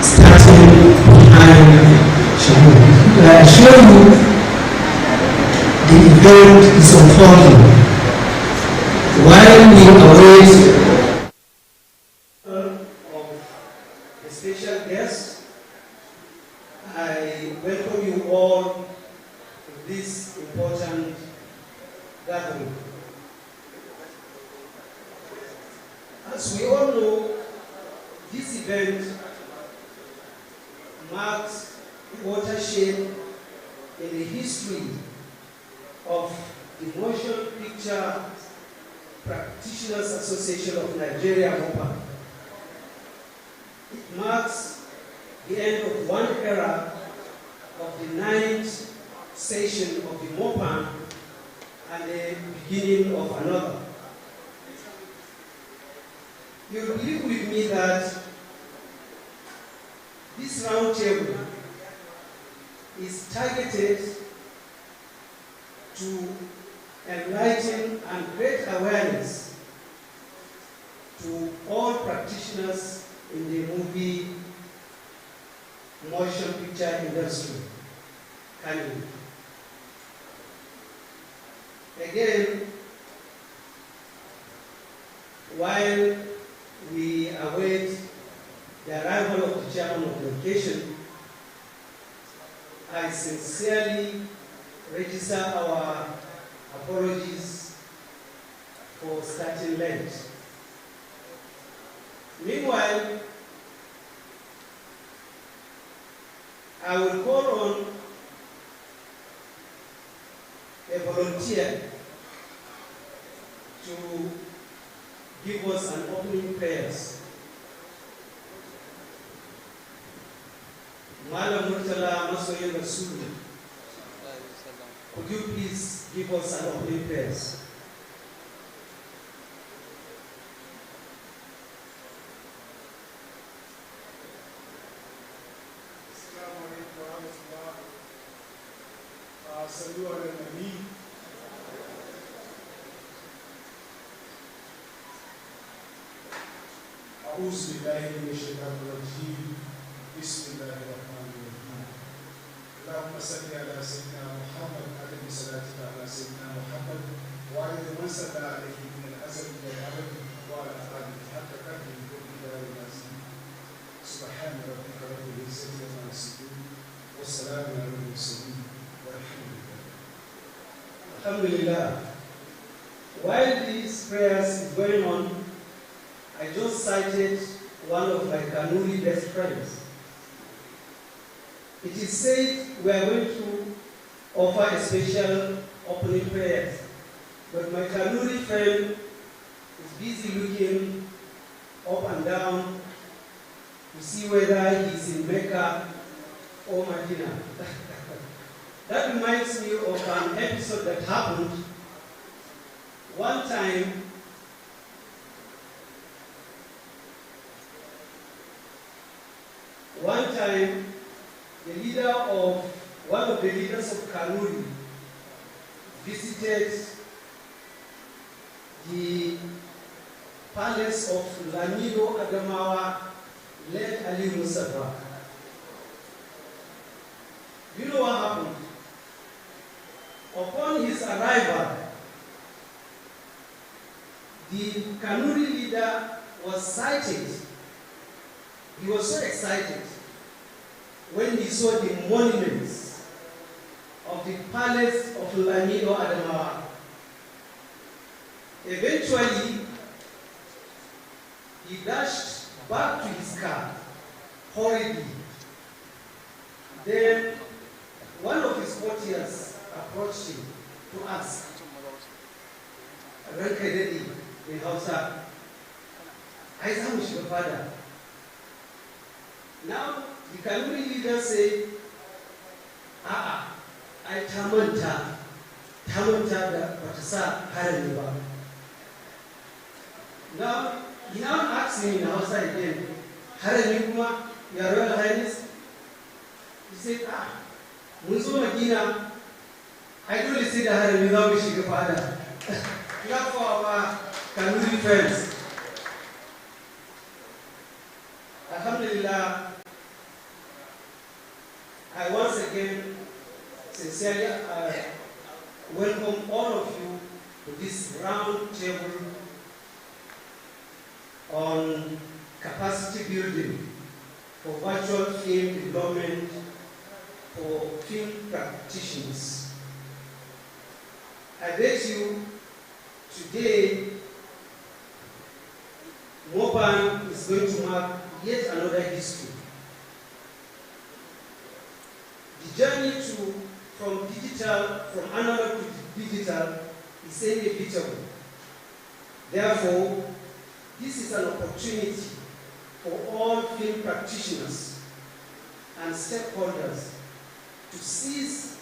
starting behind Shamu. I assure you, the event is unfolding. While we await of a special guest, I welcome you all to this important gathering. As we all know, this event marks a watershed in the history of the Motion Picture Practitioners Association of Nigeria, MOPPAN. It marks the end of one era of the 9th session of the MOPPAN and the beginning of another. You'll believe with me that this roundtable is targeted to enlighten and create awareness to all practitioners in the movie motion picture industry. Again, while we await the arrival of the chairman of the occasion, I sincerely register our apologies for starting late. Meanwhile, I will call on a volunteer to give us an opening prayers. Madam Murtala Masoye Rasulu, could you please give us an opening prayers? أعوذ بالله من الشيطان الرجيم بسم الله الرحمن الرحيم اللهم صل على سيدنا محمد عليه صلاتك على سيدنا محمد وعلى من صلى عليه من الأزل إلى الأبد وعلى آله حق قدره ومقداره العظيم سبحان ربك رب العزة عما يصفون والسلام على المرسلين والحمد لله. Alhamdulillah. While these prayers is going on, I just cited one of my Kanuri best friends. It is said we are going to offer a special opening prayer, but my Kanuri friend is busy looking up and down to see whether he's in Mecca or Medina. That reminds me of an episode that happened one time. One of the leaders of Kanuri visited the palace of Lamido Adamawa, led Ali Musafa. You know what happened? Upon his arrival, the Kanuri leader was sighted. He was so excited when he saw the monuments of the palace of Lamido Adamawa. Eventually, he dashed back to his car hurriedly. Then one of his courtiers approached him to ask, Ranka Dadi in Hausa, I samu shiga fada. Now, the Kanuri leader said, I tamanta, ta manta da bata sa harami ba. Now, he now asks me in Hausa again, harami kuma, Your Royal Highness? He said, mun zo Madina, I don't see the harami za mu shiga fada. Clap for our Kanuri friends. Alhamdulillah, I once again sincerely welcome all of you to this round table on capacity building for virtual film development for film practitioners. I bet you today MOPPAN is going to mark yet another history. The journey from analog to digital is inevitable. Therefore, this is an opportunity for all film practitioners and stakeholders to seize,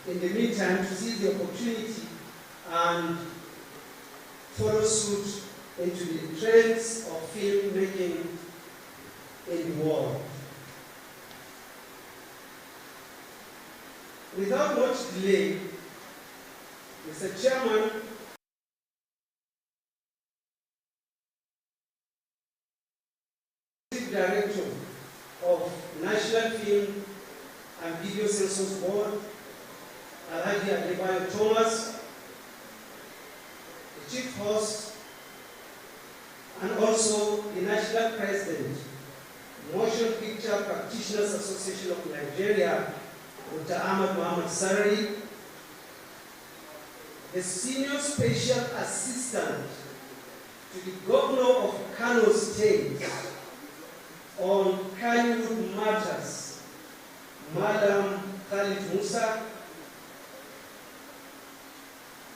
in the meantime, to seize the opportunity and follow suit into the trends of filmmaking in the world. Without much delay, Mr. Chairman, Director of National Film and Video Census Board, Alhaji Adebayo Thomas, the Chief Host, and also the National President, Motion Picture Practitioners Association of Nigeria, Dr. Ahmad Muhammad Sarari, the Senior Special Assistant to the Governor of Kano State on Kannywood matters, Madam Khalid Musa,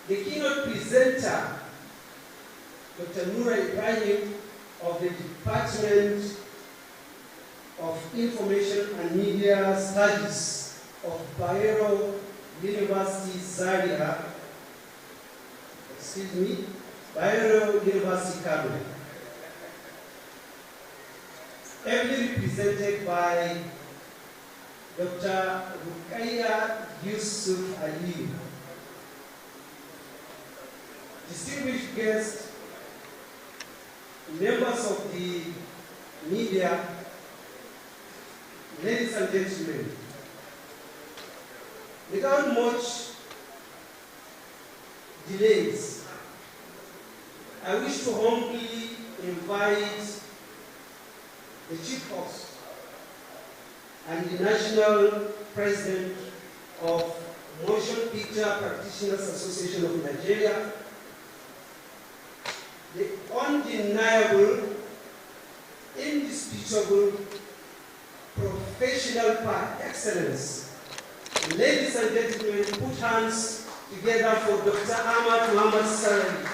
the keynote presenter, Dr. Nura Ibrahim of the Department of Information and Media Studies of Bayero University Zaria, Bayero University Kano, ably represented by Dr. Rukaya Yusuf Ali, distinguished guests, members of the media, ladies and gentlemen, without much delays, I wish to humbly invite the Chief Host and the National President of Motion Picture Practitioners Association of Nigeria, the undeniable, indisputable, professional par excellence. Ladies and gentlemen, put hands together for Dr. Ahmad Muhammad Sarari.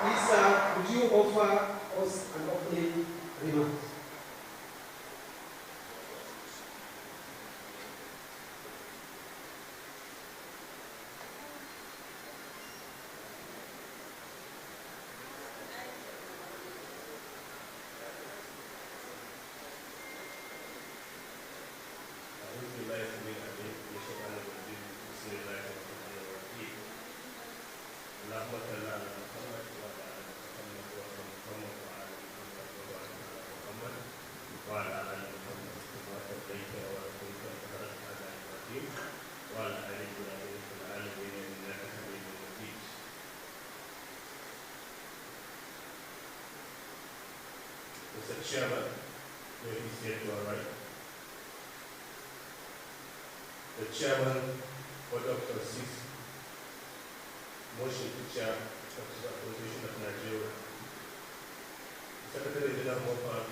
Please, sir, would you offer us an opening remark? Mr. Chairman, where is here to our right? The Chairman for Dr. Six, Motion Picture Association of Nigeria, Secretary General MOPPAN,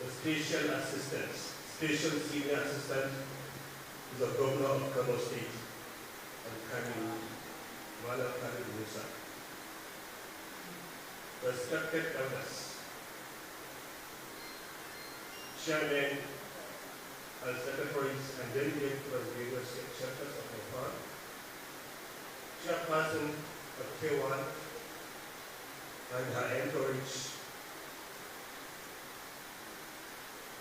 the Special Assistant, Special Senior Assistant to the Governor of Kano State, and Kannywood, Madam Khalid Musa. Respected elders, Chairman and Secretaries Executive from various chapters of MOPPAN, Chairperson of K1, and her entourage,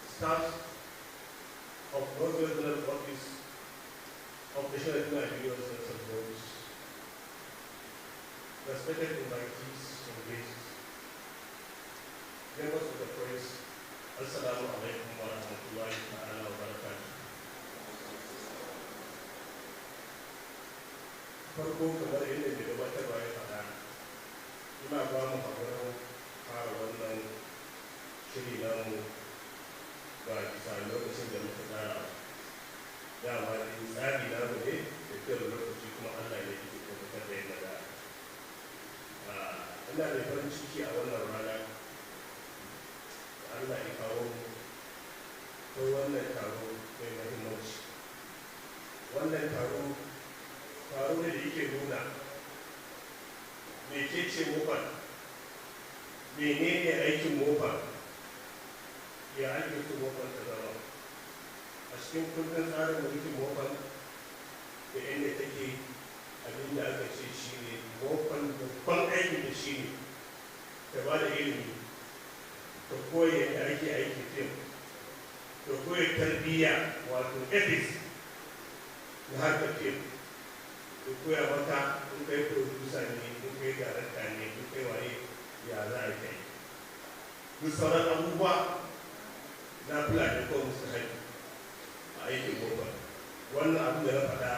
staff of non-regional office of the National Bureau of Boards, respected invitees and guests, members of the press, Assalamu alaikum wa rahmatullahi ta'ala wa barakatuh. Farko kamar yadda mai gabatarwa ya faɗa, ina ba mu haƙurin fara wannan shiri namu ba bisa lokacin da muka tsara. Dama ne tsari namu ne da kyau lokaci kuma Allah ne ke tabbatar da yadda za ina da farin ciki a wannan rana. Allah ya kawo ko wannan taro mai muhimmanci. Wannan taro ne da yake nuna mecece MOPPAN, menene aikin MOPPAN, ya ake so MOPPAN ta zama. A cikin kundin tsarin mulkin MOPPAN da inda take abin da aka ce shi ne MOPPAN babban aikin da shi ne ta ba da ilimi, ta koya yadda ake aiki fim, ta koya tarbiyya wato ethics na harkar fim, ta koya maka in kai producer ne, in kai director ne, in kai waye ya za a kai. Duk sauran abubuwa na fulani ko musu haƙi a aikin MOPPAN. Wannan abin da na faɗa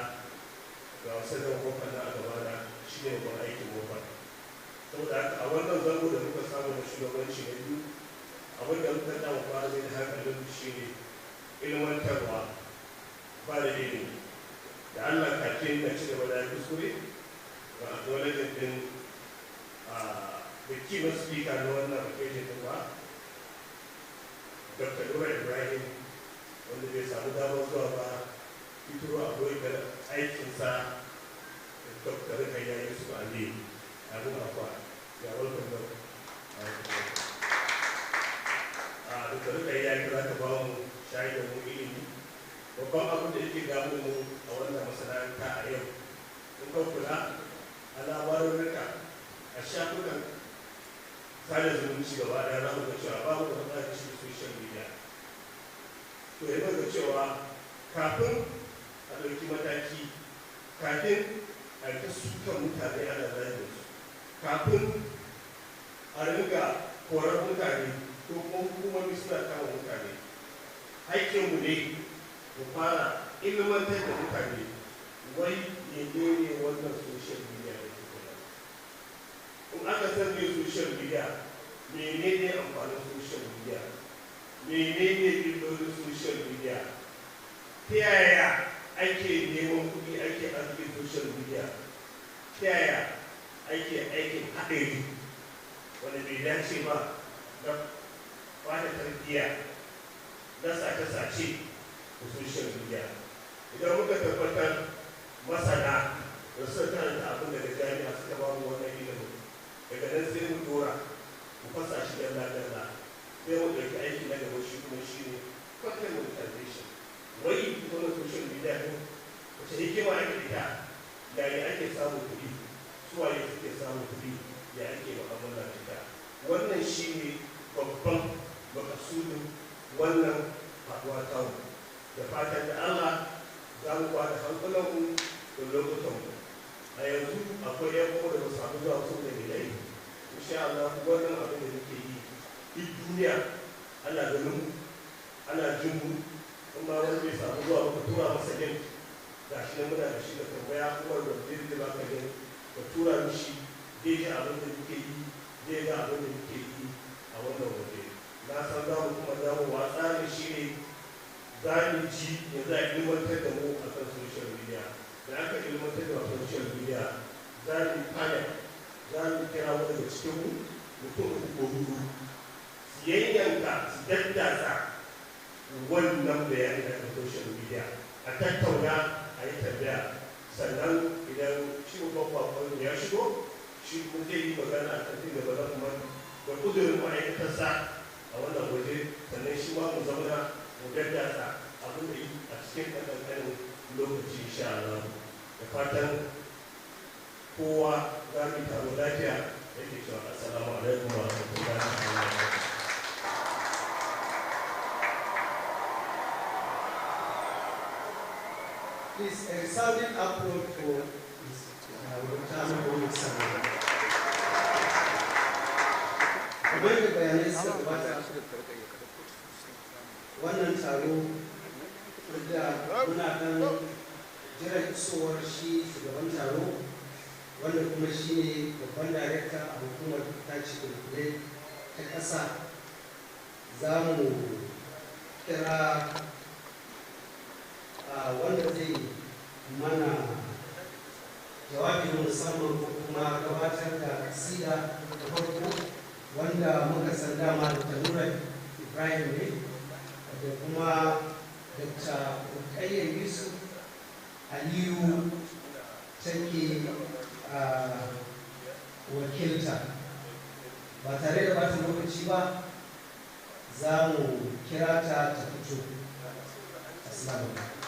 ga wasu da MOPPAN na a gabana shi ne babban aikin MOPPAN. Saboda haka a wannan zango da muka samu na shugabanci na biyu, abin da muka dawo fara zai da hankalin shi ne ilmantarwa ba da ilimi. Da Allah kafin na ci gaba da kuskure ba a dole din da kima speaker na wannan occasion din ba, Dr. Nura Ibrahim, wanda bai samu damar zuwa ba, fituro abokan aikinsa Dr. Rikayya Yusuf Ali abin akwa ya welcome them. Dr. Rikayya kira ka ba mu shahidar mu ilimi. Babban abin da yake damu mu a wannan masana'anta a yau, in ka kula a labarin rika a shafukan sada zumunci gaba ɗaya za mu ga cewa babu da matsala shi da social media. To yana ga cewa kafin a ɗauki mataki, kafin a ta sukan mutane ana zagin su, kafin a ringa korar mutane ko kuma hukumomi suna kama mutane, haƙƙinmu ne mu fara ilmantar da mutane wai menene wannan social media da ke kula. In aka san me social media, menene amfanin social media, menene illolin social media, ta yaya ake neman kuɗi ake arzikin social media, ta yaya ake aikin haɗari wanda bai dace ba na bada tarbiyya na sace-sace da social media. Idan muka tabbatar masana da suka karanta abin daga jami'a suka ba mu wannan ilimin, daga nan sai mu dora mu fasa shi dalla-dalla, sai mu ɗauki aiki na gaba shi kuma shi ne content monetization. Wai wannan social media ɗin wace hikima ake ita, yaya ake samun kuɗi, suwaye suke samun kuɗi, ya ake mu'amala da ita. Wannan shi ne babban makasudin wannan haɗuwa tamu. Da fatan da Allah za mu ba da hankulanmu da lokutanmu. A yanzu akwai yan uwa da ba samu zuwa su da gidai. Insha Allah wannan abin da muke yi duk duniya ana ganin mu, ana jin mu. In ma wani bai samu zuwa ba ka tura masa link, ga shi nan muna da shi da tambaya kuma da zai da baka gani ka tura mishi zai ga abin da muke yi, zai ga abin da muke yi a wannan waje. Na san za mu kuma za mu watsa da shi ne za mu ji yanzu a ilmantar da mu a kan social media. Da aka ilmantar da social media za mu panel, za mu kira wani daga cikin mu mutum uku ko hudu su yayyanka su daddasa wannan bayani daga social media, a tattauna a yi tambaya. Sannan idan shi babban ya shigo, shi kuma zai yi magana a kan da ba kuma da kudurin ma'aikatarsa a wannan waje, sannan shi ma mu zauna mu daddasa abin da a cikin ɗan insha Allah. Da fatan kowa za mu taro lafiya, yake cewa assalamu alaikum wa rahmatullahi wa barakatuh. Please, a resounding applause for Roundtable Summit. Kamar da bayanai suka gabata, wannan taro da muna kan jiran isowar shi shugaban taro, wanda kuma shi ne babban darekta a hukumar tace kulkulai ta ƙasa. Za mu kira wanda zai mana jawabi na musamman ko kuma gabatar da kasida da farko, wanda muka san dama da Tanura Ibrahim ne, da kuma Dr. Rukayyar Yusuf Aliyu take wakilta. Ba tare da bata lokaci ba, za mu kira ta ta fito. Assalamu alaikum.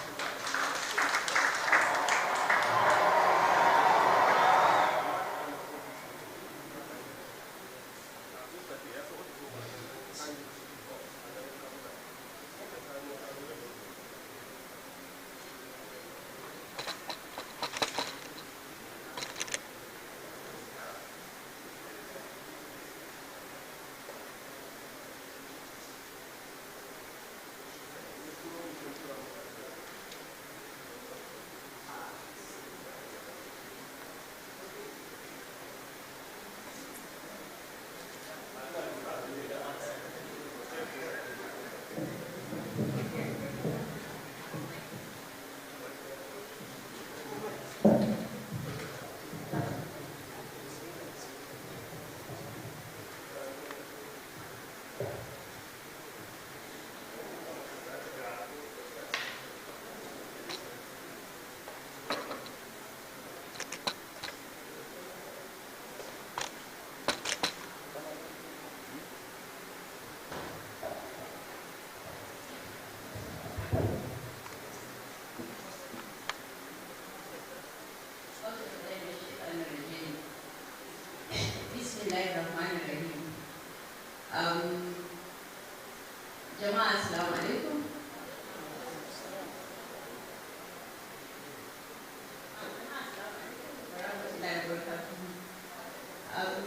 Jama'a assalamu alaikum.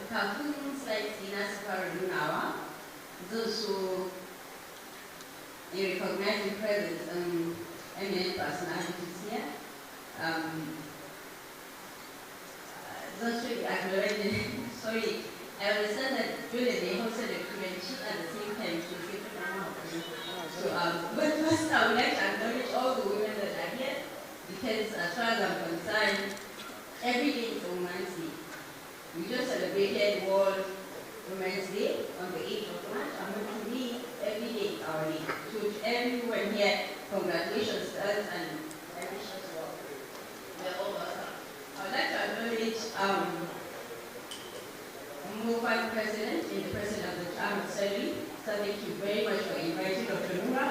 Kafin slides na su fara nunawa, zan so in recognize the presence of eminent personalities here. Zan so acknowledge, sorry, I understand that during the hosted the Turanci at the same time, so but first I would like to acknowledge all the women that are here, because as far as I'm concerned, every day is a Women's Day. We just celebrated World Women's Day on the 8th of March, and to me, every day is our day. So to everyone here, congratulations to us and I wish us well. We're all welcome. I would like to acknowledge MOPPAN President and the President of the Town of Surrey. So thank you very much for inviting Dr. Nura,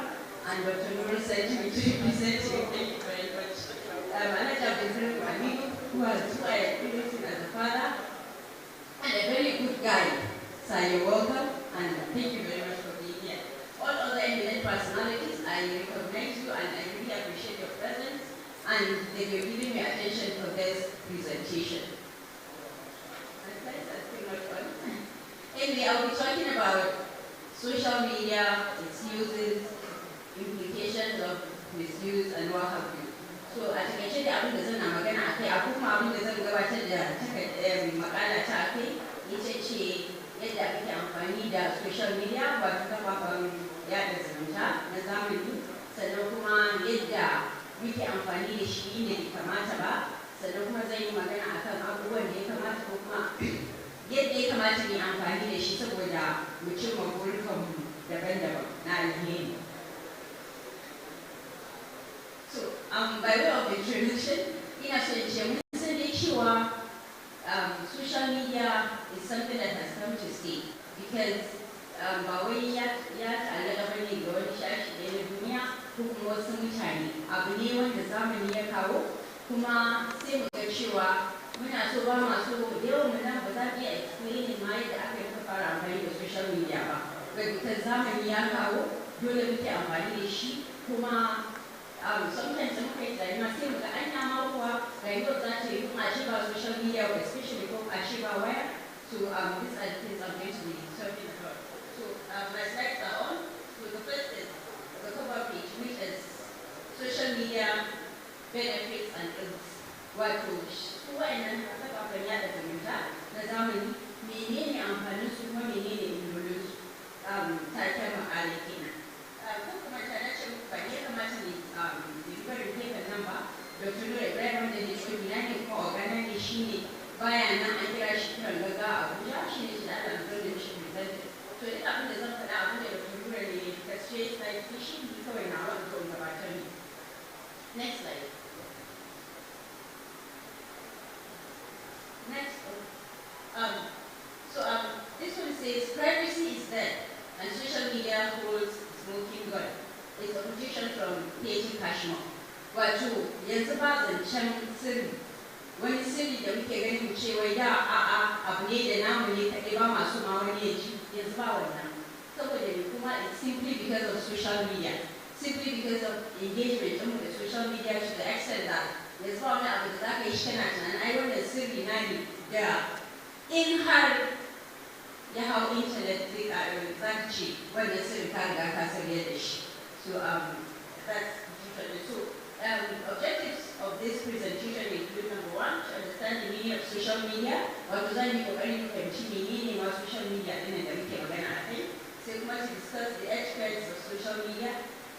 and Dr. Nura said to me to represent you. Thank you very much. Manager of the Clinic Amigo, who I experienced him as a father, and a very good guy. So you're welcome, and thank you very much for being here. All other eminent personalities, I recognize you, and I really appreciate your presence, and that you're giving me attention for this presentation. Anyway, I'll be talking about social media, its uses, implications of misuse, and what have you. So a takaice da abin da zan na magana akai, a kuma abin da zan gabatar da makala ta akai, ita ce yadda muke amfani da social media wato kafafen yada zumunta na zamani, sannan kuma yadda muke amfani da shi inda bai kamata ba, sannan kuma zan yi magana akan abubuwan da ya kamata ko kuma yadda ya kamata ne amfani da shi saboda mu cimma burukanmu daban-daban na alheri. So, by way of introduction, ina so in ce mun san dai cewa social media is something that has come to stay, because ba wai ya ta'allaka bane ga wani shashi ɗaya na duniya, ko kuma wasu mutane abu ne wanda zamani ya kawo kuma sai mu ga cewa muna so ba masu yawan mu nan ba za mu iya explaining ma yadda aka yi fara amfani da social media ba because zamani ya kawo dole muke amfani da shi kuma sometimes muka yi tunani ma sai mu ga an nama kuwa rayuwar za ta yi kuma a ce ba social media especially ko a ce ba waya. So these are the things I'm going to be talking about. So my slides are on. So the first is the cover page, which is social media benefits and ills. Wato su wa'annan kafafen yada zumunta na zamani menene amfanin su kuma menene illolin su taken ma'ana kenan. Ko kuma ta nace muku ba ne kamata ne delivery paper nan ba. Dr. Nura Ibrahim da ne shi ne ko ogana ne shine baya nan an kira shi kiran gaga a Abuja shi ne shi da ana zuwa da shi presented. To duk abin da zan faɗa abin da Dr. Nura ne gaske sai shi ne kawai na wani kawai gabatar ne. Next slide. Next. This one says privacy is dead and social media holds smoking gun. It's a quotation from P.T. Cashmore. Wato yanzu ba zancen sirri. Wani sirri da muke ganin cewa da abu ne da namu ne kaɗai ba masu ma wani ya ji yanzu ba wannan. Saboda kuma it's simply because of social media. Simply because of engagement ɗinmu da social media to the extent that yanzu ba wani abu da za ka yi shi kana tunanin ai wannan sirri na ne da in har ya hau internet za ka ce wannan sirri ka riga ka sarya da shi. So that's different. So objectives of this presentation include number one, to understand the meaning of social media. Wato zan yi kokarin fahimci menene ma social media ɗin da muke magana a kai. Sai kuma to discuss the aspects of social media.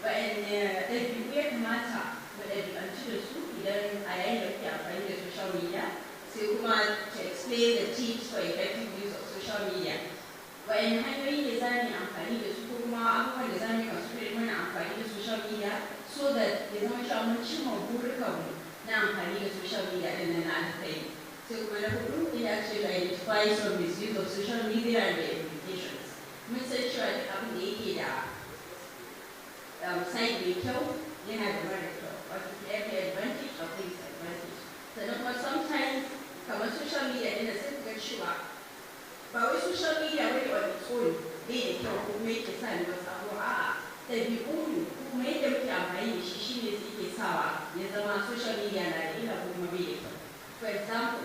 Wa'anda ɗabi'u ya kamata mu ɗabi'antu da su idan a yayin da muke amfani da social media. Sai kuma to explain the tips for effective use of social media. Wa'anda hanyoyi ne za mu amfani da su ko kuma abubuwan da za mu consider muna amfani da social media so that ya zama cewa mun cimma burukanmu na amfani da social media ɗin nan na alkhairi. Sai kuma na hudu ina ce to identify some misuse of social media and their implications. Mun san cewa duk abin da yake da side mai kyau yana da mara kyau. Wato every advantage of disadvantage. Sannan kuma sometimes kamar social media ɗin da sai ku ga cewa ba wai social media wani wani tsoro bai da kyau ko kuma yake sa ni wasu abubuwa a'a ɗabi'unmu kuma yadda muke amfani da shi shine suke sawa ya zama social media na da illa ko kuma bai da kyau. For example,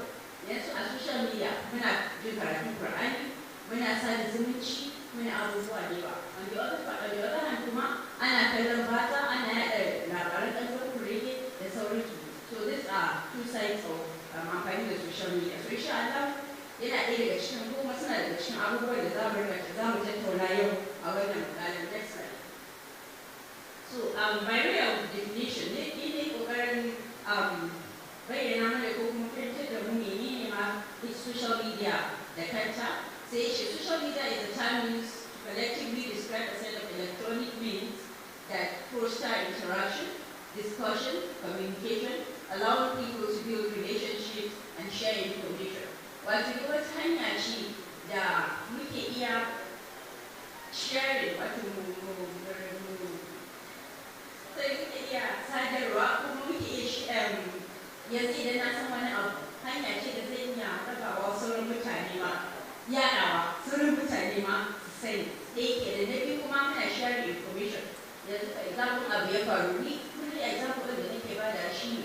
yanzu a social media muna jin karatun Qur'ani, muna sada zumunci, muna abubuwa da yawa. On the other hand kuma ana kallon bata, ana yaɗa labaran ɗan kurege da sauransu. So these are two sides of amfani da social media. So insha Allah yana ɗaya daga cikin kuma suna daga cikin abubuwan da za mu tattauna yau a wannan muƙalin. Next slide. So by way of definition, ne kokarin bayyana mana ko kuma fahimtar da mu menene ma social media da kanta. Sai shi social media is a term used to collectively describe a set of electronic means that foster interaction, discussion, communication, allowing people to build relationships and share information. Wato ne wata hanya ce da muke iya sharing wato sai muke iya sadarwa kuma muke iya yanzu idan na san wani abu hanya ce da zai iya rabawa sauran mutane ma yaɗawa sauran mutane ma su sani da yake da na biyu kuma muna share information. Yanzu for example abu ya faru ni kullum example da nake bada shi ne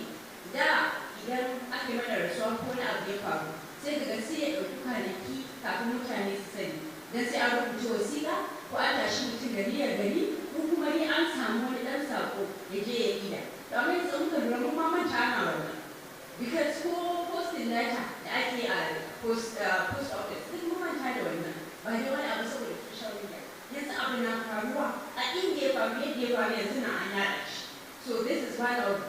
da idan aka mana rasuwa ko wani abu ya faru sai daga sai ya ɗauki kwanaki kafin mutane su sani don sai an rubuta wasiƙa ko an tashi mutum gari ya gari ko kuma ni an samu wani ɗan saƙo ya je ya ida. Domin yanzu muka lura mun ma manta ana wannan because ko posting letter da ake a post office duk mun manta da wannan ba dai wani abu saboda social media. Yanzu abu na faruwa a inda ya faru yadda ya faru yanzu na an yaɗa shi. So this is one of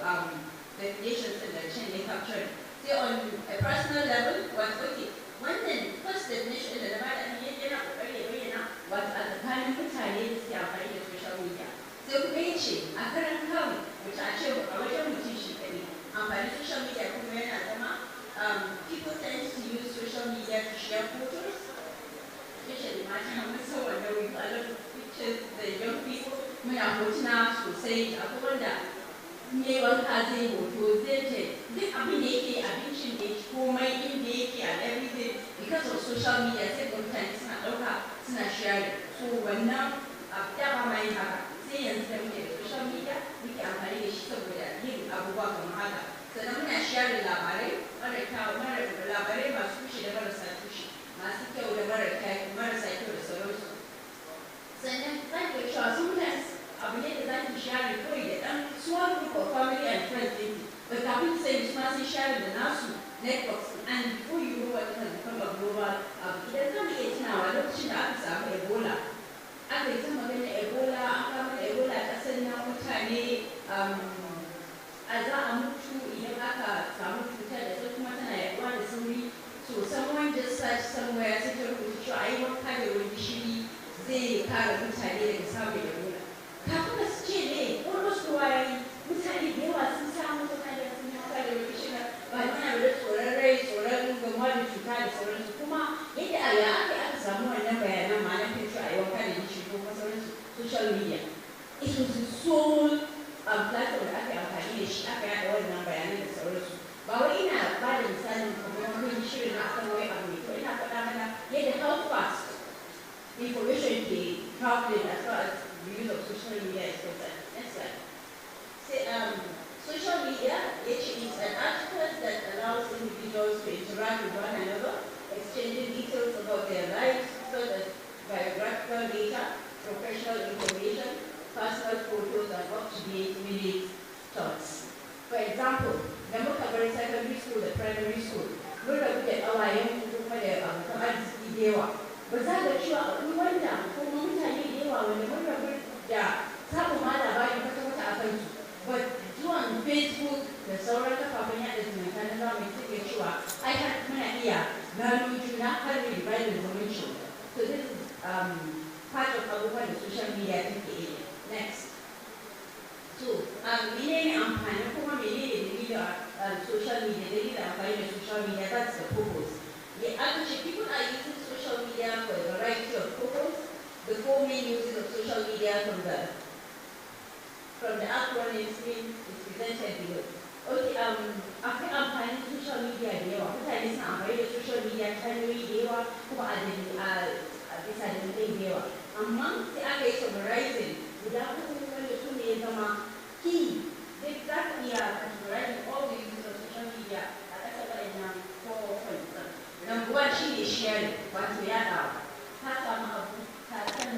definitions in the chain they captured. Say on a personal level, what okay, wannan first definition da na bada an yana kokari ya bayyana wato a tsakanin mutane da suke amfani da social media. Sai kuma ya ce a karan kan mutum a ce a wajen mutum shi kaɗai amfani social media kuma yana zama people tend to use social media to share photos, especially mata musamman da with a lot of pictures, the young people muna hotuna sosai, akwai wanda ne wanka zai hoto zai ce duk abin da yake abincin da yake komai inda yake and everything because of social media sai ga mutane suna ɗauka suna share. So wannan dama ma yin haka sai yanzu da muke da social media muke amfani da shi saboda yin abubuwa kamar haka. Sannan muna share labarai labarai masu tushe da marasa tushe, masu kyau da marasa kyau da sauransu. Sannan za ki ga cewa sun mutane abu ne da za ki share kawai da ɗan small group of family and friends ɗinki, but kafin ki sani su ma sun share da nasu networks, and before you know what can become a global idan za mu iya tunawa lokacin da aka samu Ebola, aka yi ta magana Ebola, an kama da Ebola a ƙasar na mutane a za a mutu idan aka samu cutar da sai kuma tana yaduwa da sauri. So someone just search somewhere sai ta rubuta cewa ai wanka da wani gishiri zai kare mutane daga samun Ebola. Kafin da su ce ne, almost kowa ya yi, mutane da yawa sun samu mutane sun yi wanka da wani gishiri ba mana da tsoron rai, tsoron gamuwa da cuta da sauransu. Kuma yadda aka samu wannan bayanan ma na kai cewa ai wanka da gishiri ko kuma sauransu social media. It was the sole platform da aka yi amfani da shi aka yada wannan bayanan da sauransu. Ba wai ina ba da misalin kamar wani shirin na akan wai abu ne, ko ina faɗa mana yadda how fast information ke traveling as far as the use of social media is concerned. Next slide. Say, social media is an article that allows individuals to interact with one another, exchanging details about their lives, such as biographical data, professional information, personal photos, and up-to-date minute thoughts. For example, the MOPPAN secondary school, the primary school, mun rabu da ƙawayen kuma da abokan arziki da yawa. Ba za ga cewa akwai wanda kuma mutane da yawa wanda mun rabu da samun ma labari kwata-kwata a kansu. But zuwan Facebook da sauran kafafen yaɗa zumunta na zamani suke cewa ai har muna iya gano juna har da ribayin zumunci. So this is part of abubuwan da social media take yi. Next. So, menene amfani kuma menene dalilin social media, dalilin amfani da social media, that's the purpose. Actually, people are using social media for a variety of purposes. The four main uses of social media from the acronyms is presented below. Okay, akwai amfani social media da yawa. Mutane suna amfani da social media ta hanyoyi da yawa kuma a bisa dalilai da yawa. Amma sai aka yi summarizing guda uku wanda su ne ya zama key. Zai za ka iya categorizing all the uses of social media a ƙasa waɗannan 4 points. Number one, shi ne sharing, wato yaɗawa. Ka samu abu, ka san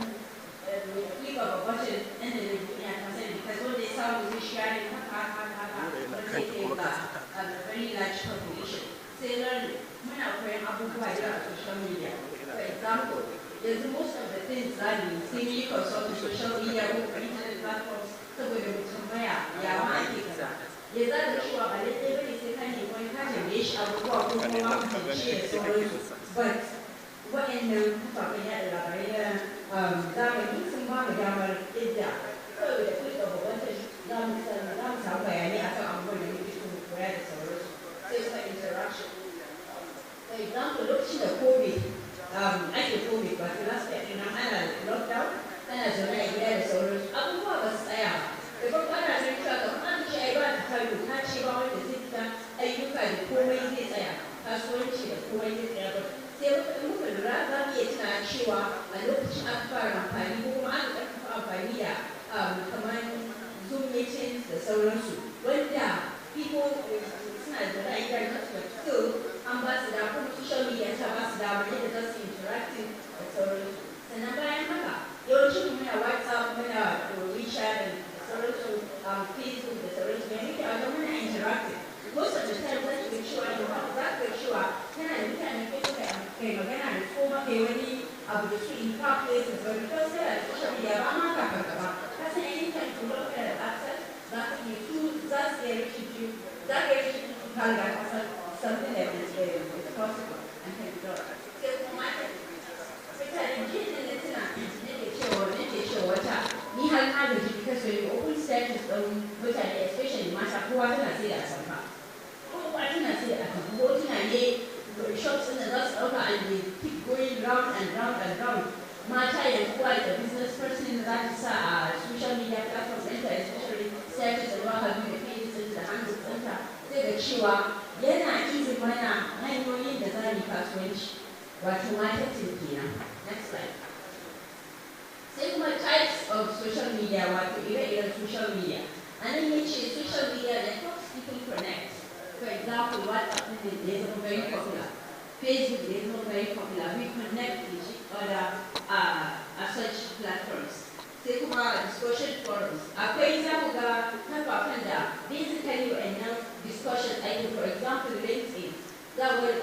click of a button, and then ya ka sani, because wanda ya samu zai sharing haka, wanda zai kai ga a very large population. Sai learning, muna koyan abubuwa da yawa a social media. For example, there's most of the things that we see consult social media or internet platforms saboda mutum baya ya ma ake kaza. Ya za da cewa ba lallai bane sai ka nemi wani ka tambaye shi abubuwa ko kuma ma ka tambaye da sauransu. But waɗannan kafafen yaɗa labarai na zamani sun ba mu damar yadda kawai da kuɗi gaba wata za mu samu bayanai akan abubuwan da muke so mu koya da sauransu. Sai kuma interaction. For example, lokacin da COVID ake COVID ba ta last year nan ana lockdown ana zaune a gida da sauransu abubuwa ba su tsaya ba da farko ana ganin cewa kamar an ce ai ba ta karo ta ce ba wanda zai fita ayyuka da komai zai tsaya kasuwanci da komai zai tsaya ba sai muka lura za mu iya tuna cewa a lokacin aka fara amfani ko kuma aka ƙarfafa amfani da kamar Zoom meetings da sauransu wanda people suna zaune a gida but still an ba su da kuma social media ta ba su damar yadda za su interacting da sauransu. Sannan bayan haka, yawancin muna WhatsApp, muna WeChat da sauransu, Facebook da sauransu, mai muke a muna interacting. Most of the time za ki ga cewa za ka ga cewa kana da mutane kai magana da su ko kai wani abu da su in far places but because kana da social media ba ma ka farka ba. Ka san anytime to look at access, za ka iya su za su iya rikin you, za ka iya rikin kan ga kasar something that is possible and can be done. So, nake cewa wata ni har na gaji because when you open status ɗin mutane especially mata kowa tana sai da asamfa. Kowa tana sai da asamfa. Ko tana ne shops ɗin da za su ɗauka and they keep going round and round and round. mata yanzu kuwa da business person za ta sa a social media platforms ɗinta, especially status da ba da pages ɗinta da handles ɗinta, sai ga cewa yana izin mana hanyoyin da za mu yi kasuwanci, wato marketing kenan. Next slide. Sai kuma types of social media, wato ire-iren social media. A nan ya ce social media that helps people connect. For example, WhatsApp is very popular. Facebook is very popular. We connect with each other such platforms. Sai kuma discussion forums. Akwai za ku ga kafafen da basically wa'annan discussion ake, for example, LinkedIn. That were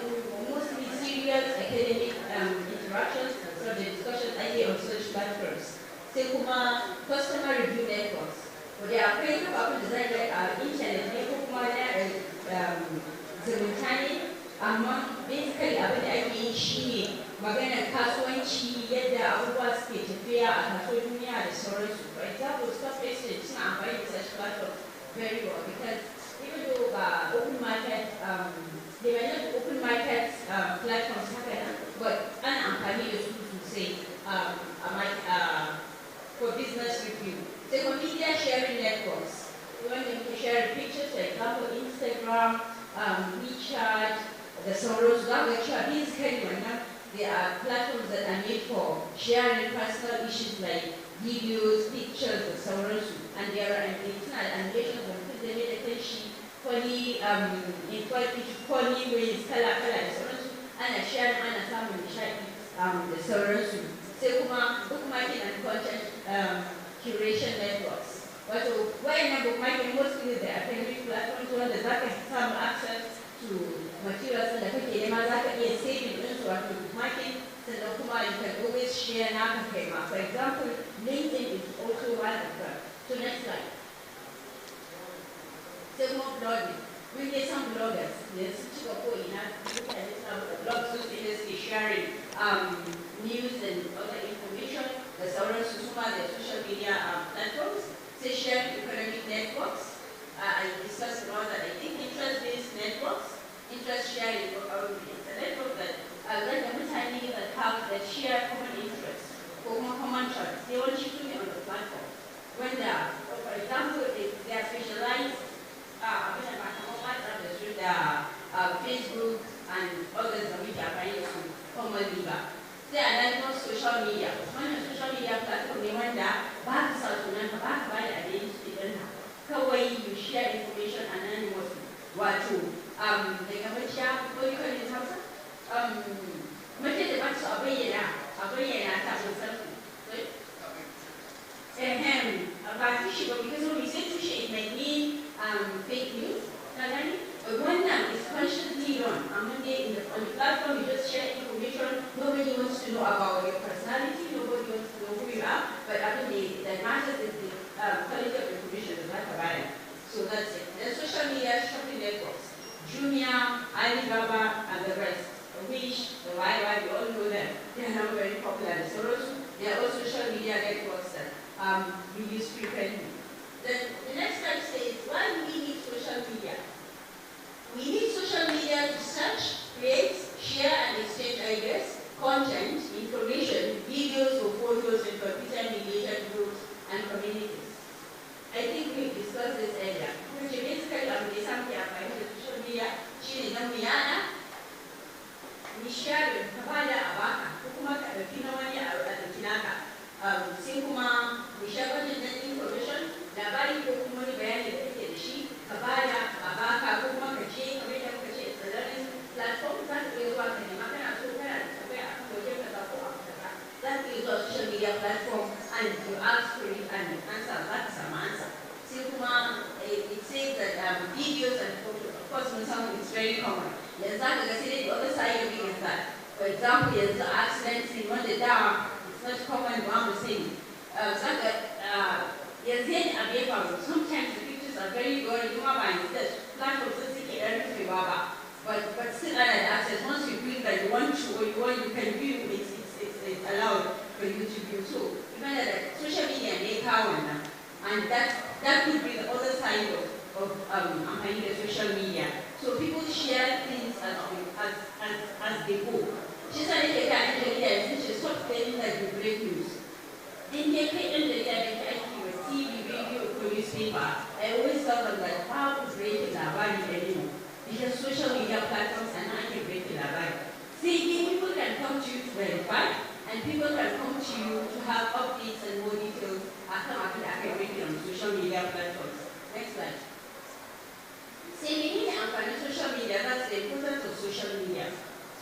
mostly serious academic interactions, so the discussion ake on such platforms. Sai kuma customer review networks. Wadda akwai kafafen da za ga internet ne ko kuma na zumunta ne, amma basically abin da ake yi shi ne maganar kasuwanci, yadda abubuwa suke tafiya a kasuwar duniya da sauransu. For example, stock exchange suna amfani da such platforms very well because even though open market, they may not be open market platforms haka nan, but ana amfani da su sosai for business review. Sai kuma media sharing networks. When you share pictures, for example, Instagram, WeChat, the sauransu, za ga cewa basically wannan there are platforms that are made for sharing personal issues like videos, pictures, the sauransu, and there are internal animations of mutum da ne da kanshi funny ways kala-kala da sauransu, ana sharing, ana samun nishaɗi da sauransu. Sai kuma bookmarking and content curation networks. Wato wayannan bookmarking mostly da academic platforms wanda za ka samu access to materials da kake nema, za ka iya saving ɗinsu wato bookmarking, sannan kuma you can always share naka kai ma. For example, LinkedIn is also one of them. So next slide. Sai kuma blogging. Mun dai san bloggers da su cika ko'ina, mutane suna da blogs su da suke sharing news and other information da sauransu, kuma da social media platforms. Say shared economic networks. I discussed about that. I think interest-based networks, interest sharing, it's a network that let the mutane that share common interests, common trust. They all should be on the platform. When for example, if they are specialized, Facebook and others that we are trying to commonly back. Sai a nan kuma social media. Wannan social media platform ne wanda ba ka sa sunanka, ba ka ba da identity ɗinka. Kawai you share information anonymously. Wato, daga maciya, ko yi kan yin Hausa? Mace da ba su a bayyana ta musamman. Ba tushe ba, because when we say tushe, it might mean fake news. Wannan is consciously done. On the platform, you just share information. Nobody wants to know about your personality. Nobody wants to know who you are. But I think that matters is the quality of information that I provide. So that's it. Then social media shopping networks. Jumia, Alibaba, and the rest. Wish, the YY, we all know them. They are now very popular. So they are all social media networks that we use frequently. Then the next step says, why do we need social media? We need social media to search, create, share, and exchange ideas, content, information, videos, or photos in computer-mediated groups and communities. I think we've discussed this earlier. Which basically, something about social media, she is a Miana. We share the Kabala Abaka, Kukuma, Kinawani, and Kinaka. Sinkuma, we share content information, Nabari, Kukumani, Bayani, the sheep, Kabala, Abaka, Kukuma, platform that is what that is a social media platform, and you ask for it and you answer, that's some answer. It says that videos and photos, of course, it's very common. The other side of it is that, for example, there's an accident in one the dam, it's not common, one was saying. Sometimes the pictures are very good, you have the platform but still under access. Once you feel that you want to or you can view, it's allowed for you to view. So even that social media may power now, and that could be the other side of the social media. So people share things as they go. Shi sa nake ga ɗan jarida yanzu ce stop saying that you break news. In dai kai ɗan jarida da ke aiki wa TV, radio ko newspaper, I always tell them that how to break labari anymore. Because social media platforms are not breaking labari. See, people can come to you to verify, and people can come to you to have updates and more details after breaking on social media platforms. Next slide. See, we need to understand social media. That's the importance of social media.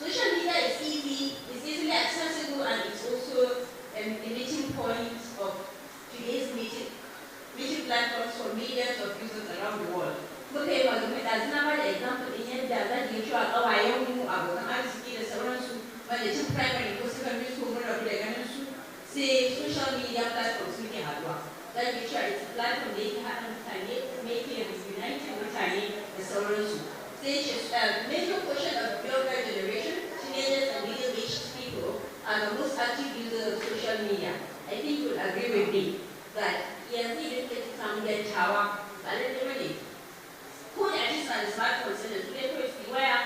Social media is easy, it's easily accessible, and it's also a meeting point of today's meeting platforms for millions of users around the world. Look at what as number the example in India that you show our young abokan arziki da sauransu wanda tun primary ko secondary school mun rabu da ganin su sai social media platforms suke haduwa. That you show it's a platform da yake haɗa mutane, making united mutane da sauransu. Sai major portion of younger generation, teenagers and middle-aged people are the most active users of social media. I think you'll agree with me that yanzu idan ka samu dattawa ba lalle bane ko da ake sa da smartphone sai da su dai kawai su waya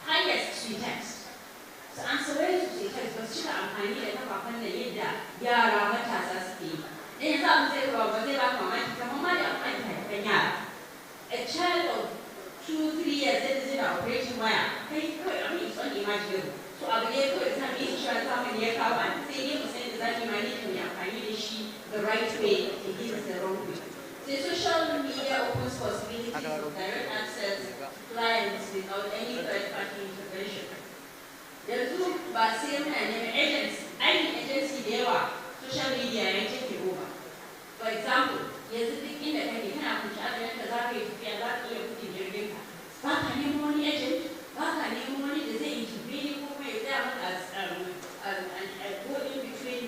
highest su text. So an sauran su text ba su cika amfani da kafafen da yadda yara matasa suke yi. Dan yanzu abin zai ba zai ba mamaki kamar ma da amfani da haifan yara. A child of 2-3 years zai da operation waya kai kawai abin is unimaginable. So abu ne kawai zan yi shi zamani ya kawo an sai ne musan da zaki ma ne mai amfani da shi the right way against the wrong way. The social media opens possibilities of direct access to clients without any third-party intervention. Yanzu ba sai muna neman agency, ainihin agency da yawa social media ya take over. For example, yanzu duk inda kake kana kunshi adadin ka za ka yi tafiya za ka iya kuɗin jirgin ka. Ba ka neman wani agent, ba ka neman wani da zai intervene ko kuma ya tsaya maka go in between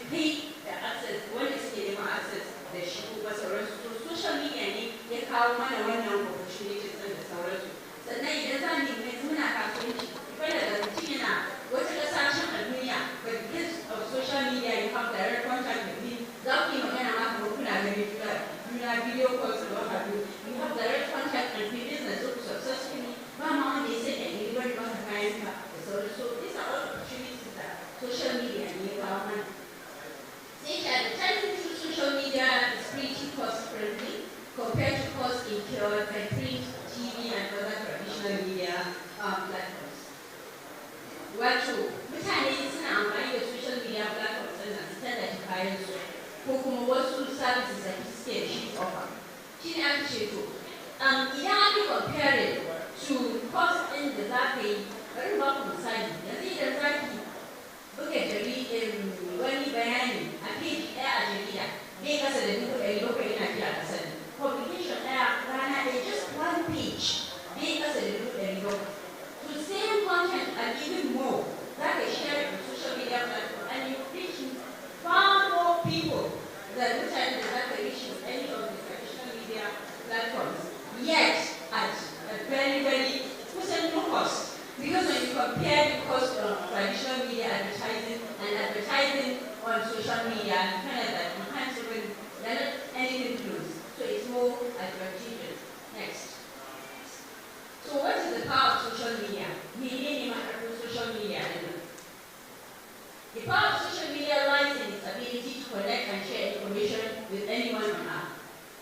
pay da access wanda suke neman access da shi ko ba sauransu. Social media ne ya kawo mana wannan opportunities ɗin da sauransu. Sannan idan za mu yi muna kasuwanci, akwai da mutum yana wata ƙasashen a duniya, but because of social media you have direct contact with him, za ku yi magana ma kamar kuna gani juna video calls da what have you. You have direct contact and business successfully. Ba ma wanda ya sai da yi wani maka kayan ka da sauransu. So these are all opportunities that social media ne ya kawo mana. Say advertising through social media is pretty cost-friendly compared to costs incurred by print, TV, and other traditional media platforms. Wato, mutane suna amfani da social media platforms ɗin su tallata kayan su ko kuma wasu services da suke da shi offer. Shi ne aka ce to, idan aka compare to cost ɗin da za ka yi, bari ba ku misali, yanzu idan za ki buga wani bayani a page ɗaya a jarida bai kasa da $700 yana ji a ƙasar. Publication ɗaya rana ɗaya just one page bai kasa da $700. To same content and even more that is shared on social media platforms and you reach far more people than that reach on any of the traditional media platforms. Yet at a very, very no cost. Because when you compare the cost of traditional media advertising and advertising on social media, you find that you can't even, they're not anything close. So it's more advantageous. Next. So what is the power of social media? Social media. The power of social media lies in its ability to connect and share information with anyone on earth.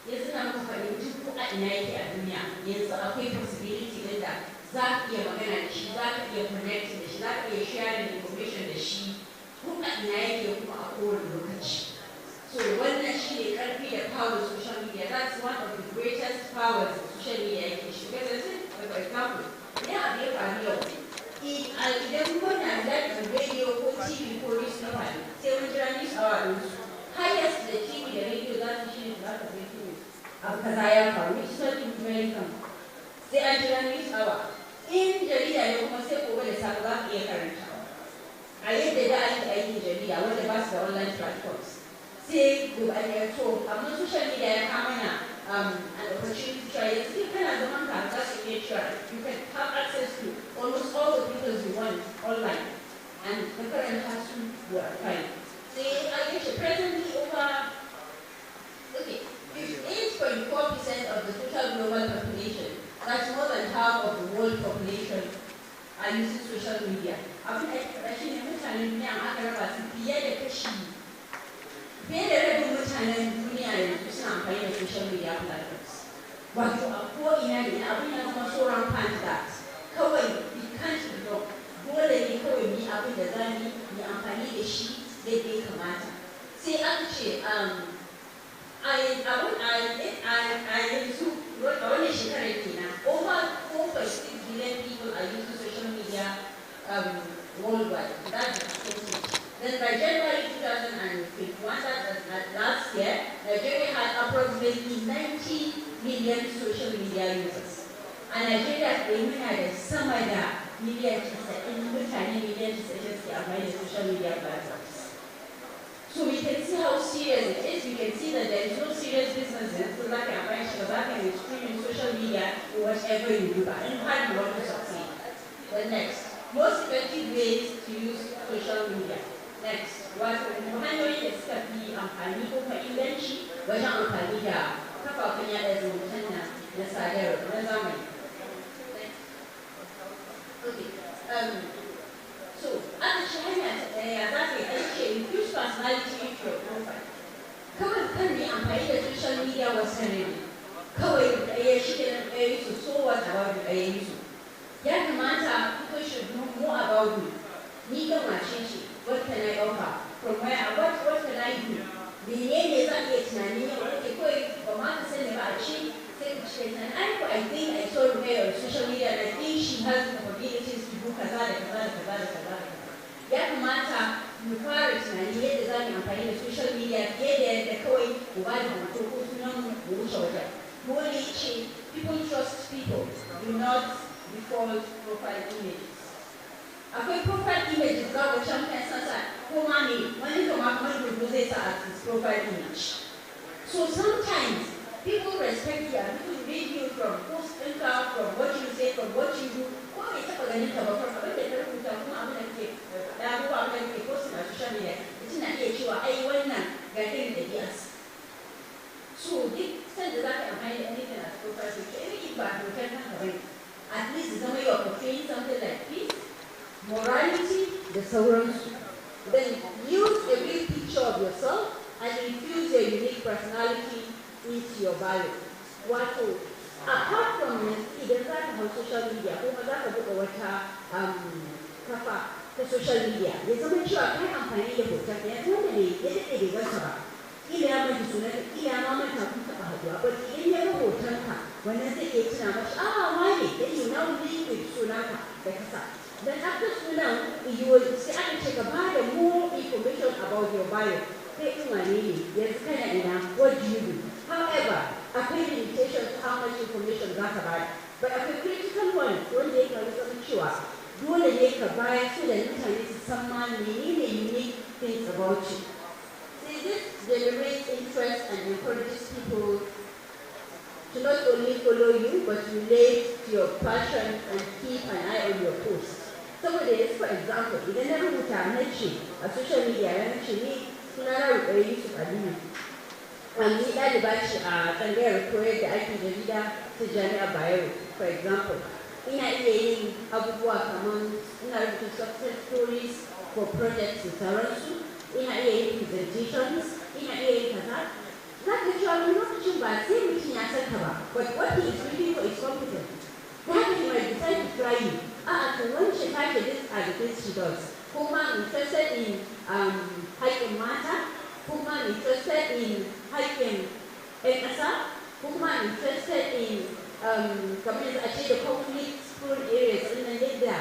Yanzu na muka fahimci ko a ina yake a duniya, yanzu akwai possibility din da za ka iya magana da shi, za ka iya connect da shi, za ka iya sharing information da shi, ko a ina yake kuma a kowane lokaci. So wannan shi ne karfi da power of social media. That's one of the greatest powers of social media yake shi. Because for example, ya abu ya faru yau. Idan muna da radio ko TV ko newspaper sai mun jira news hour din su. Highest da TV da radio za su shi ne za ka zai tuno. Abu kaza ya faru, which is not American. Sai an jira news hour. In jarida ne kuma sai gobe da safe za ka iya karantawa. A yadda da ake aikin jarida wanda ba su da online platforms. Sai gobe a yi to, amma social media ya kama na an opportunity to try it. You can have the one that just nature. You can have access to almost all the people you want online. And the current classroom were fine. Say, I guess presently over 8.4% of the total global population, that's more than half of the world population, are using social media. abin da ake faɗa shi ne mutanen duniya aka raba su fiye da rabin mutanen duniya yanzu suna amfani da social media platforms. Wato a ko'ina ne abin ya zama so rampant that kawai we can't ignore. Dole ne kawai mu yi abin da za mu yi amfani da shi daidai kamata. Sai aka ce a wannan shekarar kenan over 4.6 billion people are using social media worldwide. That's the percentage. Then by January 2021, that last year, Nigeria had approximately 90 million social media users. And Nigeria had sama da miliyan 90 mutane miliyan 90 suke amfani da social media platforms. So we can see how serious it is. We can see that there is no serious businesses so that can find streaming social media or whatever you do, but in fact you want to succeed. Then next, most effective ways to use social media. Next, wato hanyoyin da suka fi amfani ko kuma inganci wajen amfani da kafafen yada zumunta na sadarwa na zamani. Okay. So, aka ce hanya ta ɗaya za ka yi aiki infuse personality into your profile. Kawai kan ne amfani da social media wasu ne kawai ɗaya shi ke nan ɗaya su so what about ɗaya yi su. Ya kamata people should know more about me. Ni kan wace ce, what can I offer? From where, what can I do? Menene za a iya tunanin yau ake kawai ba ma ka sani ba a ce sai ku ce nan I think I saw her on social media and I think she has the capabilities to do kaza da kaza da kaza da kaza. Ya kamata mu fara tunani yadda za mu amfani da social media fiye da yadda kawai mu ba da hoto ko sunan mu wuce wajen. Dole ce people trust people, do not default profile images. Akwai profile images za ku can kan sasa ko ma ne wani kama kamar rubu zai sa as his profile image. So sometimes people respect you and people read you from post ɗinka, from what you say, from what you do. Ko bai taɓa ganin ka ba from abin da ka rubuta kuma abin da kake faɗa ko abin da kake post na social media mutum na iya cewa ai wannan ga irin da biyas. So duk sanda za ka amfani da anything as profile picture, even if ba hoton kanka bane, at least zama you are portraying something like peace, morality, da sauransu. Then use a real picture of yourself and infuse your unique personality into your bio. Wato, apart from idan za ka hau social media kuma za ka buɗe wata kafa ta social media, ya zama cewa kai amfani da hoton ɗaya wanda ne ya daɗe da gasa ba. Ila ya manta sunanka, ila ma manta kun taɓa haɗuwa, but idan ya ga hotonka, wannan zai iya tuna mashi, wane, then you now link with sunanka da kasa. Then after sunan, you will see aka ka ba da more information about your bio. Kai ɗin wane ne, yanzu kana ina, what do you do? However, akwai limitation to how much information za ka bada. But akwai critical one wanda ya kawo zama cewa dole ne ka bayar so da mutane su san ma menene unique things about you. See, this generates interest and encourages people to not only follow you but relate to your passion and keep an eye on your posts. Saboda yanzu for example, idan na rubuta na ce a social media ya ce ni suna na rubuta Yusuf Aliyu. Ni ɗaliba ce a tsangayar koyar da ake jarida ta jami'ar Bayero, for example. Ina iya yin abubuwa kamar ina rubuta success stories for projects da sauransu, ina iya yin presentations, ina iya yin kaza. Za ka cewa wani lokacin ba sai mutum ya san ka ba, but what he is looking for is competent. That he might decide to try you. To wance ta ce this are the things she does. Kuma interested in haƙƙin mata, kuma interested in haƙƙin ‘yan ƙasa, kuma interested in kamar yadda a ce da conflict prone areas ɗin nan yadda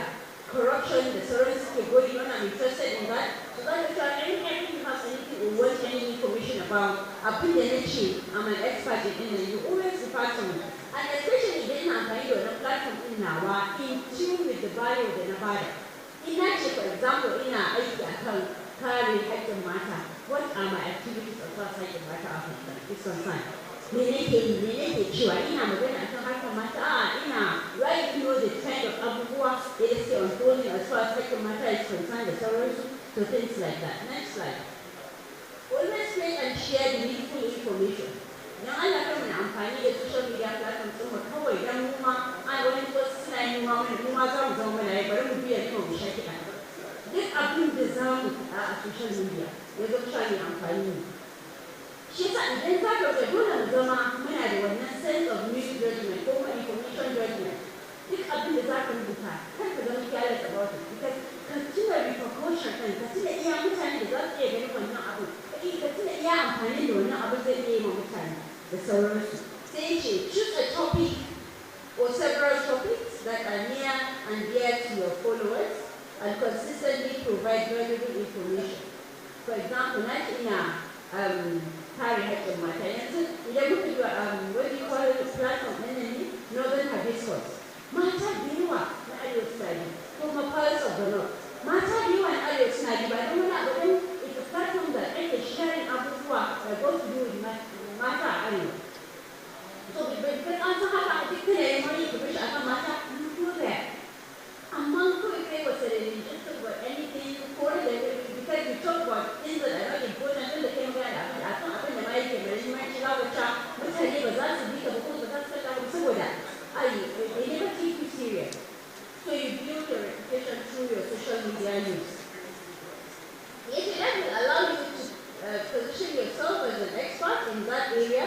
corruption da sauran suke going on. I'm interested in that. So that is why anything you have anything or want any information about abin da na ce I'm an expert in it, you always refer to me. And especially idan ina amfani da wani platform ɗin nawa in tune with the bio da na bada. Ina ce for example ina aiki akan kare haƙƙin mata. What are my activities as far as haƙƙin mata is concerned? Me nake cewa ina magana akan haƙƙin mata? Ina right know the kind of abubuwa da suke unfolding as far as haƙƙin mata is concerned da sauransu, so things like that. Next slide. Always make and share the meaningful information. Idan Allah kan muna amfani da social media platforms ɗin mu kawai dan mu ma wani wasu suna yin mu ma za mu zama mana bari mu biya ne mu sha kiɗa. social media ya zama cewa ne amfani. Shi yasa idan za ka ga dole mu zama muna da wannan sense of news judgment ko kuma information judgment. Duk abin da za ka rubuta kar ka zama careless about it because ka tuna repercussion ɗin, ka tuna iya mutane da za su iya ganin wannan abu, ka tuna iya amfani da wannan abu zai iya yi ma mutane da sauransu. Sai ce choose a topic or several topics that are near and dear to your followers and consistently provide valuable information. For example, na ina kare haƙƙin mata yanzu idan muka yi what do you call it platform ɗin ne Northern Hibiscus. Mata da yawa na Arewa suna yi kuma parts of the North. Mata da yawa na Arewa suna yi ba don wani abu ɗin it's a platform that ake sharing abubuwa that go to do with mata a Arewa. So because an san haka a duk kana yin wani information akan mata you do that. Amma kawai kai wata da just talk about anything ko da because you talk about things that are not important din da kai magana da abin da ma yake da muhimmanci za wata mutane ba za su bi ka ba ko ba za su saka ba saboda they never take you serious. So you build your reputation through your social media use. That will allow you to position yourself as an expert in that area,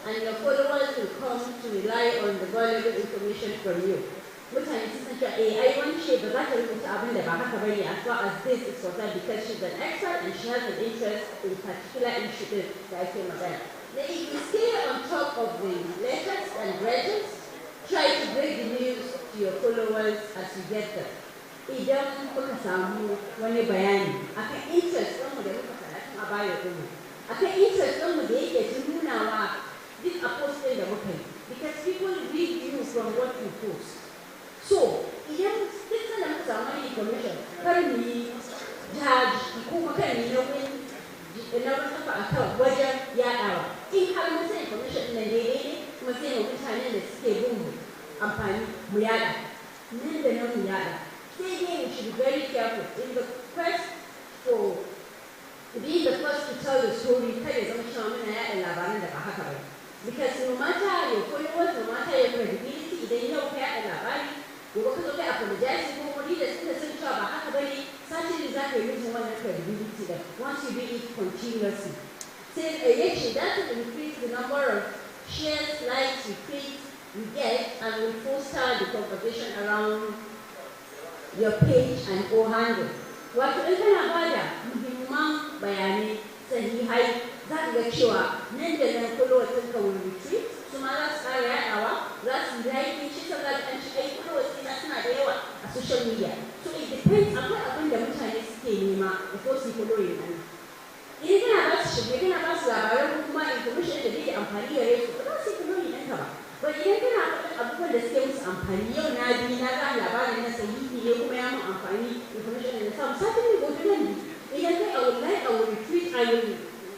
and your followers will come to rely on the valuable information from you. Mutane sun san cewa ai wance ba za ta rubuta abin da ba haka bane as far as this is concerned because she's an expert and she has an interest in particular issue da ake magana. Now if you stay on top of the latest and greatest, try to break the news to your followers as you get them. Idan kuka samu wani bayani akan interest ɗinmu da muka faɗa a baya ɗinmu, akan interest ɗinmu da yake nunawa duk a post ɗin da muka yi, because people read you from what you post. So idan duk sanda muka samu wani information, kar mu yi judge ko kuma kar mu yi nauyin kafa akan wajen yaɗawa. In har mun san information ɗin nan daidai ne, kuma sai mu mutanen da suke bin mu amfani mu yaɗa. Nan da nan mu yaɗa. Sai dai we should be very careful in the quest for being the first to tell the story. Kada ya zama cewa muna yaɗa labaran da ba haka ba. Because no matter your followers, no matter your credibility, idan yau ka yaɗa labari, gobe ka zo kai apologize ko wani da suka san cewa ba haka bane, certainly za ka yi losing wannan credibility da once you do it continuously. Sai yace that will increase the number of shares, likes, retweets you get and will foster the conversation around your page and or handle. Wato in kana bada muhimman bayanai sahihai za ka ga cewa nan da nan followers ɗinka will retweet, su ma za su ƙara yaɗawa, za su like shi ta ga an ci ai followers ɗina suna da yawa a social media. So it depends akwai abin da mutane suke nema before su follow you. Idan kana ba su shirye, kana ba su labaran ko kuma information da zai amfani gare su, ba za su follow ɗinka ba. Ba idan kana faɗin abubuwan da suke musu amfani yau na bi na ga labarin na sahihi ne kuma ya mun amfani information da na samu, certainly go to them. Idan kai I will like, I will retweet, I will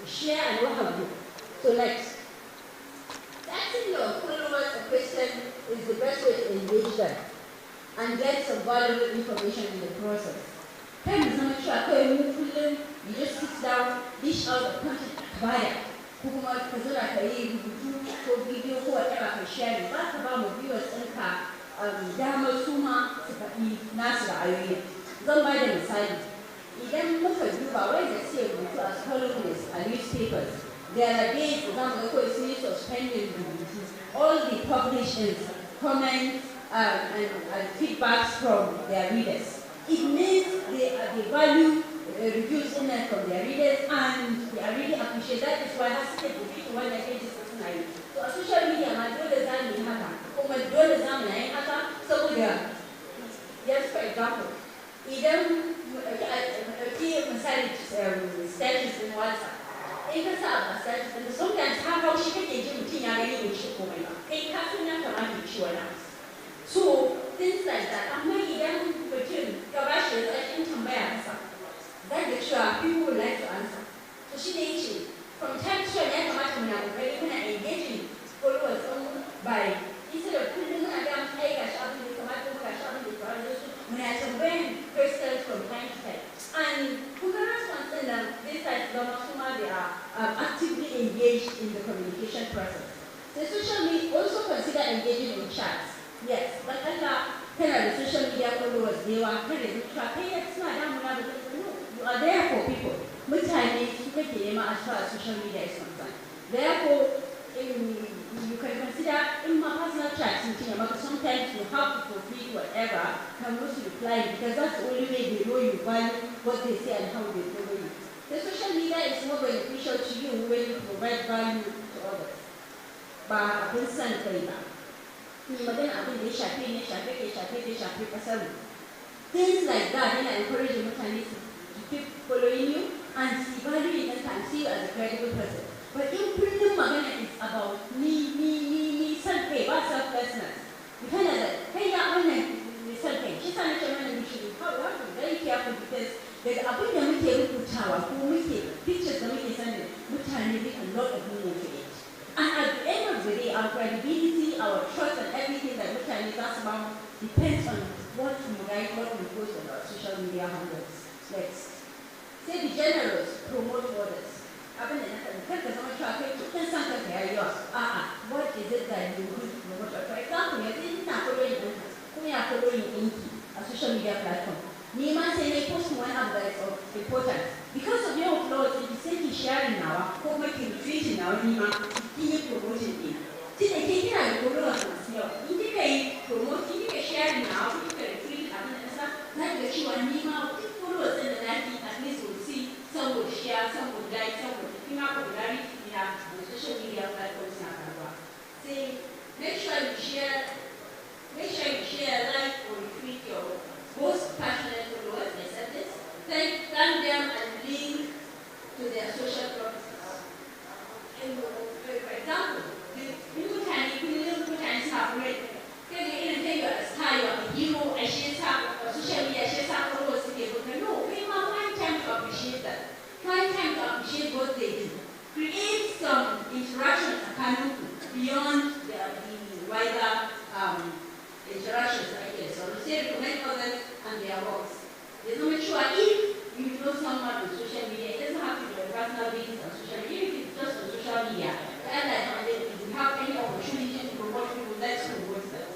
share and what have you. So next, asking your followers a question is the best way to engage them and get some valuable information in the process. Kai mu zama cewa kai mu kullum you just sit down, dish out the content baya, ko kuma ka zura ka yi rubutu ko bidiyo ko whatever ka share, ba ka ba mu viewers ɗinka damar su ma su faɗi nasu ra'ayoyi. Zan ba da misali. Idan muka duba wanda suke rubutu a columnists a newspapers, there are days za mu ga kawai sun yi suspending rubutu. All the publishers, comments and feedbacks from their readers. It means they value reviews in them from their readers and they are really appreciate. That is why has to be one that pages tonight. So a social media ma dole za mu yi haka, kuma dole za mu yi haka saboda, yes, for example, idan misali status in WhatsApp, in ka sa a status ɗin sometimes har haushi kake ji mutum ya gani bai ci komai ba, kai ka san ya kamata ci wani abu. So things like that. Amma idan mutum ka ba shi rashin tambaya masa, za ka cewa people would like to answer. So shi ne yace from time to time ya kamata muna kokari muna engaging followers ɗin by instead of kullum muna ga mutum ai gashi abin da kamata ko gashi abin da ya faru da su, muna tambayan questions from time to time. And kuma response ɗin nan this time zama su ma they are actively engaged in the communication process. The social media also consider engaging in chats. Yes, but Allah kana da social media followers da yawa, kada da cewa kai ya suna damuna da zai no, you are there for people. Mutane su kake nema as far as social media is concerned. Therefore, you can consider in my personal chat, sometimes you have to complete whatever, can also reply, because that's the only way they know you value what they say and how they follow you. The social media is more beneficial to you when you provide value to others. But abin san kai ba. Ni magana abin da ya shafe ne, shafe kasar. Things like that, then I encourage mutane to keep following you and see value in it and see you as a credible person. But in kullum magana is about ni san kai ba selflessness. You find that hey ya wannan ni san kai. Shi sa nake mana we should be very careful because daga abin da muke rubutawa ko muke pictures da muke sani mutane make a lot of meaning to it. And at the end of the day, our credibility, our trust, and everything that mutane that's about depends on what we write, what we post on our social media handles. Next. Say be generous, promote others. Abin da naka kar ka zama cewa kai kin san ka yayi yawa. What is it that you do to promote? For example, yanzu ina following ɗinka, kuma ya following ɗinki a social media platform. Ni ma sai na post one abu that is of importance. Because of your uploads, if you say ki sharing nawa, ko kuma ki retweeting nawa ni ma, kin yi promoting ɗina. Tunda ke kina da followers masu yawa, in kika yi promote, in kika sharing nawa, ko kika retweet abin da nasa, za ki ga cewa ni ma duk followers ɗin da naki at least will see, some will share, some will like, some will popularity we have on social media platforms now. Say, make sure you share, like, or retweet your most passionate followers, accept this. Thank them and link to their social properties. And for example, people can separate. Can you tell you a star, you are a hero, a share social media, share followers to people? No, we must find time to appreciate that. Find time to appreciate what they do. Create some interaction beyond the wider interactions, I guess. So say recommend others and their works. There's no sure if you know someone on social media, it doesn't have to be a personal business on social media, even if it's just on social media. And if you have any opportunity to promote people, let's promote them.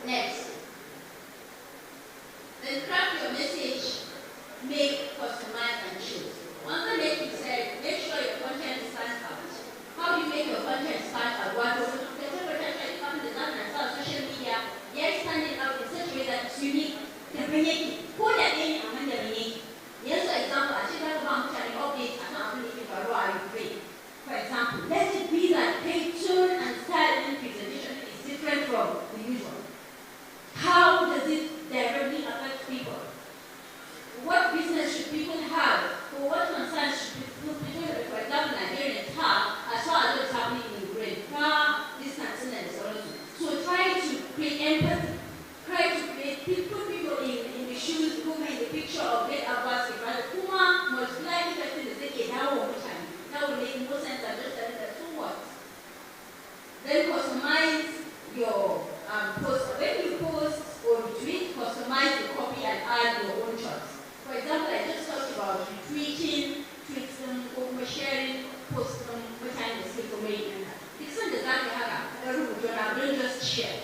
Next. Then craft your message, make, customize, and choose. Once I make it said, make sure your content stands out. How do you make your content stand out? What social media, yet standing out in such a way that it's unique. The bring it, put that in and when they're unique. Yes, for example, I think that's about updates and not only if I free. For example, let it be that page tone and style and presentation is different from the usual. How does it directly affect people? What business should people have? Or what concerns should people, for example, Nigerians have as far as what's happening in Ukraine? Distancing and so on. So try to create empathy. Try to put people in the shoes, put in the picture of great Abbas, Kuma, most likely person is saying, now will make more sense than just telling that, so what? Then customize your post. When you post or retweet, customize the copy and add your own choice. For example, I just talked about retweeting, tweets them, or sharing, post them, what time is it away. It's not exactly how don't just share.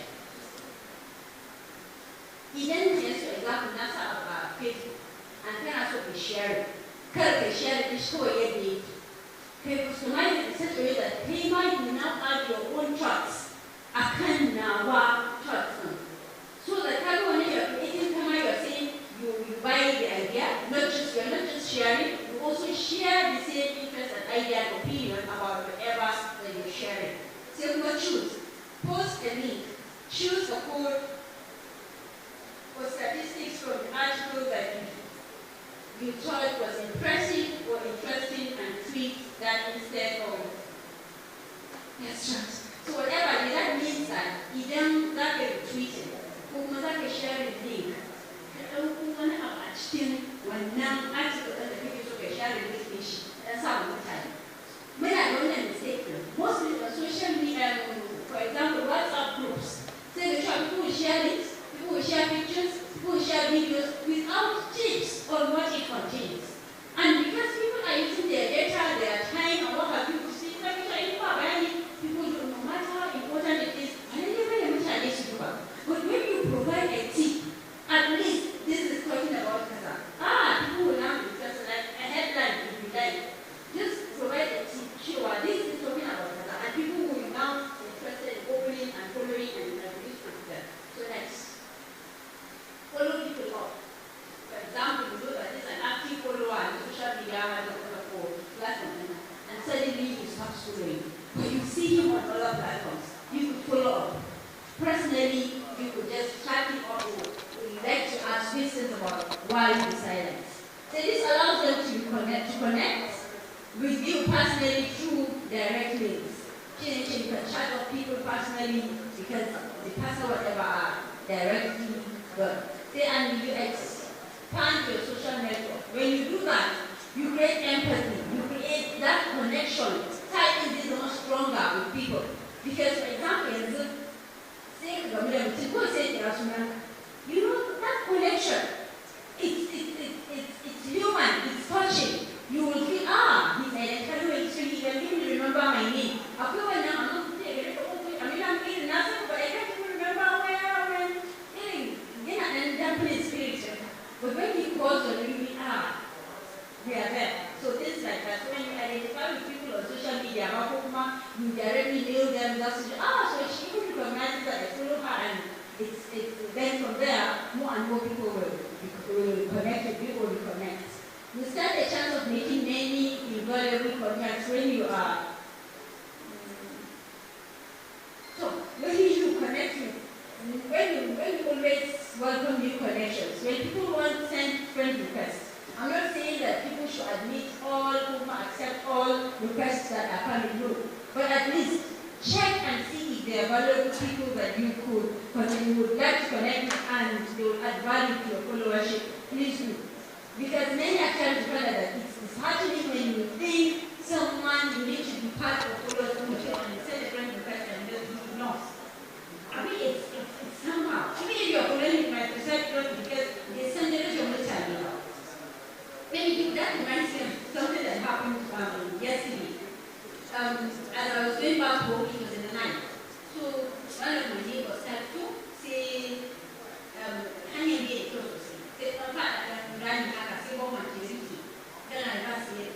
Idan just for example, that's our Facebook, and then also be sharing. Can share this to a can customize it in such a way that they might now add your own thoughts. I can now thoughts. So that everyone you're creating, you're saying you buy the idea, you're not just sharing, you also share the same interest and idea and opinion about whatever that you're sharing. So you must choose. Post a link. Choose a code or statistics from the article that you thought was impressive or interesting and tweet that instead of extras. So whatever that means that idan that get tweeted, kuma that get sharing link, ka ɗauko wani abu a cikin wannan article da kake so ka share link ɗin shi dan sa mutane. Muna da wannan mistake mostly on social media, for example, WhatsApp groups. Say people will share links, people will share pictures, people will share videos without tips on what it contains. And because people are using their data, their time, and what have you, people don't, no matter how important it is, but when you provide a tip, at least this is talking about Kaza. People will now while in silence. So this allows them to connect with you personally through direct links. You can chat with people personally because the person whatever are directly done. And you expand your social network. When you do that, you create empathy, you create that connection. Tie is much stronger with people. Because for example, you know that connection. It's human, it's touching. You will feel, he's identically, he will even remember my name. I feel when I'm not I'm feeling nothing, but I can't even remember where I went. And that plays spirit. But when he calls on you, we are there. So things like that. So when you identify with people on social media, you directly nail them. So she even recognizes that I follow her, and it's then from there, more and more people will connect with you or reconnect. You stand a chance of making many invaluable contacts when you are. So when you connect with, when you always welcome new connections, when people want to send friend requests, I'm not saying that people should admit all, accept all requests that are coming through, but at least check and see if they are valuable people that you would like to connect with and they will add value to your followership. Please do. Because many times you find that it's disheartening when you think someone you need to be part of followers and you send a friend request and just be lost. I mean, it's somehow. Even if you're following my perception because there's something that you're not telling about. Maybe that reminds me of something that happened yesterday. As I was going back home, it was in the night. So one of my neighbors said to say, hanging here close to see. Say, running back, I say, woman, then I pass it.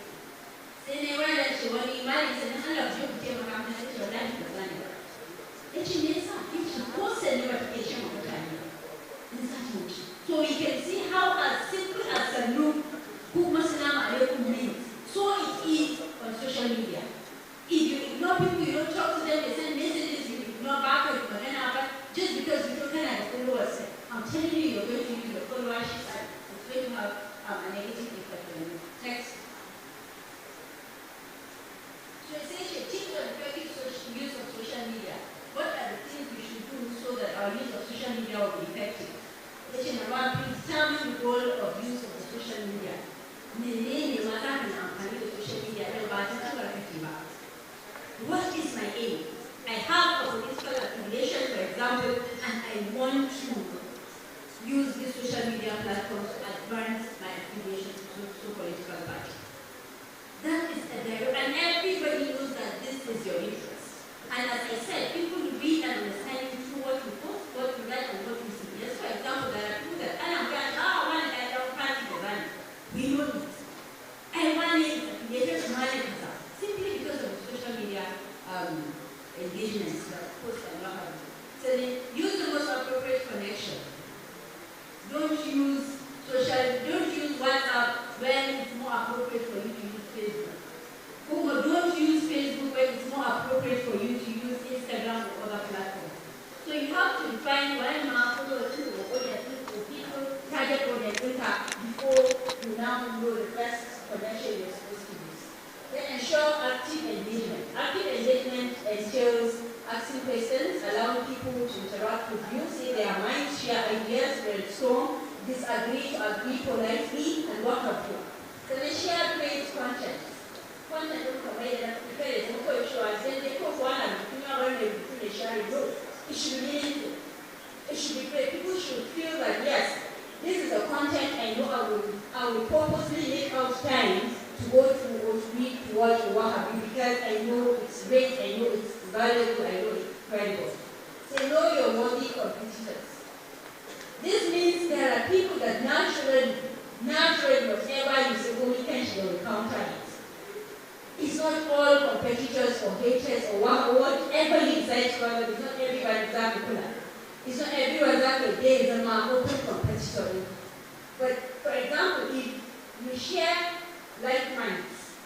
Then they were that she was married, and I love you to tell my family that you're lying to the running. Then she made something, she posted a notification of the time. So you can see how as simple as a look, means. So it is on social media. If you ignore people, you don't talk to them, they send messages, you ignore back or you ignore back, just because you don't kind of followers. I'm telling you, you're going to use your followership and it's going to have a negative effect on you. Next. So essentially, tips on effective use of social media. What are the things we should do so that our use of social media will be effective? Question number one, please tell me the role of use of the social media. What is my aim? I have a political affiliation, for example, and I want to use this social media platform to advance my affiliation to political party. That is a direct, and everybody knows that this is your interest. And as I said, people read and understand through what you post, what you write, and what you see. Yes, for example, there are people that I am going, I don't party the run. We know it. And one is affiliated to manage that simply because of social media engagements that post and what have you. So then use the most appropriate connection. Don't use WhatsApp when it's more appropriate for you to use Facebook. Or don't use Facebook when it's more appropriate for you to use Instagram or other platforms. So you have to define when follow people, target audience before you now know the first connection you're supposed to use. Then ensure active engagement. Active engagement entails asking questions, allowing people to interact with you, say their minds, share ideas, brainstorm, disagree, to agree politely, and what have you. So then share great content. Content don't provide enough because it's also issues. Then they put one and they share it. It should be meaningful. It should be great. People should feel like, yes, this is the content I know I will purposely make out time to go through or to read, to watch, or what have you, because I know it's great, I know it's valuable, I know it's credible. So know your worthy competitors. This means there are people that naturally, whatever you say, only can will counter it. It's not all competitors or haters or whatever you decide to cover, it's not everybody exactly. It's not everyone exactly there is an open competitor. But for example, if you share like minds,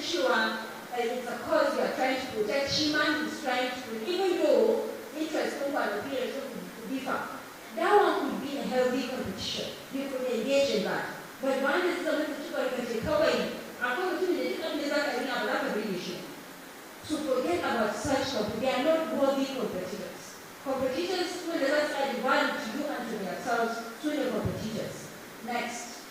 sure it's a cause you are trying to protect, Shiman is trying to protect, even though interest and appearance could differ. That one could be a healthy competition. You could engage in But one is the kawai, akwai mutum da duk abin da za ka yi na ba za ka bari shi. So forget about such competition. They are not worthy competitors. Competitors, when they just add value to you and to themselves, to the competitors. Next.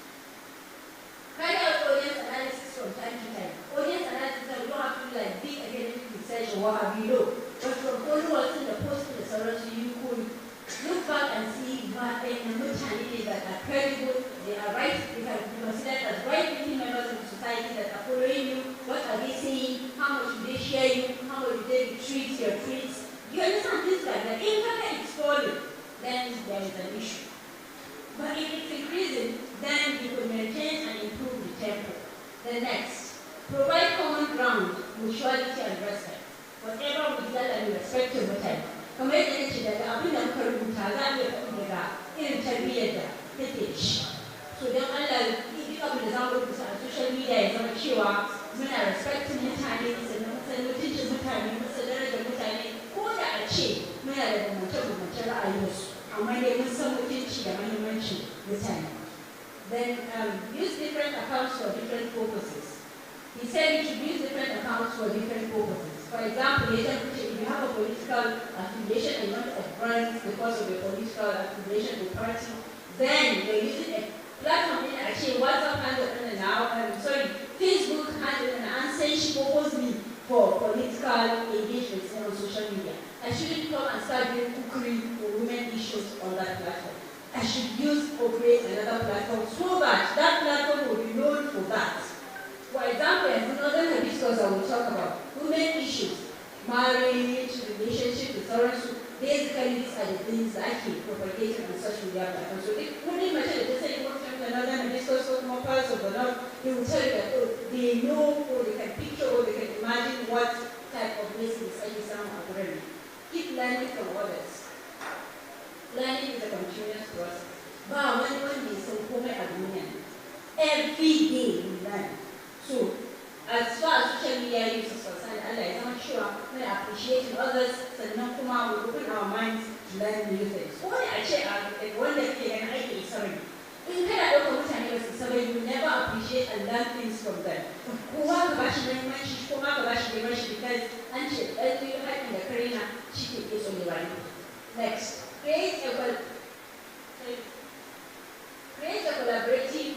Carry out audience analysis from time to time. Audience analysis, you don't have to do like big academic research or what have you know. But from followers in the post to the surrounding, you could look back and see what the that are credible, they are right, they can be considered as right-thinking members of the society that are following you. What are they saying? How much do they share you? How much do they retreat your tweets? You understand things like that. If that is falling, then there is an issue. But if it's increasing, then you can maintain and improve the tempo. The next, provide common ground, mutuality and respect. Whatever we get and respect over time. Kamar yadda nake daga abin da muka rubuta za a iya faɗi daga irin tarbiyyar da take shi. So don Allah duk abin da za mu rubuta a social media ya zama cewa muna respectin mutane, sannan mun san mutuncin mutane, mun san darajar mutane, ko da a ce muna da bambance-bambancen ra'ayinsu, amma dai mun san mutunci da muhimmancin mutane. Then use different accounts for different purposes. He said you should use different accounts for different purposes. For example, if you have a political affiliation and you want to brand because of your political affiliation to party, then you're using a platform in actually WhatsApp handle now, Facebook handle and say she proposed me for political engagements on social media. I shouldn't come and start doing cookery or women issues on that platform. I should use or create another platform so that that platform will be known for that. For example, in another episode I will talk about women issues, marriage, relationship, and so on. Basically, these are the things that I keep propagating on social media platforms. So if wouldn't matter if they say one time another and discuss more parts of the north, they will tell you that they know or they can picture or they can imagine what type of blessings are you sound already. Keep learning from others. Learning is a continuous process. But when you so every day we learn. So, as far as social media use is concerned, Allah is not sure we appreciate others, so no kuma we open our minds to learn new things. What I check out, one day and I get sorry. In Canada, you never appreciate and learn things from them. Because until every height in the Karina, she is only one. Next, create a collaborative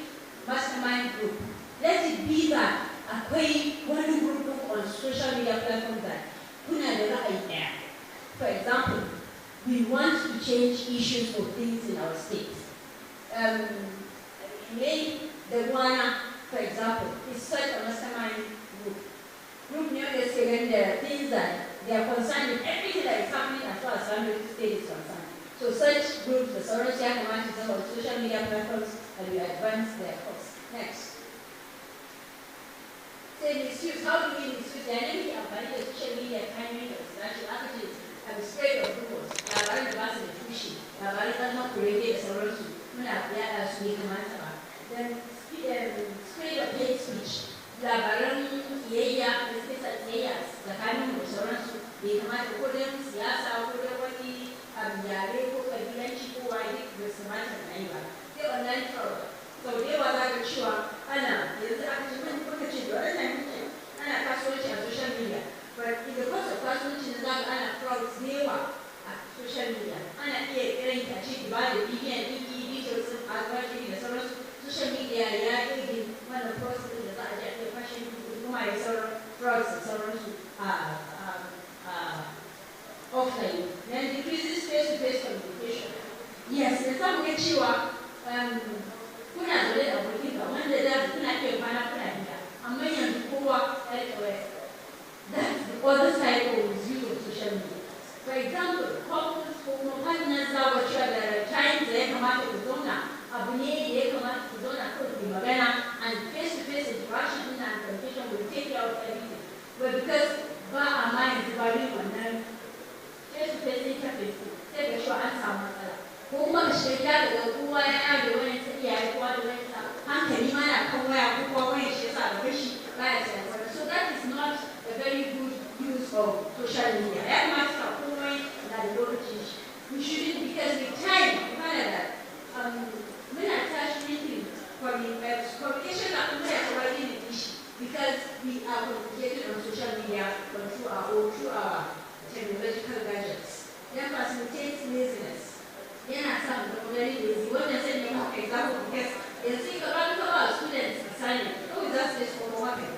mastermind group. Let it be that one group on social media platforms that for example, we want to change issues or things in our state. The one, for example, is such a mastermind group. Group near the things that they are concerned with everything that is happening as far as family state is concerned. So such groups, the Soros commands on social media platforms, and we advance their cause. Next. Say misuse. How do we misuse? Dynamic and the social media timing of national activities and the spread of rumors. Labarin da ba su da tushe, labarin da not kurege da sauransu, muna yaɗa su ne kamata. Then spread of hate speech. Labaran kiyayya da suke sa kiyayya tsakanin da sauransu bai kamata ko don siyasa ko don wani yare ko kabilanci ko waye da su mata na yi ba. Sai online fraud. Sau da yawa za ka cewa ana yanzu aka ce wani kuka ce da wannan ana kasuwanci a social media. But in the course of kasuwanci na za ka ana fraud da yawa a social media. Ana iya kiran ta ce ki ba da bidiyon ɗinki, details ɗin albashi da sauransu. Social media ya ɗage wannan process da za a ji a kai fashin kuma ya sauran frauds da sauransu offline. Then decreases face-to-face communication. Yes, da samu ga cewa kuna zaune da abokin ka wanda da kuna iya kwana kuna gida, amma yanzu kowa LOS. That's the other side of use of social media. For example, couples ko kuma partners za ku cewa da times da ya kamata ku zauna abu ne da ya kamata ku zauna ko ku magana, and face-to-face interaction and communication will take care of everything. But because ba a ma yanzu ba yin wannan face-to-face interface sai ga cewa an samu matsala. Ko kuma ka shiga gida daga kowa ya da wani ta iyaye kowa da wani ta hankali ma na kan waya ko kuma wani shi yasa da shi baya tsaya. So that is not a very good use of social media. Ya kamata ka komai na da lokacin shi. We shouldn't, because with time, Canada, muna tashi from very lazy. What does it mean? For example, because you see a lot of students assignment, oh, that's this for one thing.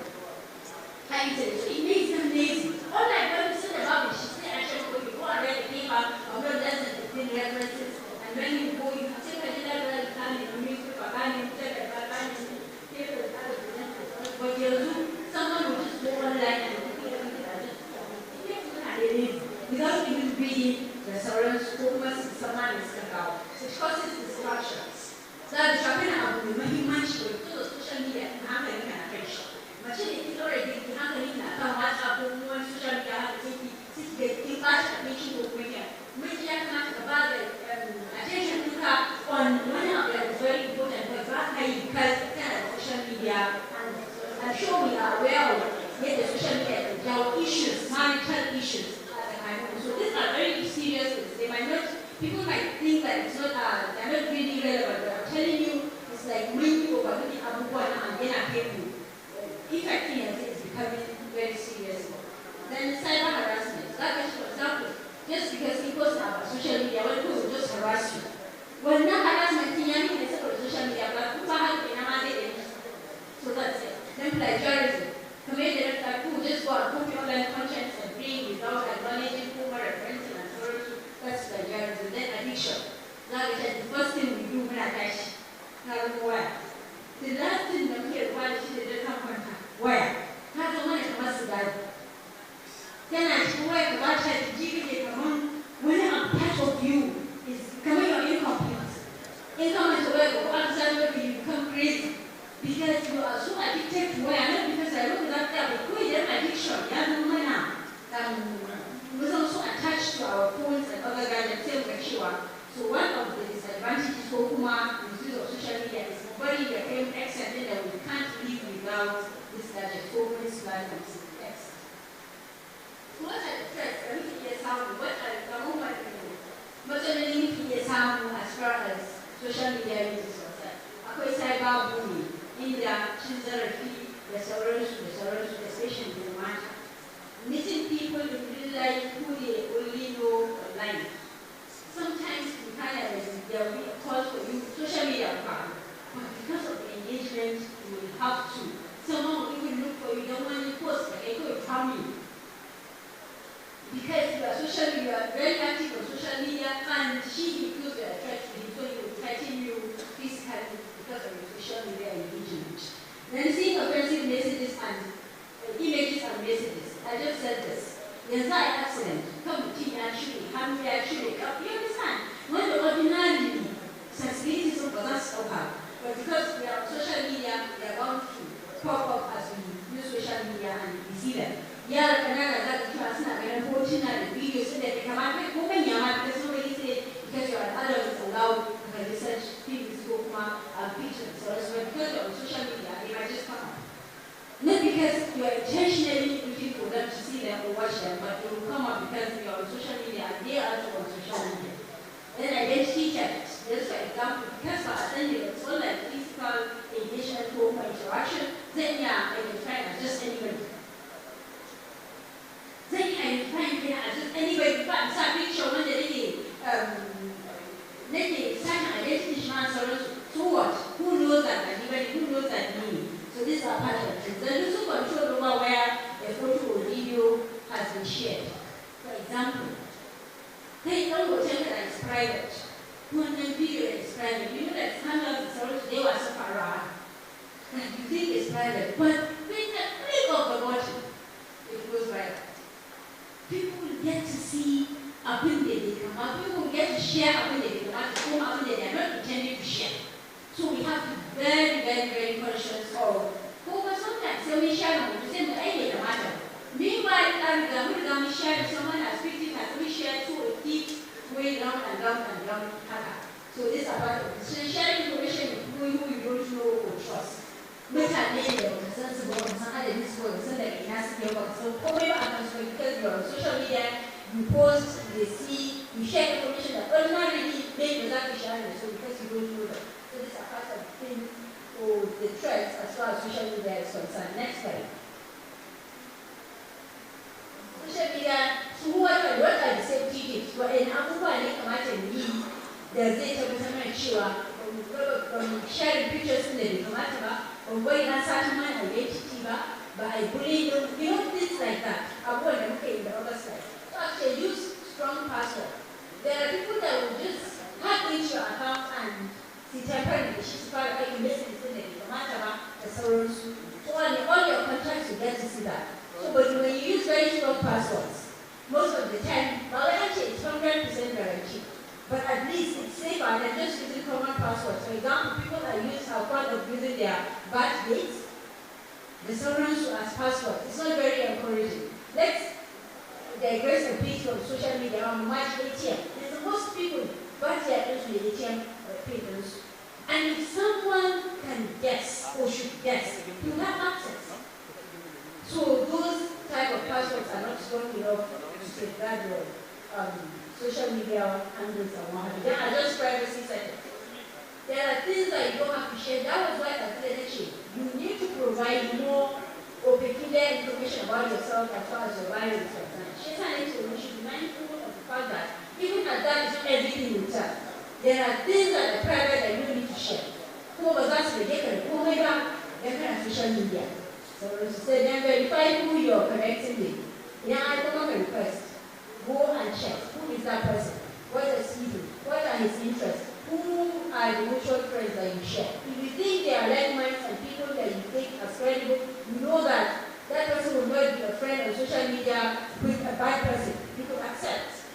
So it makes them lazy. All I want to say about it, she said, actually, when you go and read the paper, or read lessons, between references, and when you go, you take a little time in the newspaper, and you check it, but you'll do, someone will just go online and do everything and just it makes them lazy. Without even reading the surroundings, focus, someone is out. It causes distractions. So the shopping app will be much more to social media and have any kind of attention. Machine is already happening at WhatsApp, more social media, the fast attention to women. Which is much about the attention to have on one of the very important points about how you because social media and sure we are aware of the social media, there are issues, marital issues at the time. So these are very serious things. They might not, people might think that it's not, they're not really relevant, but I'm telling you, it's like when you overlook Abubuana and then I pay you. Effectiveness is becoming very serious. Then cyber harassment. That is, for example, just because people have social media, when people will just harass you. Well, now harassment in Yami is on social media, but people have been amazing. So that's it. Then plagiarism. Comedians like who just go and copy online content and bring without acknowledging who are referencing and authority. That's plagiarism. Then addiction. Now the first thing we do when I catch. Now why? The last thing that we require is the data contact. Where? How do I must die? Then I should work about trying to give it when a part of you is becoming your incomplete. Income is away, but outside of you become crazy. Because you are so addicted to where, not because I look at that, but we have addiction. Was also attached to our phones and other gadgets, so one of the disadvantages for Kuma in the use of social media is nobody became accepted that we can't live without this gadget, phones, platforms, X. What are the threats? What are the movement? What are the limits as far as social media use is concerned? Akwai cyberbullying, inda cin zarafi da sauransu, especially in the matter. Meeting people in real life who they only know online. Sometimes we there will be a call for you, social media part, but because of the engagement, you will have to. Someone will even look for you, don't want to post, like I go tell me. Because you are you are very active on social media, and she feels you are attracted, so he will threaten you physically because of your social media engagement. Then seeing offensive messages and images and messages. I just said this. There's not an accident. Come to actually, how we actually come. You understand? When the ordinarily sensibilities of us over, but because we are on social media, they are bound to pop up as we use social media and we see them. Yeah, Canada, that is not going to put in the videos so that they come out with women, because nobody said because you're an adult, it's allowed because research things go from pictures. So because you're on social media, they might just come up. Not because you are intentionally looking for them to see them or watch them, but they will come up because you are on social media and they are also on social media. Then identity theft. Just for example, because for attending it's all like physical engagement or interaction, then you are identifying as just anybody. Then you identifying as just anybody, but it's a picture when they sign an identity so what? Who knows that anybody? Who knows that me? So these are part of it. Then also control over where a photo or video has been shared. For example, they don't go tell that it's private. When the video is private, you know that some of the stories they were so far around. And you think it's private, but with the click of the button, it goes viral. People will get to see a pin they come up. People will get to share a pin they come up to come up they are not intended to share. So we have to be very, very, very conscious of who sometimes so we share them to send the idea matter. Meanwhile, we share someone has 50 has we share so it keeps going down and down and down. So this is part of it. So sharing information with people who you don't know or trust. Which are made of sensible and some other discourse so that it has to be about. So whoever happens because you're on social media, you post, they see, you share information that ordinarily made without sharing so because you don't know them. So these are part of the things or the threats as far as social media is concerned. Next slide. Social media, so what are the safety tips? Well, in Abubuwa, I think the data was cewa sharing pictures in the kamata ba, bari na certain identity ba, I bullying them, things like that. I want them in the other side. So actually use strong password. There are people that will just hack into your account and see temporarily she's part of message in the kamata ba, the sorrows. So all your contacts you get to see that. So but when you use very strong passwords, most of the time, well actually it's 100% guarantee. But at least it's safer than just using common passwords. For example, people that are part of using their birth dates, the surrounds as password. It's not very encouraging. Let's digress a bit from social media on March 18th. There's most people birthday into the ATM papers. And if someone can guess or should guess, you have access. So those type of passwords are not strong enough to safeguard your social media handles and what have you. They are just privacy settings. There are things that you don't have to share. That was why I said you need to provide more or peculiar information about yourself as far as your bio is concerned. We should be mindful of the fact that even at that is not everything in turn. There are things that are private that you need to share. Who was asked to get a social media. So to say then verify who you're connecting with. I come a request. Go and check who is that person, what does he do, what are his interests, who are the mutual friends that you share. If you think they are like-minded and people that you think are credible, you know that that person will not be a friend on social media with a bad person. You will accept.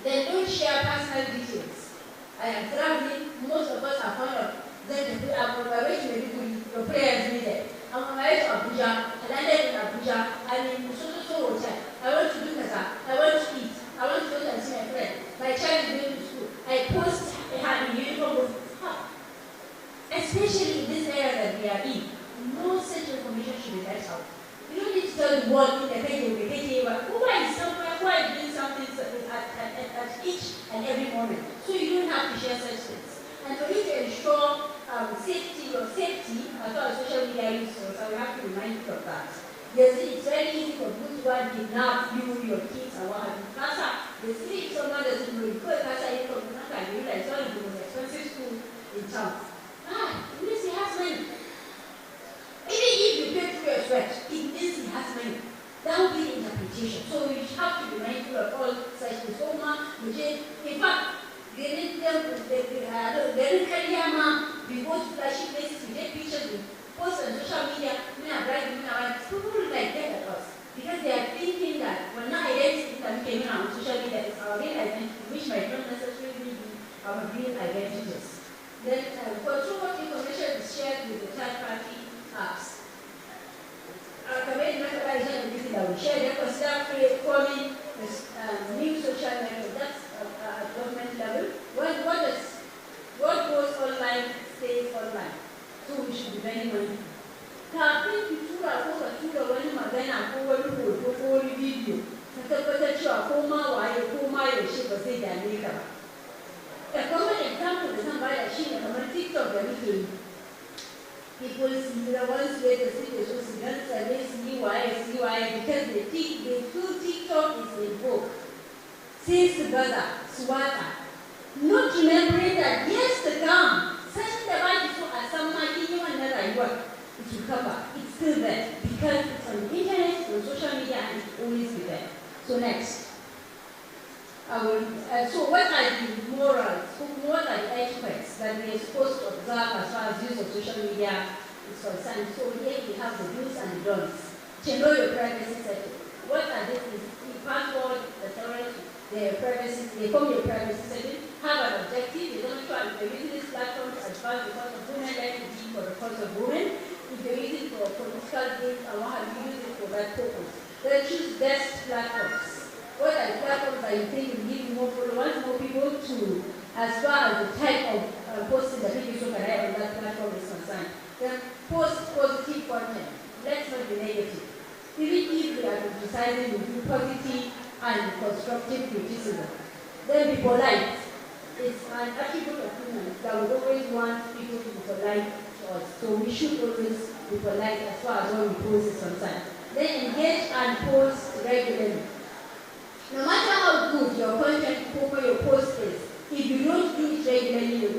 Then don't share personal details. I am traveling, most of us are fond of them to I'm on my way to your prayers needed. I'm on my way to Abuja, I landed in Abuja, I'm in so hotel. I want to do Kaza, I want to eat, I want to go and see my friend. My child is going to school. I post a uniform with her. Especially in this area that we are in, no such information should be let out. You don't need to tell the world in the page, who is somewhere, who is doing something at each and every moment. So you don't have to share such things. And for you to ensure your safety, as far as social media use, so we have to remind you of that. Yes, it's very easy for people to go and kidnap you, your kids, and what have you. Casa, they see if someone doesn't know you, go to Casa, you come to Casa, and you realize one of the most expensive schools in town. It means he has money. Even if you pay through your sweat, it means he has money. That will be the interpretation. So we have to be mindful of all such things. In fact, they didn't carry we go to flashy places, we take pictures, we post on social media, people will like that at us. Because they are thinking that when our identity that came on social media is our real identity, which might not necessarily be our real identities. Then control what information is shared with the third-party apps. Committed methodology and everything that we share, they consider forming new social network. That's at government level. What goes online stays online. So we should be very mindful. Kafin ki tura wani magana ko wani hoto ko wani video, ka tabbatar cewa ko ma waye ko ma yaushe ba zai dame ka ba. A common example da zan bada shi ne kamar TikTok da muke yi. People see the ones where the suke so su gan tsare su yi waye because they feel TikTok is in vogue. Sai su gaza, su watsa. Not remembering that yes to come, sashen da ba ki so a san ma kin yi wannan rayuwar. It will come back. It's still there because it's on the internet, on social media, and it will always be there. So next, so what are the morals? What are the etiquettes that we are supposed to observe as far as use of social media is concerned? So here we have the do's and the don'ts. To know your privacy setting. What are these? The password, the tolerance, their privacy. They come your privacy setting. Have an objective. They don't try to use this platform to advance the cause of women, like to be for the cause of women. If you're using it for political gains and what have you, use it for that purpose. Then choose best platforms. What are the platforms that you think will give you more followers, more people to, as far as the type of posting that people can write on that platform is concerned. Then post positive content. Let's not be negative. Even if we are criticizing, we do positive and constructive criticism. Then be polite. It's an attribute of humans that we always want people to be polite to us. So we should always be polite as far as what we post is concerned. Then engage and post regularly. No matter how good your content or your post is, if you don't do it regularly, you're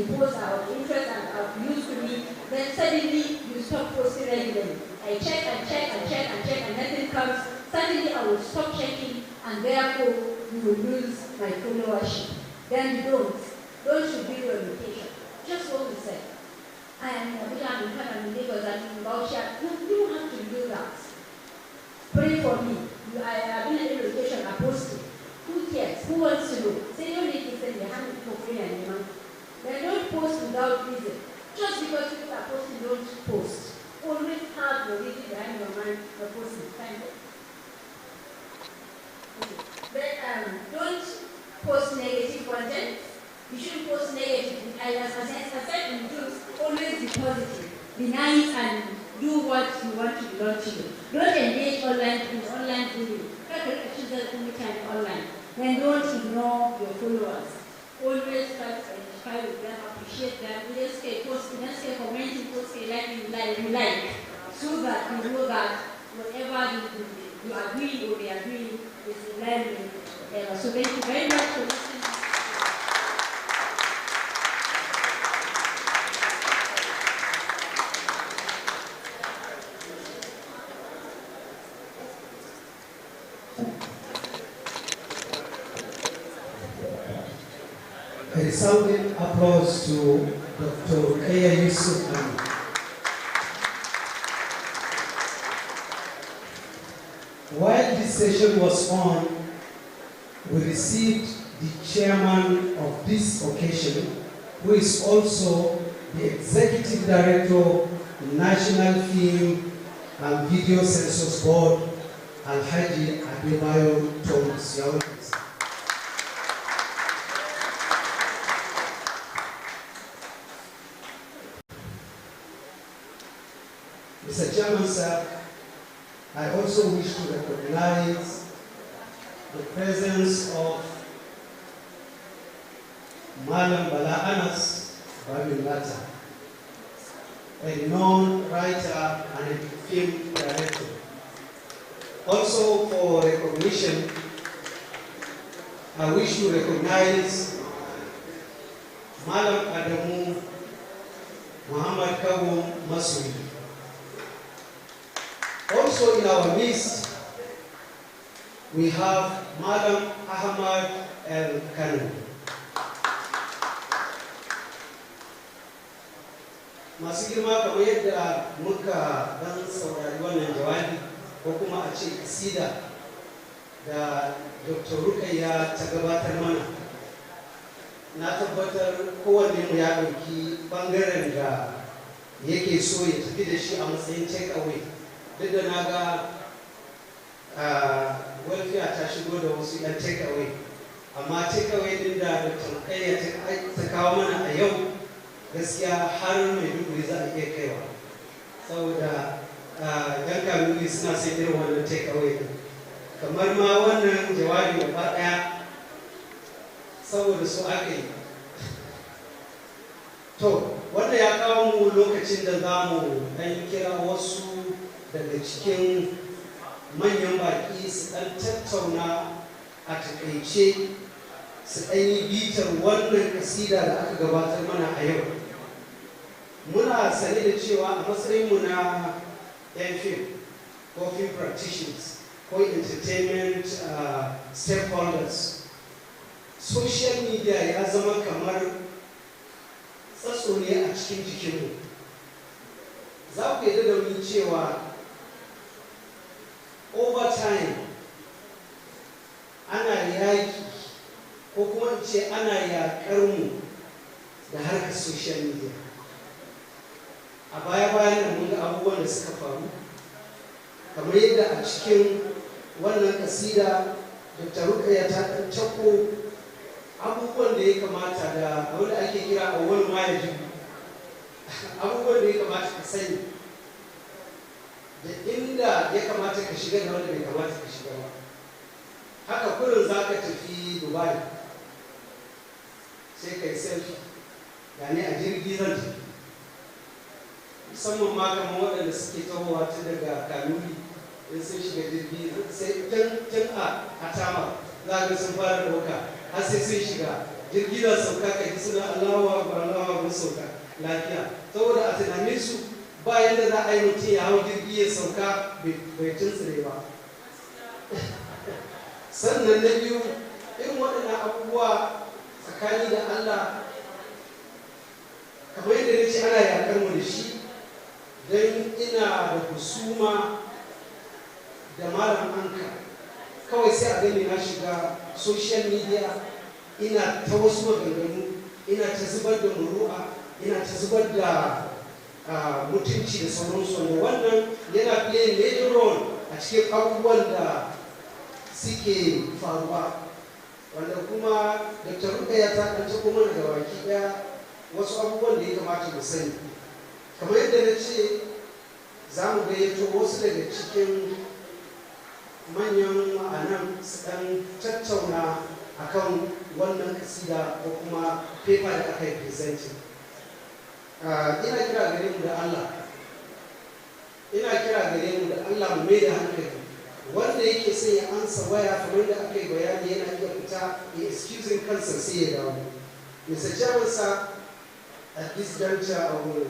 posts are of interest and of use to me, then suddenly you stop posting regularly. I check and check and check and check and nothing comes. Suddenly I will stop checking and therefore you will lose my followership. Then you don't fulfill your invitation. Just what we said. I am in Abuja, I'm in Lagos, I'm in Bauchi. You don't have to do that. Pray for me. I have been in a location, I posted. Who cares? Who wants to know? Say you need to send your hand for free and you know. They don't post without reason. Just because people are posting, don't post. Always have your reason behind your mind for posting. Thank you. But don't post negative content. You shouldn't post negative. As I said in Jews, always be positive. Be nice and do what you want to belong to you. Don't engage online in online bullying. Online. Then don't ignore your followers. Always try to identify with them, appreciate them. You just say post, you just say commenting, post, you like, so that you know that whatever you agree or they agree is in line with whatever. So thank you very much for listening. A resounding applause to Dr. Kaya Yusuf. While this session was on, we received the chairman of this occasion, who is also the executive director, National Film and Video Census Board, Alhaji Adebayo Thomas. Mr. Chairman, sir, I also wish to recognize the presence of Malam Bala Anas Babilata, a known writer and a film director. Also for recognition, I wish to recognize Malam Adamu Muhammad Kawu Masui. Also in our midst, we have Madam Ahmad El Kanu. Masu girma kamar yadda muka dan saurari wannan jawabi ko kuma a ce kasida da Dr. Rukayya ta gabatar mana, na tabbatar kowanne mu ya ɗauki ɓangaren da yake so ya tafi da shi a matsayin take away. Duk da na ga welfare ta shigo da wasu yan take away, amma take away din da Dr. Rukayya ta kawo mana a yau gaskiya har mai duburi za a iya kaiwa, saboda yan kanuni suna son irin wannan take away din. Kamar ma wannan jawabi gaba ɗaya saboda su aka yi. To, wanda ya kawo mu lokacin da za mu ɗan kira wasu daga cikin manyan baƙi su ɗan tattauna a taƙaice, su ɗan yi bitar wannan kasida da aka gabatar mana a yau. Muna sane da cewa a matsayinmu na yan fim ko film practitioners ko entertainment stakeholders, social media ya zama kamar tsatso ne a cikin jikinmu. Za ku yarda da mu cewa over time ana yaki ko kuma ce ana yakar mu da harkar social media. A baya-bayan nan mun ga abubuwan da suka faru, kamar yadda a cikin wannan kasida Dr. Rukayya ta ɗan cakko abubuwan da ya kamata da abin da ake kira a wani mayaji, abubuwan da ya kamata ka sani da inda ya kamata ka shiga da wanda bai kamata ka shiga ba. Haka kullum za ka tafi Dubai sai ka yi selfie, yani a jirgi zan tafi, musamman ma kamar waɗanda suke tahowa tun daga Kanuri in sun shiga jirgi sai tun a Tama za ga sun fara ɗauka har sai sun shiga jirgi na sauka ka ji suna Allahu mun sauka lafiya, saboda a tunanin su ba yadda za a yi mutum ya hau jirgi ya sauka bai tuntsire ba. Sannan na biyu, irin waɗannan abubuwa tsakani da Allah kamar yadda na ce ana yaƙar mu da shi, don ina da husuma da malam anka kawai sai a gani na shiga social media ina ta wasu maganganu, ina ta zubar da muru'a, ina ta zubar da mutunci da sauransu, wanda wannan yana play major role a cikin abubuwan da suke faruwa, wanda kuma Dr. Rukaya ta ɗanta kuma daga baki ɗaya wasu abubuwan da ya kamata mu sani. Kamar yadda na ce za mu gayyato wasu daga cikin manyan ma'anan su ɗan tattauna akan wannan kasida ko kuma paper da aka yi presenting. Ina kira gare mu da Allah mu mai da hankali, wanda yake sai ya ansa waya kamar da aka yi bayani yana iya fita ya excusing kansa sai ya dawo. Mr. Chairman sir, at this juncture I will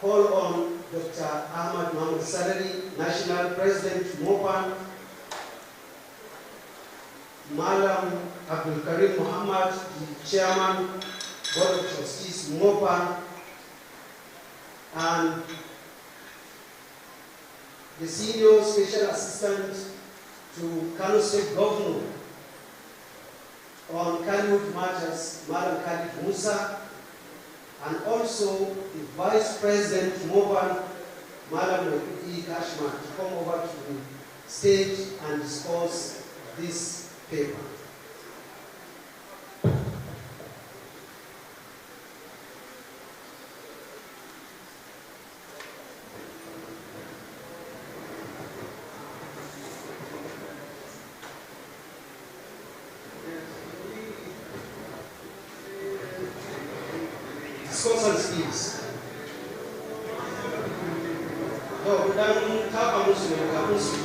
call on Dr. Ahmad Mahmoud Salari, National President MOPPAN, Malam Abdul Karim Muhammad, the Chairman, Board of Trustees, MOPPAN, and the Senior Special Assistant to Kano State Governor on Kannywood matters, Malam Khalid Musa, and also the Vice President MOPPAN, Malam Nabi Kashman, to come over to the stage and discuss this paper. Discussants, please. No, dan tapa musu ne ga musu.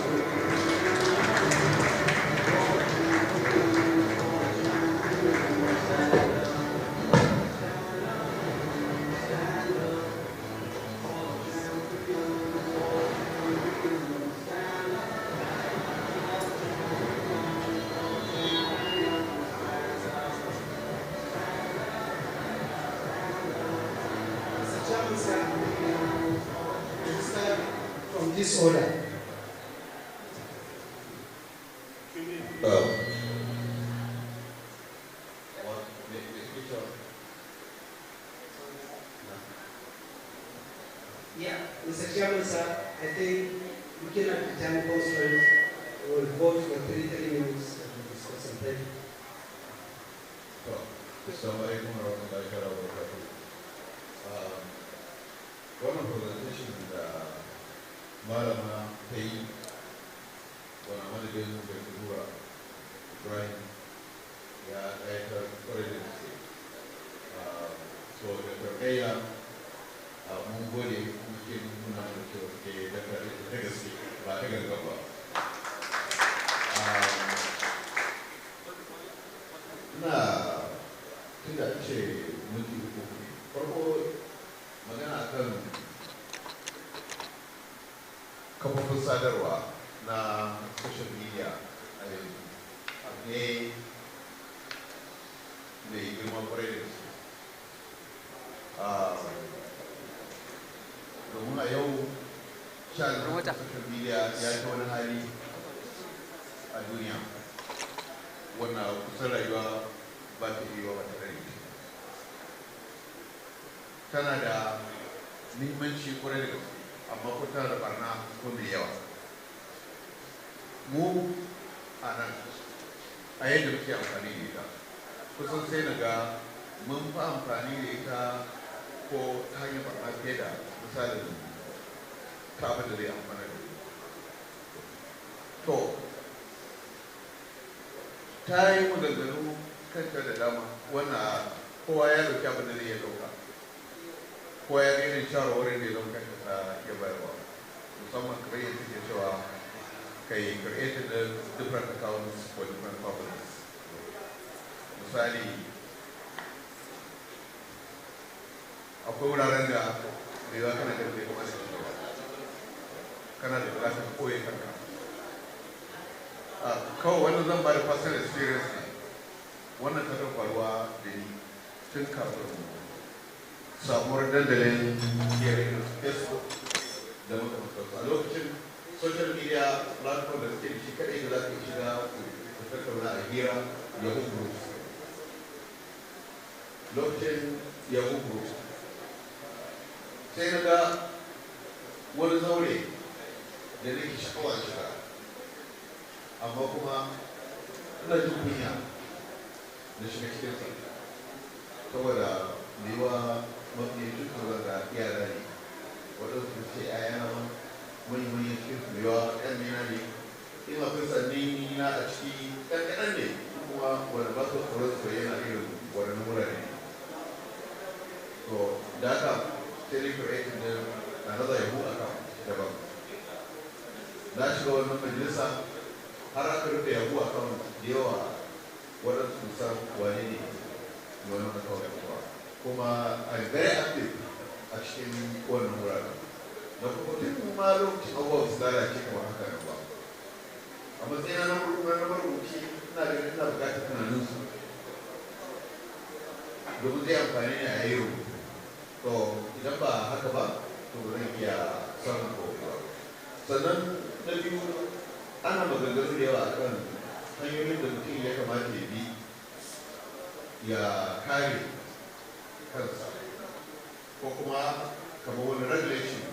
From this order. Yeah, Mr. Chairman, sir, I think looking at the time constraint, we will vote for 3 minutes and discuss and thank you. Wannan presentation da malama ta yi wani madadin da tura Ibrahim ya ƙayatar kwarai da gaske. So da karkaya mun gode kuma ke nuna da kyau ke da gaske ba ta ganga ba. Ina tun da ce minti uku farko magana kan kafofin sadarwa na social media abu ne mai girman kwarai da su. Domin a yau sha'anin social media ya ta wani hali a duniya wannan kusan rayuwa ba ta iya wa tare da tana da muhimmanci kwarai da gaske amma ko tana da barna ko mai yawa. Mu a nan a yadda muke amfani da ita kusan sai na ga mun fi amfani da ita ko ta hanyar barna fiye da misalin ta abin da zai amfana da ita. To ta yi maganganu kanta da dama wannan kowa ya dauki abin da zai iya dauka, kowa ya irin shawarwarin da ya dauka ta ya bayarwa, musamman kamar yadda ke cewa kai created the different accounts for different purposes, misali akwai wuraren da mai za kana da kuma da shi kana da bukatar koyi kanka kawai wannan zan ba da personal experience ne wannan ta kan faruwa da ni tun kafin samuwar dandalin irin Facebook da makamantarsu a lokacin social media platform da suke da shi kadai da za ka shiga ku tattauna a hira yahoo groups lokacin yahoo groups sai na ga wani zaure da nake sha'awar shiga amma kuma ina jin kunya da shiga cikinsa saboda yiwa mafi dukkan da yara ne waɗansu ce a yana manyan cikin su yiwa ɗan nina ne in akwai sanni na a ciki ɗan kaɗan ne kuma wanda ba su tsoron su yana irin waɗannan wurare to da haka sai ne creating din another yahoo account daban na shiga wannan majalisa har aka rufe yahoo account da yawa waɗansu san wane ne wannan account kuma I'm very active a cikin wannan wuraren da kuma tun ma lokacin abubuwa su lalace kamar haka nan ba a matsayin na marubuci ina da ina bukatar tunaninsu domin zai amfani ne a yau to idan ba haka ba to ba zan iya samun kofi ba sannan na biyu ana maganganu da yawa akan hanyoyin da mutum ya kamata ya bi ya kare kansa ko kuma kamar wani regulation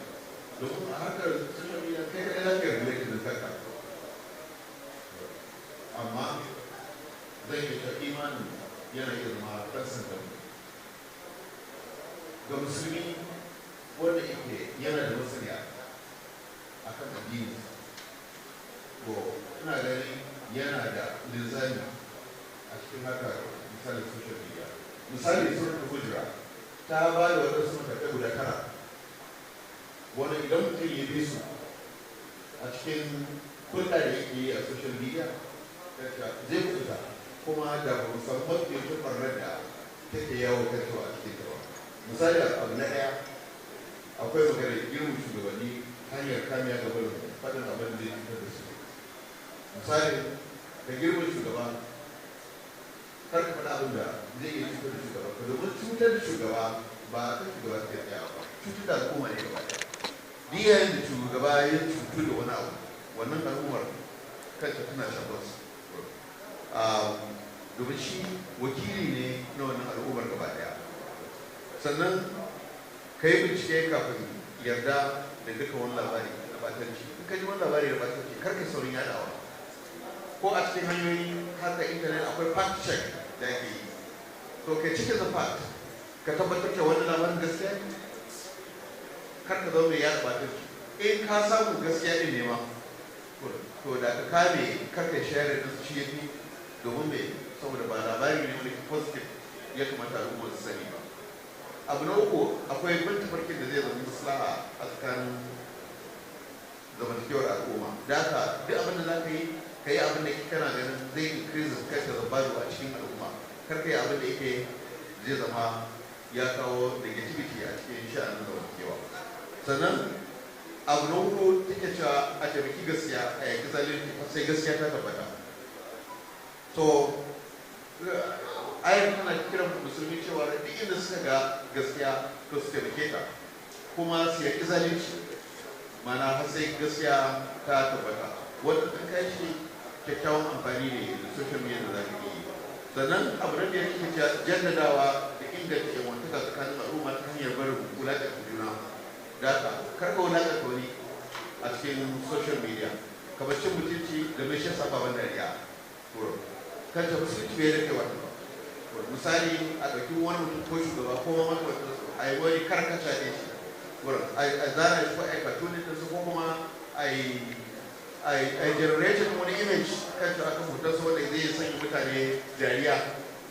domin a harkar social media kai kaɗai za ka yi regulation da kanka amma zai yi ta imanin yana iya zama ɗansan da ga musulmi wanda yake yana da masaniya a kan addini ko ina ganin yana da linzami a cikin haka misalin social media misali sun ta hujra ta ba da waɗansu matakai guda 9 wanda idan mutum ya bi su a cikin hulɗa da yake yi a social media zai kusa kuma da ba mu san mafi yawancin ɓarnar da take yawo kancewa a cikin ta ba misali abu na ɗaya akwai maganar girman shugabanni hanyar kamiya ga barin faɗin abin da zai cutar da su misali da girman shugaba kar ka faɗa abin da zai iya cutar da shugaba ka domin cutar da shugaba ba a kan shugaba ta tsaya ba cutar da al'umma ne gaba ɗaya ni yayin da shugaba ya cutu da wani abu wannan al'ummar kanta tana shafar su domin shi wakili ne na wannan al'ummar gaba ɗaya sannan ka yi bincike kafin yarda da duka wani labari na batanci in ka ji wani labari da batanci kar ka saurin yadawa ko a cikin hanyoyi haka intanet akwai fact check da ake yi to kai cikin the fact ka tabbatar da wani labarin gaskiya ne kar ka zama mai yada batanci in ka samu gaskiya ne nema to da ka kame kar ka share da su shi yafi domin mai saboda ba labari ne wanda ke positive ya kamata al'umma su sani ba abu na uku akwai bin tafarkin da zai zama maslaha a tsakanin zamantakewar al'umma da haka duk abin da za ka yi abin da kana ganin zai increase kai da zabaro a cikin al'umma kar ka yi abin da yake zai zama ya kawo negativity a cikin sha'anin zamantakewa sannan abu na uku take cewa a taimaki gaskiya a yaki zalunci sai gaskiya ta tabbata to ayar tana kiran musulmi cewa duk inda suka ga gaskiya to su taimake ta kuma su yaki zalunci mana har sai gaskiya ta tabbata wanda ta kai shi kyakkyawan amfani ne da social media da za ka yi sannan abu da yake jaddadawa da inganta yawantaka tsakanin al'umma ta hanyar barin wulaƙar juna da haka karka wulaƙar wani a cikin social media kamar cin mutunci da mai shan sababan dariya kan ta musulunci bai da kai wata misali a ɗauki wani mutum ko shugaba ko wani a yi wani karkata ne shi a zara shi ko a yi cartoonin su ko kuma a yi generation wani image kan ta aka hoton su wanda zai sanya mutane dariya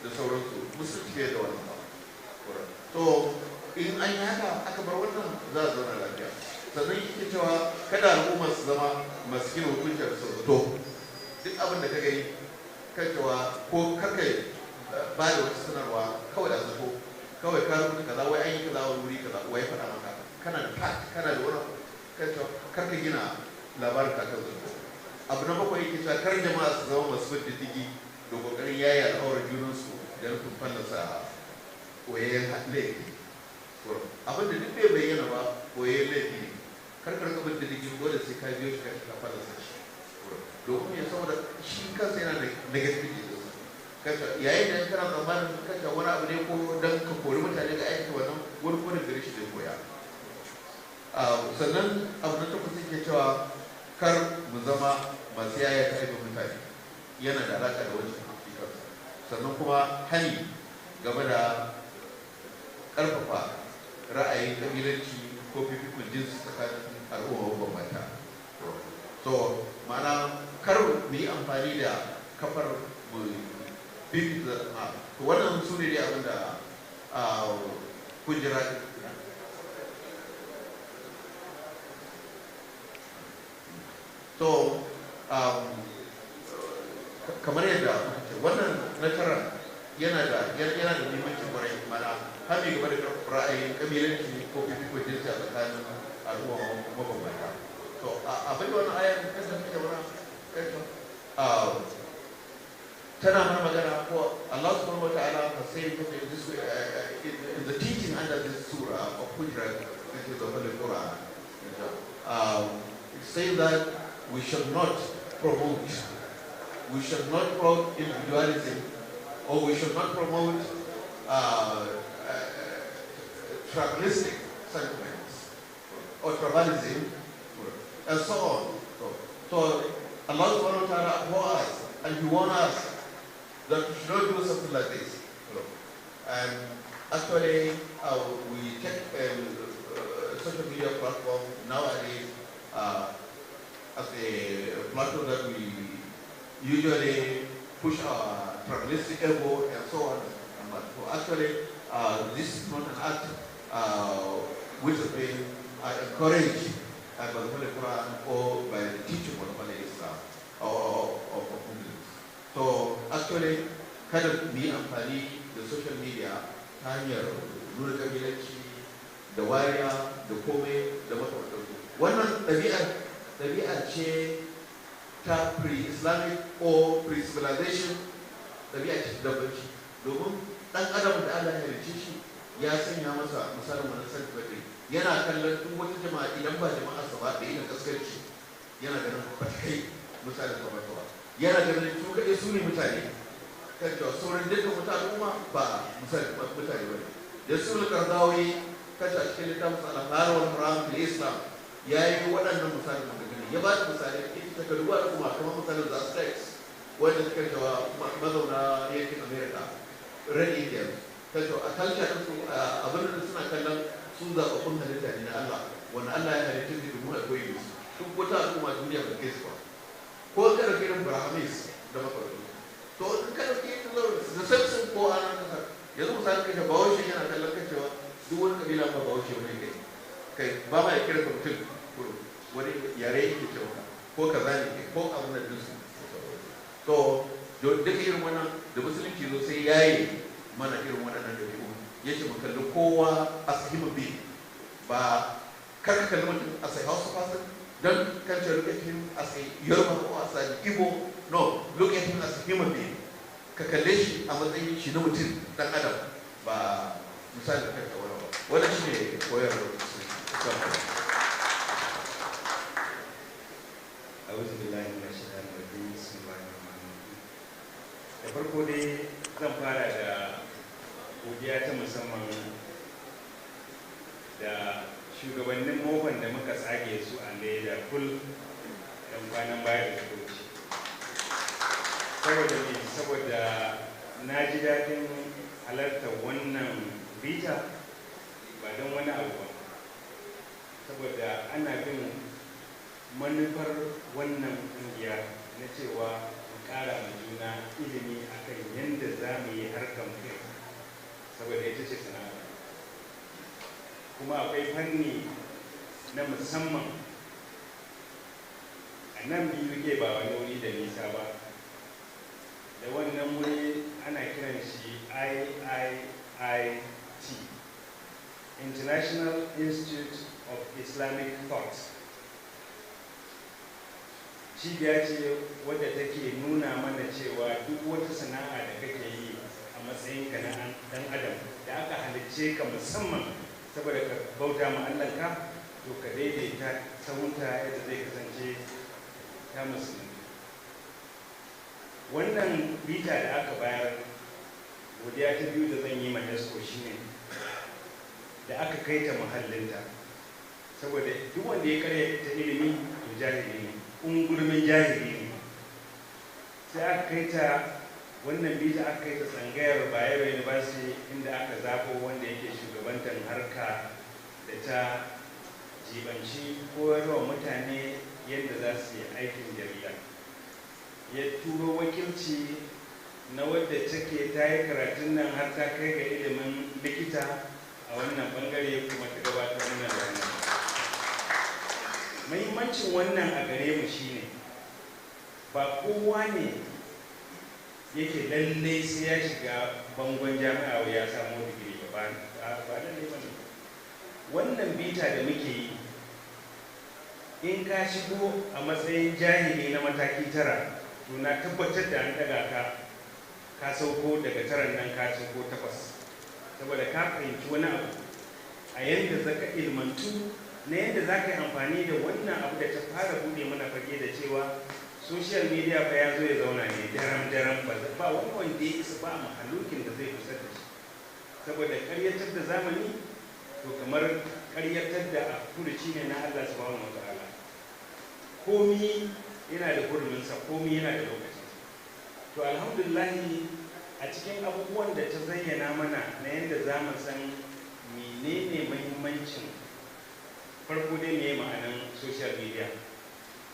da sauransu musulunci bai da wannan ba to in an yi haka aka bar wannan za a zauna lafiya sannan yake cewa kada al'umma su zama masu gina hukuncin su to duk abin da ka gani kan cewa ko kakai ba da wata sanarwa kawai da zato kawai ka rubuta kaza wai an yi kaza wani wuri kaza wai faɗa maka kana da fact kana da wani kar ka gina labarin kakar zato. Abu na bakwai yake cewa kar jama'a su zama masu bin diddigi da kokarin yayi al'aurar junansu da nufin fallasa koyayyen laifi. Abin da duk bai bayyana ba koyayyen laifi ne. Kar ka bin diddigi dole sai ka biyo shi ka fallasa shi. Domin ya saboda shi kansa yana da negativity da kaca yayin da kana tsammanin kaca wani abu ne ko dan ka kori mutane ga aiki wannan wani ko da gare shi zai koya. Sannan abu na takwas yake cewa kar mu zama masu yaya ta aibin mutane yana da alaƙa da wani kansa. Sannan kuma hani game da ƙarfafa ra'ayin ƙabilanci ko fifikun jinsi tsakanin al'umma mabambanta. So ma'ana kar mu yi amfani da kafar mu bibita to wannan su ne dai abin da kujera to kamar yadda wannan na tara yana da muhimmanci kwarai mana har ne game da ra'ayin kabilanci ko fifikon jinsi a tsakanin al'umma mabambanta. So abin da wannan ayar kan da take wani tana mana magana ko Allah subhanahu wa ta'ala has said in this way in the teaching under this surah of Hujurat, which is the Holy Quran. It says that we should not promote individualism, or we should not promote tribalistic sentiments or tribalism and so on. So Allah subhanahu wa ta'ala abhors us and He warns us that we should not do something like this. And actually, we take social media platform nowadays as a platform that we usually push our tribalistic ego and so on. So actually, this is not an act which has been encouraged by the Holy Quran or by the teaching of the Holy Islam or Muslims. So actually, kind of me amfani da social media ta hanyar nuna kabilanci da wariya da komai da makamantarsu. Wannan ɗabi'a ce ta pre-Islamic or pre-civilization, ɗabi'a ce dabbanci. Domin ɗan adam da Allah ya halice shi ya sanya masa misalin wani sarki yana kallon duk wata jama'a idan ba jama'a sa ba da irin kaskarci yana ganin fatakai misalin kamar ba yana ganin su kaɗai su ne mutane kan cewa sauran dukkan mutane kuma ba misalin mutane ba ne da su da karzawi kashi a cikin littafin al'adar wal haram da islam ya yi waɗannan misalin magana ya ba da misali ita ta karuwa da kuma kamar misalin the Aztecs wanda suka cewa mazauna yankin America red Indians kan cewa a culture ɗinsu abin da suna kallon sun zaɓaɓɓun halitta ne na Allah wanda Allah ya halitta su domin a koyi musu duk wata al'umma duniya ba kai su ba ko kada kiran Brahmis da makwarto to in kada ke da samson ko ana kasar yanzu misali kashe bahaushe yana kallon kashewa duk wani kabila ba bahaushe wani kai ba ma ya kira ka mutum wani yare yake cewa ko kaza ne ko abin da dinsu to duka irin wannan da musulunci zo sai yayi mana irin waɗannan dabi'u yace mu kalli kowa as human being ba kar ka kalli mutum as a house person don't look at him as a Yoruba or as an Igbo. No, look at him as a human being. Ka kalle shi a matsayin shi na mutum dan adam ba misali kai ka wani ba. Wannan shine koyarwar A'udhu billahi minash shaitanir rajim. Bismillahir rahmanir rahim. Da farko dai zan fara da godiya ta musamman da shugabannin MOPPAN da muka tsage su a leda kul ɗan kwanan baya da suka wuce. Saboda na ji daɗin halartar wannan bita ba don wani abu ba. Saboda ana bin manufar wannan ƙungiya na cewa mu ƙara ma juna ilimi akan yadda za mu yi harkar kai. Saboda ita ce sana'a. Kuma akwai fanni na musamman a nan biyu ke ba wani wuri da nisa ba da wannan wuri ana kiran shi IIIT, International Institute of Islamic Thought. Cibiya ce wadda take nuna mana cewa duk wata sana'a da kake yi a matsayinka na ɗan adam da aka halicce ka musamman saboda ka bauta ma Allahnka, to ka daidaita sahunta yadda zai kasance ta musulmi. Wannan bita da aka bayar, godiya ta biyu da zan yi ma UNESCO shine da aka kai ta muhallinta, saboda duk wanda ya karya ta ilimi to jahili ne, ungurmin jahili ne. Sai aka kai ta wannan bita, aka kai ta tsangayar Bayero University, inda aka zabo wanda yake shugabantar harka da ta jibanci koyarwa mutane yadda za su yi aikin jarida. Ya turo wakilci na wadda take ta yi karatun nan har ta kai ga ilimin likita a wannan bangare, kuma ta gabatar mana da wannan. Muhimmancin wannan a gare mu shine ba kowa ne yake lalle sai ya shiga bangon jami'a ya samu digiri ba lalle ba ne. Wannan bita da muke yi, in ka shigo a matsayin jahili na mataki 9, to na tabbatar da an daga ka sauko daga 9 nan ka sauko 8, saboda ka fahimci wani abu a yadda zaka ilmantu na yadda za ka yi amfani da wannan abu da ta fara bude mana fage da cewa social media fa ya zo ya zauna ne daram ba wani wanda ya isa ba mahalukin da zai kusa da shi, saboda karyatar da zamani to kamar karyatar da a furuci ne na Allah subhanahu wa ta'ala. Komi yana da huruminsa, komi yana da lokaci. To alhamdulillahi, a cikin abubuwan da ta zayyana mana na yadda za mu san menene mahimmancin, farko dai me ma'anan social media,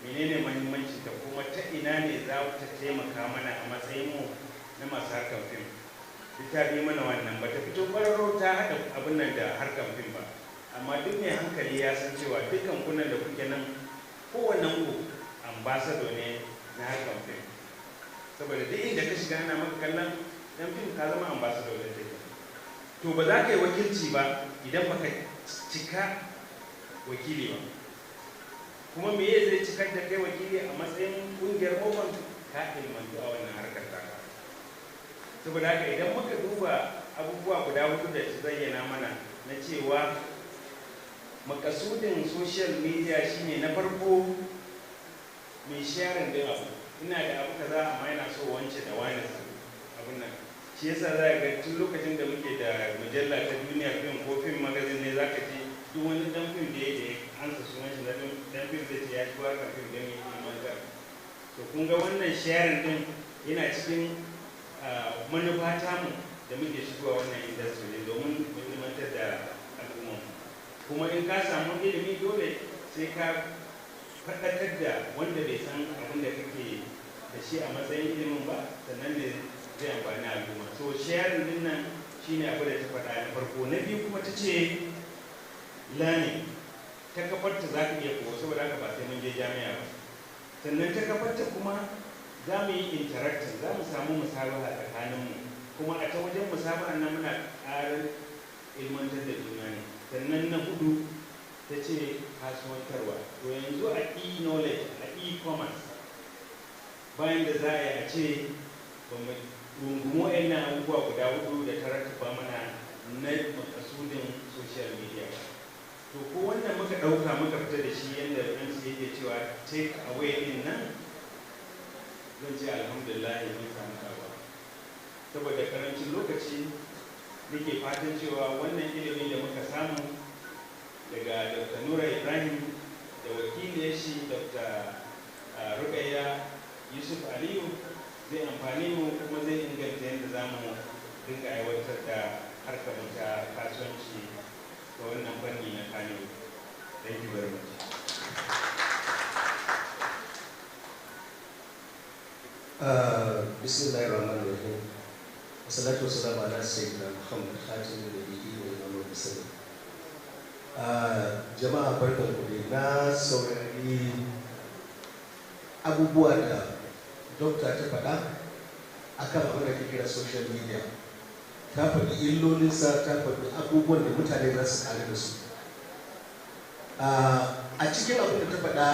menene mahimmancin ta, kuma ta ina ne za ta taimaka mana a matsayinmu na masu harkar fim. Ta bi mana wannan, ba ta fito ƙwararro ta haɗa abin nan da harkar fim ba, amma duk mai hankali ya san cewa dukkan kunan da kuke nan, kowannen ku ambasado ne na harkar fim, saboda duk inda ka shiga ana maka kallon dan fim, ka zama ambasado da take. To ba za ka yi wakilci ba idan baka cika wakili ba, kuma me zai cikar da kai wakili a matsayin ƙungiyar MOPPAN? Ka ilmantu a wannan harkar taka. Saboda haka idan muka duba abubuwa guda 4 da ta zayyana mana na cewa makasudin social media shine na farko mai sharing din abu, ina da abu kaza amma yana so wance da wani abun nan. Shi yasa za ga tun lokacin da muke da mujalla ta Duniya Film ko Film Magazine ne, za ka ji duk wani dan fim da ya ansa sunan shi dan fim zai ce ya ci harkar fim don yi ilmantar. To kun ga wannan sharing din yana cikin manufa tamu da muke shigowa wannan industry domin mu ilmantar da al'umma. Kuma in ka samu ilimi, dole sai ka faɗakar da wanda bai san abin da kake da shi a matsayin ilimin ba, sannan ne zai amfani al'umma. So sharing din nan shine abu da ta faɗa na farko. Na biyu kuma ta ce learning, ta kafarta za ka iya kowa, saboda haka ba sai mun je jami'a ba. Sannan ta kafarta kuma za mu yi interacting, za mu samu musabaha tsakaninmu, kuma a ta wajen musabaha nan muna ƙarar ilmantar da juna ne. Sannan na 4 ta ce kasuwantarwa. To yanzu a e-knowledge, a e-commerce, bayan da za a yi a ce ba mu rungumo yana abubuwa guda 4 da ta rattaba mana na makasudin social media. To ko wannan muka ɗauka muka fita da shi yadda ɗansu yake cewa take away din nan, zan ce alhamdulillah mun samu karuwa. Saboda karancin lokaci nake fatan cewa wannan ilimin da muka samu daga Dr. Nura Ibrahim da wakiliyar shi Dr. Rukayya Yusuf Aliyu zai amfani mu, kuma zai inganta yadda za mu dinga aiwatar da harkar ta kasuwanci ga wannan fanni na Kano. Thank you very much. Bismillahirrahmanirrahim. Wassalatu wassalamu ala sayyidina Muhammad khatimin nabiyyin wa imamul mursalin. Jama'a barkanku dai. Na saurari abubuwa da dokta ta faɗa akan abin da ke kira social media. Ta faɗi illolinsa, ta faɗi abubuwan da mutane za su ƙare da su. A cikin abin da ta faɗa,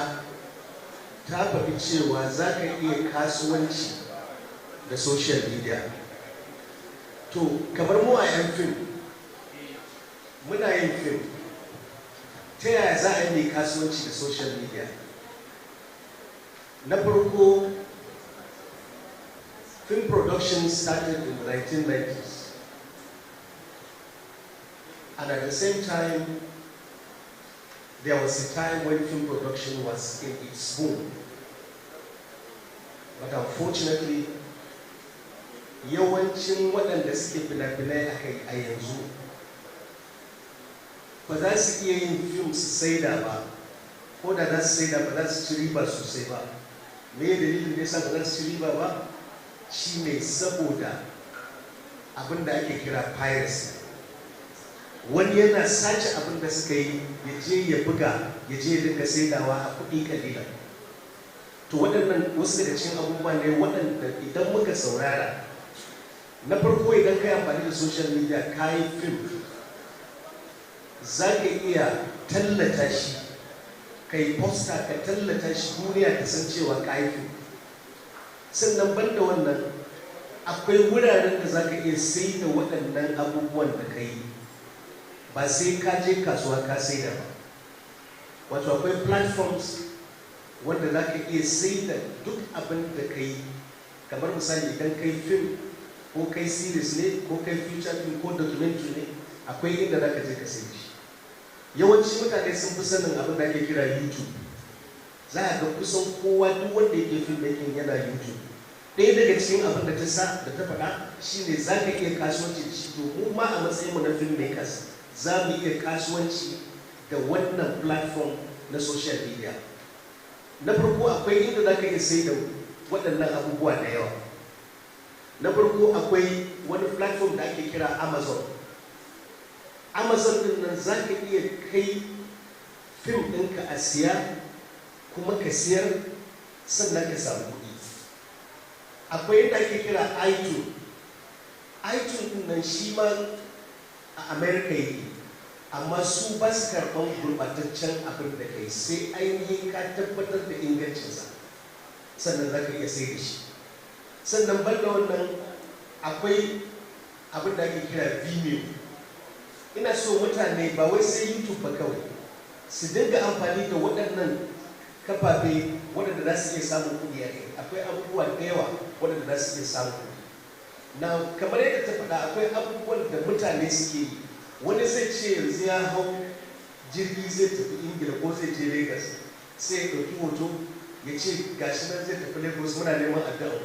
ta faɗi cewa za ka iya kasuwanci da social media. To, kamar mu a 'yan fim, muna yin fim, ta yaya za a yi kasuwanci da social media? Na farko, film production started in the 1990s. And at the same time, there was a time when film production was in its boom. But unfortunately, yawancin waɗanda suke fina-finai a yanzu ba za su iya yin film su saida ba, ko da za su saida ba za su ci riba sosai ba. Me dalilin da yasa ba za su ci riba ba? Shi ne saboda abin da ake kira piracy. Wani yana sace abin da suka yi, ya je ya buga, ya je ya dinga saidawa a kuɗi kalilan. To waɗannan wasu daga cikin abubuwa ne waɗanda idan muka saurara, na farko idan ka yi amfani da social media ka yi film, za ka iya tallata shi, ka yi poster ka tallata shi, duniya ta san cewa ka yi film. Sannan banda wannan, akwai wuraren da za ka iya sai da waɗannan abubuwan da ka yi, ba sai ka je kasuwa ka sai da ba. Wato akwai platforms wanda za ka iya sai da duk abin da ka yi. Kamar misali idan ka yi film ko kai series ne, ko kai feature film ko documentary ne, akwai inda za ka je ka sai shi. Yawanci mutane sun fi sanin abin da ake kira YouTube. Za a ga kusan kowa duk wanda yake film making yana YouTube. Ɗaya daga cikin abin da ta faɗa shine za ka iya kasuwanci da shi. To mu ma a matsayinmu na filmmakers za mu iya kasuwanci da wannan platform na social media. Na farko akwai inda za ka iya sai da waɗannan abubuwa da yawa. Na farko akwai wani platform da ake kira Amazon. Amazon din nan za ka iya kai fim ɗinka a siya kuma ka siyar sannan ka samu kuɗi. Akwai yadda ake kira iTunes. iTunes din nan shi ma a America yake, amma su ba su karɓar gurɓataccen abin da kai, sai ainihin ka tabbatar da ingancinsa sannan za ka iya sai da shi. Sannan banda wannan akwai abin da ake kira Vimeo. Ina so mutane ba wai sai YouTube ba kawai, su dinga amfani da waɗannan kafafe waɗanda za su iya samun kuɗi a kai. Akwai abubuwa da yawa waɗanda za su iya samun kuɗi. Na kamar yadda ta faɗa, akwai abubuwan da mutane suke yi. Wani zai ce yanzu ya hau jirgi zai tafi Ingila ko zai je Lagos, sai ya ɗauki hoto ya ce gashi nan zai tafi Lagos, muna neman addu'a.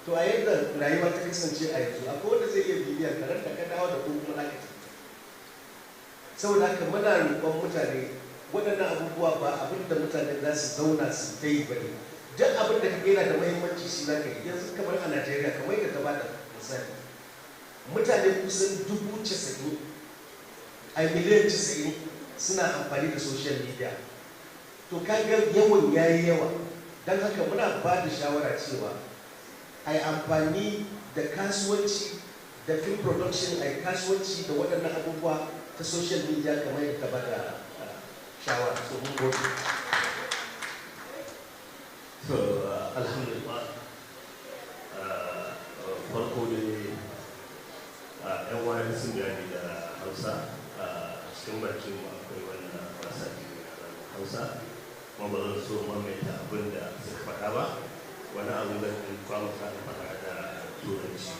To a yadda rayuwa ta kasance a yanzu, akwai wanda zai iya bibiya karen da ka dawo da ko kuma na ka. Saboda haka muna roƙon mutane, waɗannan abubuwa ba abin da mutane za su zauna su ta yi ba ne. Duk abin da ka yana da muhimmanci shi za ka yi. Yanzu kamar a Najeriya, kamar yadda ta bada misali, mutane kusan 90,000 a miliyan 90 suna amfani da social media. To kaga yawan yayi yawa, don haka muna ba da shawara cewa a yi amfani da kasuwanci da film production, a yi kasuwanci da waɗannan abubuwa ta social media kamar yadda ba da shawara. So mun gode. So alhamdulillah, farko da yan wani sun gani da Hausa, a cikin bakin mu akwai wannan wasa da Hausa, kuma ba zan so mamaita abin da suka faɗa ba, wani abu da kwamfa da faɗa da Turanci.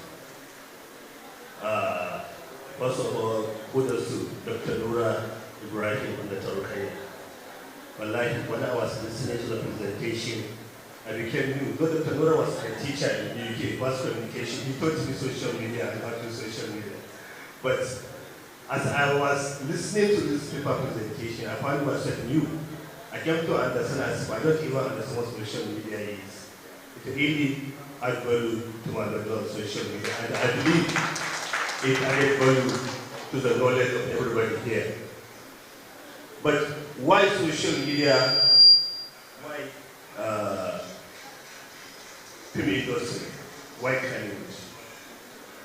First of all, kudos to Dr. Nura Ibrahim on the Tarukaya. Wallahi, when I was listening to the presentation, I became new. Though Dr. Nura was a teacher in the UK, mass communication, he taught me social media and how to use social media. But as I was listening to this paper presentation, I found myself new. I came to understand as I don't even understand what social media is. It really adds value to my knowledge of social media, and I believe it added value to the knowledge of everybody here. But why social media? Why film industry? Why Kannywood?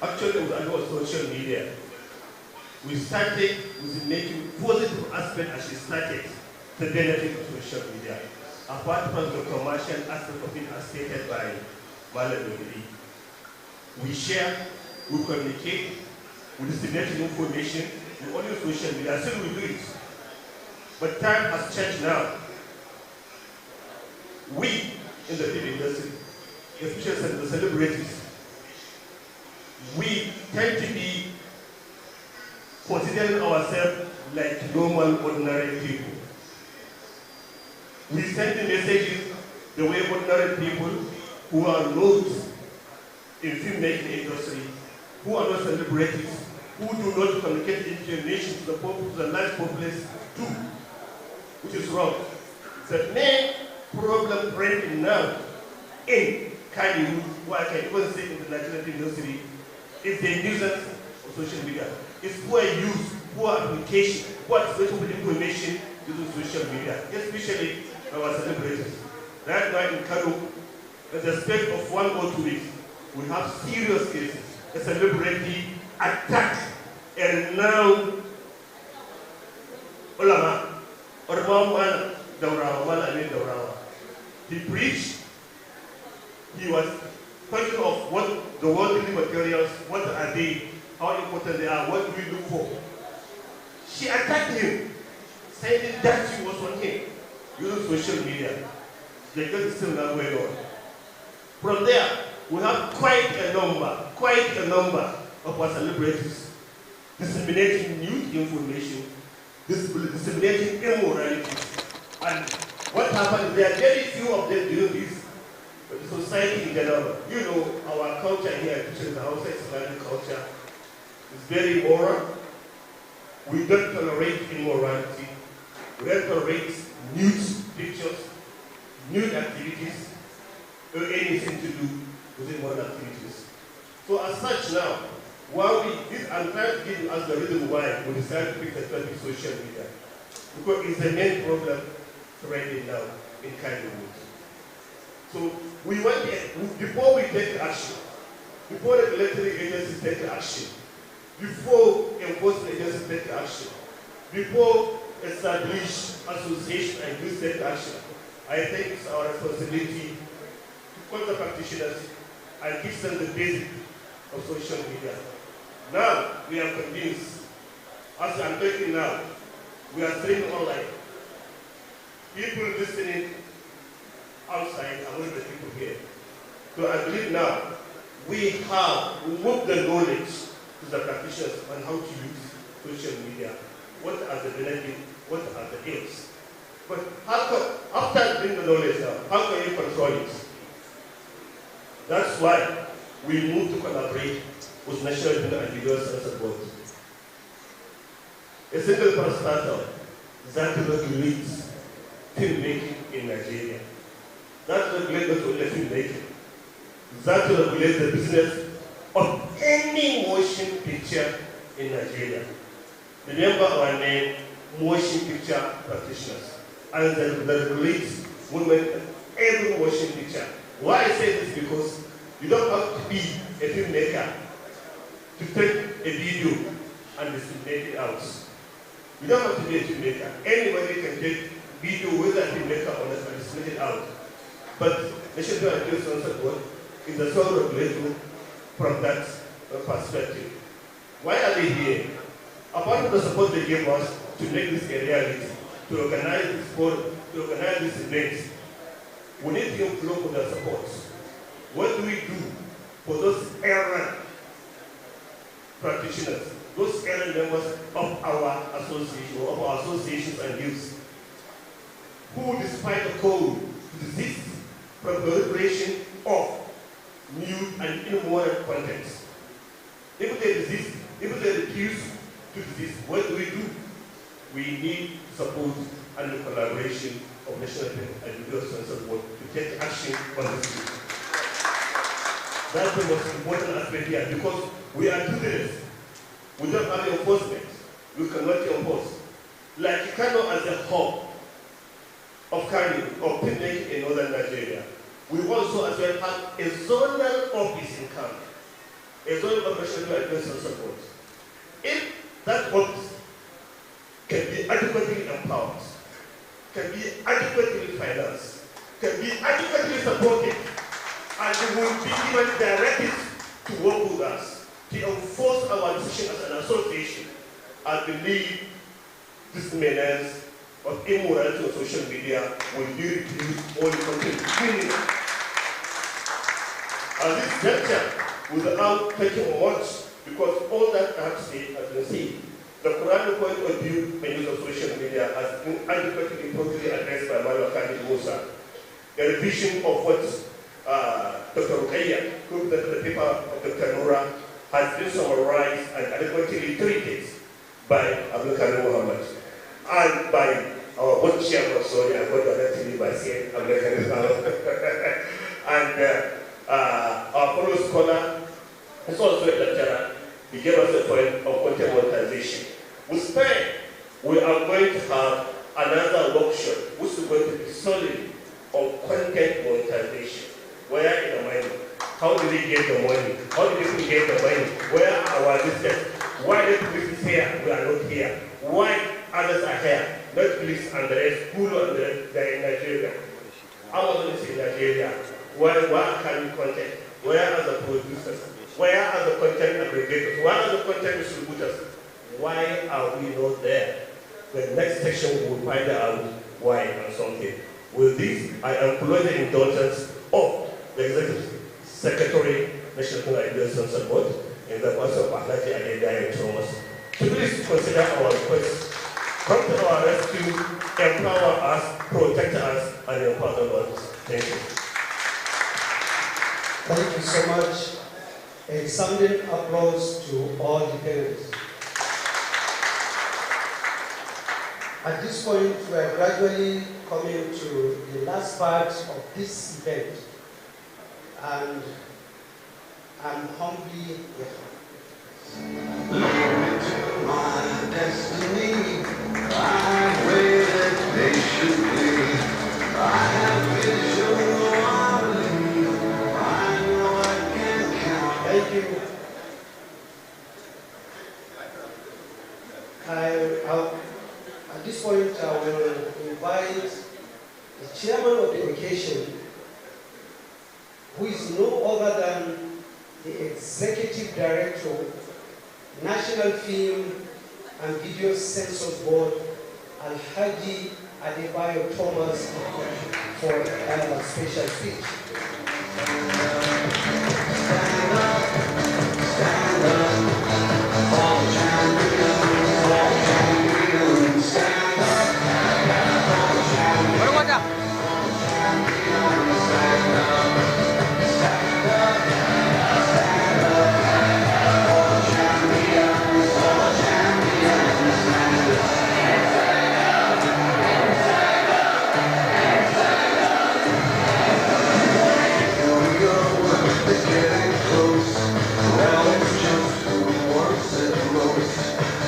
Actually, with our social media, we started with making positive aspect as we started the benefit of social media. Apart from the commercial aspect of it as stated by Maladogiri. We share, we communicate, we disseminate information, we only use social media, still we do it. But time has changed now. We in the film industry, especially the celebrities, we tend to be considering ourselves like normal, ordinary people. We send the messages the way ordinary people who are not in filmmaking industry, who are not celebrities, who do not communicate information to the large populace do, which is wrong. The main problem right now in Kannywood, or I can even say in the Nigerian film industry, is the nuisance of social media. It's poor use, poor application, poor expression of information using social media, especially our celebrities. Right now in Kano, in the space of 1 or 2 weeks, we have serious cases. A celebrity attacked a renowned ulama, or Mawman Daurawa. He preached, he was talking of what the worldly materials, what are they, how important they are, what do we look for. She attacked him, saying that she was on him, using social media. The case is still not going on. From there, we have quite a number of our celebrities disseminating new information, disseminating immorality. And what happened, there are very few of them doing this, but the society in general, you know, our culture here, especially the Hausa Islamic culture, is very immoral. We don't tolerate immorality. We don't tolerate nude pictures, nude activities, or anything to do with immoral activities. So as such now, I'm trying to give us the reason why we decided to pick the topic social media. Because it's the main problem right now in Kannywood. So we want before we take action, before the regulatory agencies take action, before enforcement agencies take action, before establish association and youth take action, I think it's our responsibility to call the practitioners and give them the basic of social media. Now we are convinced, as I'm talking now, we are streaming online. People listening outside are one of the people here. So I believe now we moved the knowledge to the practitioners on how to use social media. What are the benefits? What are the ills? But after getting the knowledge now, how can you control it? That's why we moved to collaborate with National Film and Video Censor Board. A single parastatal that regulates filmmaking in Nigeria. That regulates not only filmmaking, that regulates the business of any motion picture in Nigeria. Remember our name, motion picture practitioners. And that regulates movement every motion picture. Why I say this? Because you don't have to be a filmmaker to take a video and disseminate it out. You don't have to be a filmmaker. Anybody can take video whether a filmmaker or not and disseminate it out. But National Film and Video Censor Board is the sole regulator from that perspective. Why are they here? Apart from the support they gave us to make this a reality, to organize this forum, to organize this event, we need to flow for their support. What do we do for those errant practitioners, those errant members of our association, or of our associations and youths, who, despite the code, desist from proliferation of new and immoral contents? If they desist, if they refuse to desist, what do? We need support and the collaboration of National Film and Video Censor Board to take action on this issue. That's the most important aspect here, because we are doing this. We don't have enforcement. We cannot enforce. Like Kano as a hub of filmmaking in northern Nigeria, We also as well have a zonal office in Kano, a zonal operational advice and support. If that office can be adequately empowered, can be adequately financed, can be adequately supported, and will be given directives to work with us, to enforce our decision as an association, I believe this menace of immorality on social media will be reduced or continue. At this juncture, without taking much, because all that I have to say has been said, the Quranic point of view and use of social media has been adequately properly addressed by Mario Khalid Musa. The revision of what Dr. Rukaya, who presented the paper of Dr. Noura, has been summarized and adequately treated by Abdul Karim Muhammad and by our board chairman, sorry, I got directly by saying Abdul Karim Muhammad. And our fellow scholar is also a lecturer. He gave us a point of content monetization. With time, we are going to have another workshop which is going to be solely on content monetization. Where in the money? How do we get the money? How do we get the money? Where are our listeners? Why the police is here? We are not here. Why others are here? Not police and the rest, school and the rest, they are in Nigeria. Amazon is in Nigeria. Where can we content? Where are the producers? Where are the content aggregators? Where are the content distributors? Why are we not there? The next section will find out why and something. With this, I employ the indulgence of the Executive Secretary, National Ideas and Support, in the person of Ahlaji Adedaya Thomas, to please consider our request, come to our rescue, empower us, protect us, and empower us. Thank you. Thank you so much. A sounding applause to all the panelists. At this point, we are gradually coming to the last part of this event, and I'm humbly my destiny, I waited patiently. I have vision, I believe, I know I can count. Thank you. At this point, I will invite the chairman of the occasion, who is no other than the Executive Director, National Film and Video Census Board, Alhaji Adebayo Thomas, for a special speech. Stand up, stand up, all champions, all champions, stand up, all champions, stand up, stand up, stand up, all champions, stand up. It's getting close. Well, it's just who wants it most.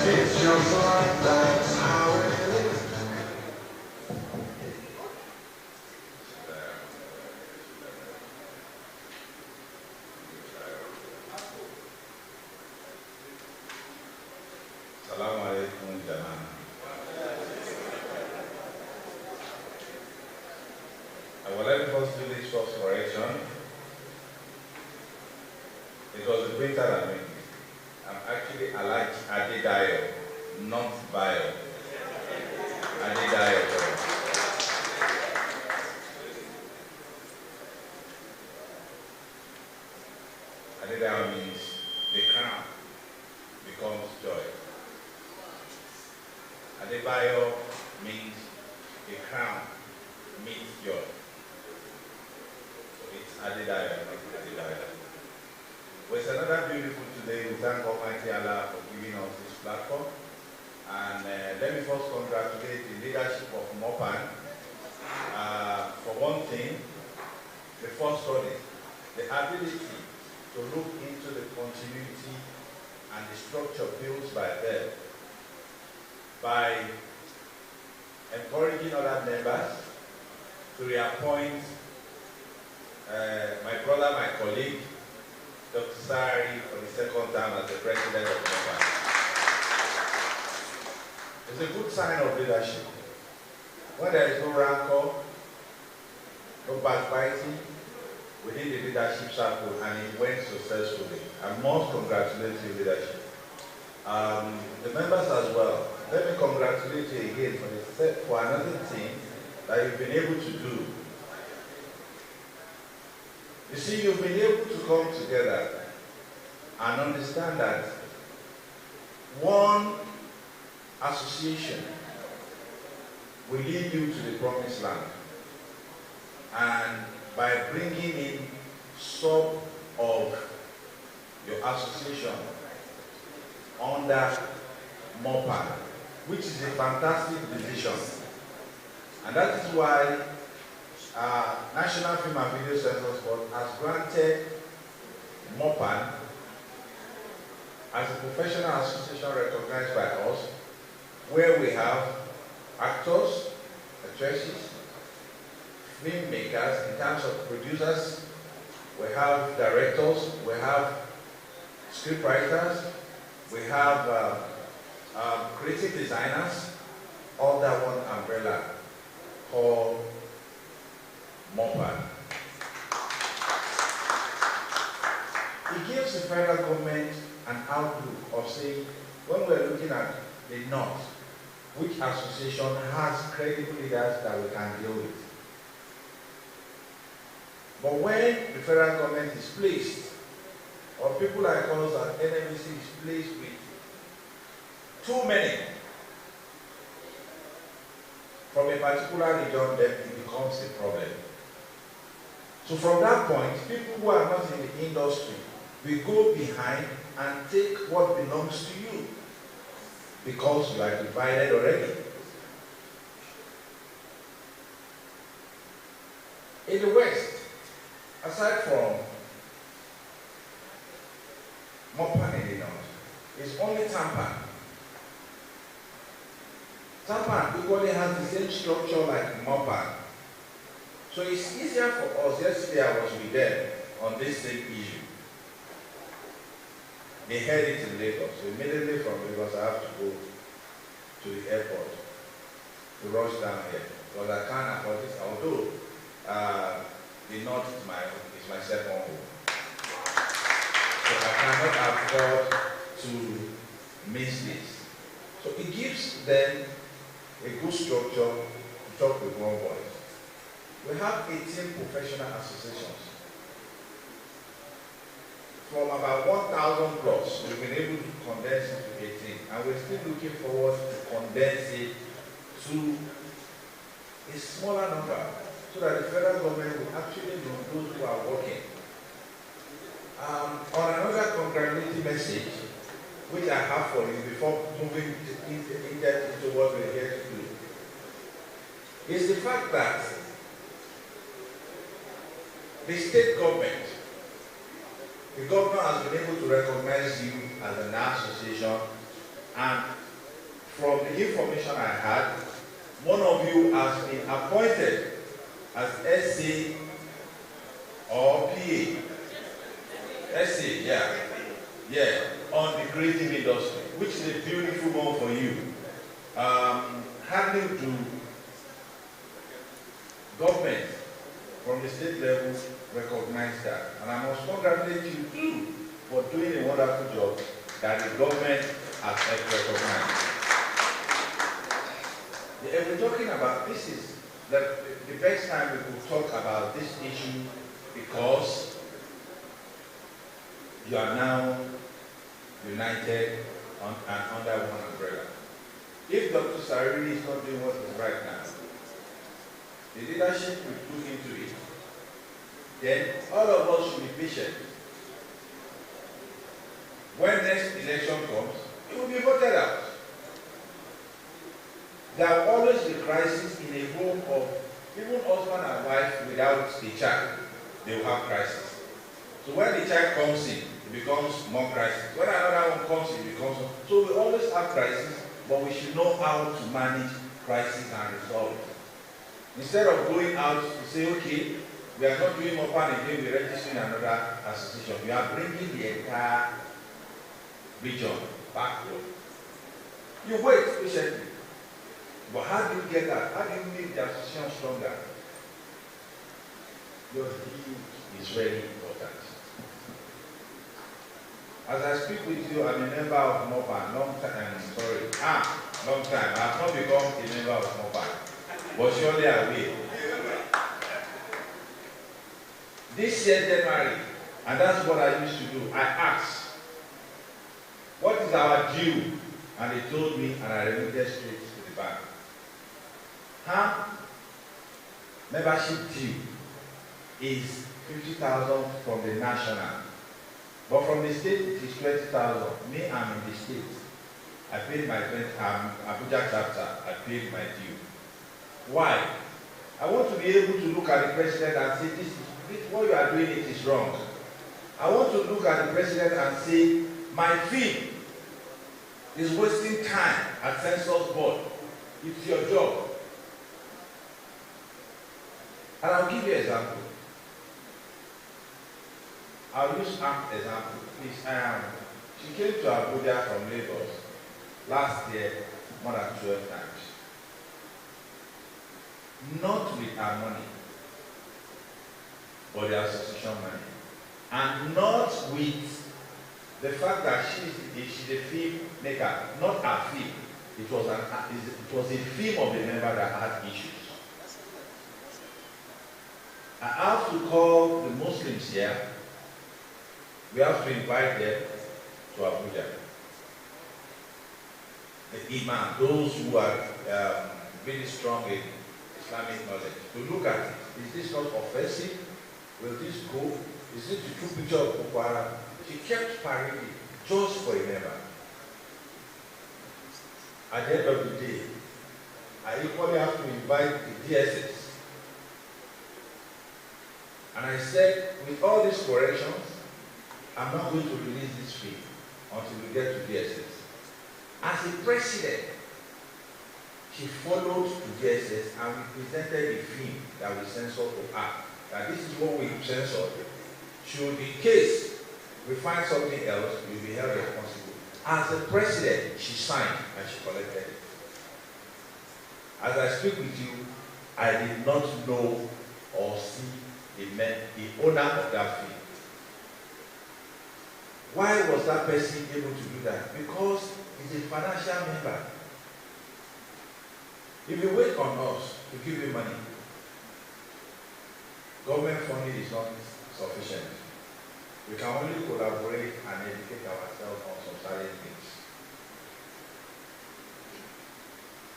It's just like that's how it is. Assalamu alaikum, Jaman. I would like to first do this first correction. It was the printer that made me. I'm actually Alhaji Adedayo, not Bio. Adedayo. Adedayo means the crown becomes joy. Adebayo means the crown meets joy. So it's Adedayo, not Adedayo. Well, it's another beautiful today. We thank Almighty Allah for giving us this platform. And let me first congratulate the leadership of MOPPAN. For one thing, the first study, the ability to look into the continuity and the structure built by them, by encouraging other members to reappoint my brother, my colleague, Dr. Sari, for the second time as the president of MOPPAN. It's a good sign of leadership. When there is no rancor, no backbiting within the leadership circle, and it went successfully. I must congratulate you, leadership. The members as well. Let me congratulate you again for another thing that you've been able to do. You see, you've been able to come together and understand that one association will lead you to the promised land. And by bringing in some of your association under MOPPAN, which is a fantastic decision. And that is why National Film and Video Census Board has granted MOPPAN as a professional association recognized by us, where we have actors, actresses, filmmakers in terms of producers, we have directors, we have scriptwriters, we have creative designers, under one umbrella called MOPPAN. It gives the federal government an outlook of saying, when we're looking at the North, which association has credible leaders that we can deal with. But when the federal government is placed, or people like us at NFVC is placed with too many from a particular region, then it becomes a problem. So from that point, people who are not in the industry will go behind and take what belongs to you because you are divided already. In the West, aside from MOPPAN in the North, it's only Tampa. Tampa equally has the same structure like MOPPAN. So it's easier for us. Yesterday I was with them on this same issue. They had it in Lagos. So immediately from Lagos I have to go to the airport to rush down here. Because I can't afford this, although the North is my second home. So I cannot afford to miss this. So it gives them a good structure to talk with one voice. We have 18 professional associations. From about 1,000 plus, we've been able to condense it to 18. And we're still looking forward to condense it to a smaller number, so that the federal government will actually know those who are working. On another congratulatory message, which I have for you before moving into what we're here to do, is the fact that the state government, the governor has been able to recognize you as an association, and from the information I had, one of you has been appointed as SC or PA. SC, yeah, on the creative industry, which is a beautiful one for you. Having to government from the state level recognize that. And I must congratulate you too for doing a wonderful job that the government has recognized. If we're talking about this, is the best time we could talk about this issue, because you are now united and under one umbrella. If Dr. Sarini is not doing what is right now, the leadership will look into it. Then all of us should be patient. When next election comes, it will be voted out. There will always be crisis in a home of even husband and wife without a child. They will have crisis. So when the child comes in, it becomes more crisis. When another one comes in, it becomes more. So we always have crisis, but we should know how to manage crisis and resolve it. Instead of going out to say, okay, We are not doing MOPPAN again, we're registering another association. We are bringing the entire region backward. You wait patiently. But how do you get that? How do you make the association stronger? Your deal is very important. As I speak with you, I'm a member of MOPPAN, long time. I have not become a member of MOPPAN, but surely I will. This year January, and that's what I used to do. I asked, what is our due? And they told me, and I remitted straight to the bank. Membership due is 50,000 from the national, but from the state it is 20,000. Me, I'm in the state. I paid my Abuja chapter. I paid my due. Why? I want to be able to look at the president and say, this what you are doing, it is wrong. I want to look at the president and say, my fee is wasting time at census board. It's your job. And I'll give you an example. I'll use an example. Please, she came to Abuja from Lagos last year more than 12 times. Not with her money, but the association money. And not with the fact that she's a fee maker, not her fee. It was a fee of the member that had issues. I have to call the Muslims here. We have to invite them to Abuja. The Imam, those who are really strong in Islamic knowledge, to look at it. Is this not offensive? Will this go? Is it the true picture of Boko Haram? She kept parading just for a member. At the end of the day, I equally have to invite the DSS. And I said, with all these corrections, I'm not going to release this fee until we get to DSS. As a president, she followed to DSS and we presented the fee that we censored to her. That this is what we censored. Should in case we find something else, we will be held responsible. As a president, she signed and she collected it. As I speak with you, I did not know or see the owner of that fee. Why was that person able to do that? Because he's a financial member. If you wait on us to give you money, government funding is not sufficient. We can only collaborate and educate ourselves on some certain things.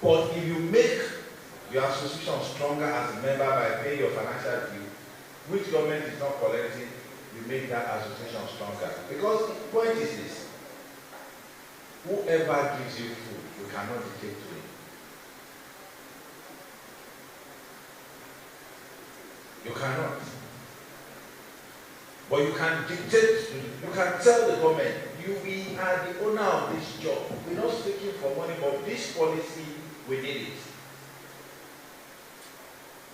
But if you make your association stronger as a member by paying your financial due, which government is not collecting, you make that association stronger. Because the point is this: whoever gives you food, you cannot dictate to him. You cannot. But you can dictate, you can tell the government, we are the owner of this job. We're not speaking for money, but this policy, we need it.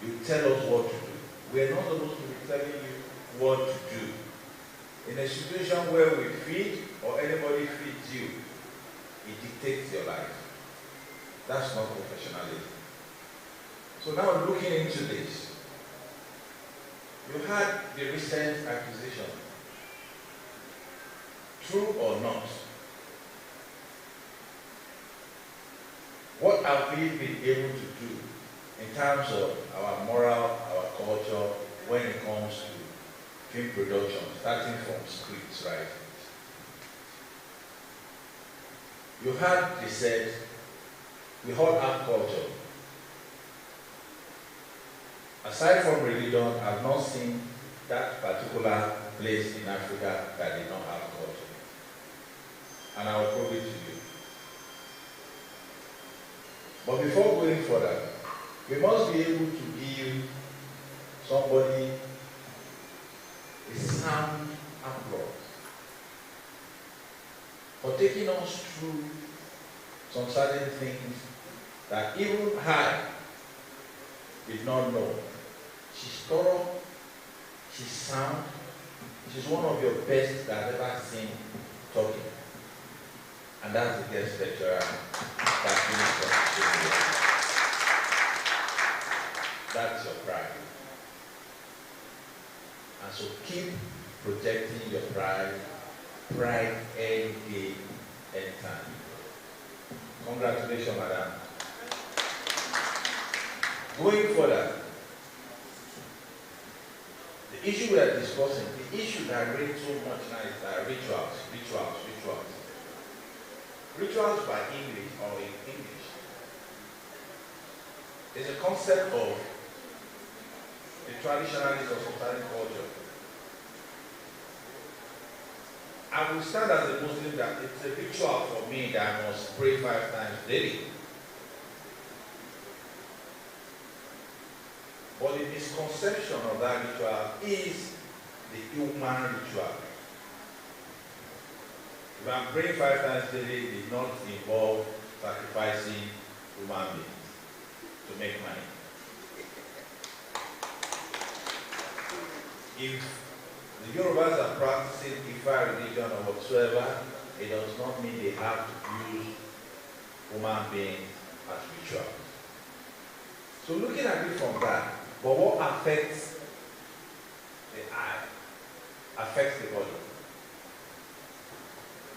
You tell us what to do. We're not supposed to be telling you what to do. In a situation where we feed or anybody feeds you, it dictates your life. That's not professionalism. So now looking into this, you had the recent accusation. True or not? What have we been able to do in terms of our moral, our culture, when it comes to film production, starting from scripts, right? You heard they said, we all have culture. Aside from religion, I've not seen that particular place in Africa that did not have culture. And I will prove it to you. But before going further, we must be able to give somebody a sound applause for taking us through some certain things that even I did not know. She's thorough She's sound. She's one of your best that I've ever seen talking. And that's the guest lecturer that finished up. That's your pride. And so keep protecting your pride any day, anytime. Congratulations, madam. Going further, the issue we are discussing, the issue that rates so much now is rituals. Rituals by English or in English. It's a concept of the traditionalist or society culture. I will stand as a Muslim that it's a ritual for me that I must pray 5 times daily. But the misconception of that ritual is the human ritual. If I'm praying 5 times daily, it did not involve sacrificing human beings to make money. If the Yorubas are practicing Ifa religion or whatsoever, it does not mean they have to use human beings as rituals. So looking at it from that, but what affects the eye affects the body.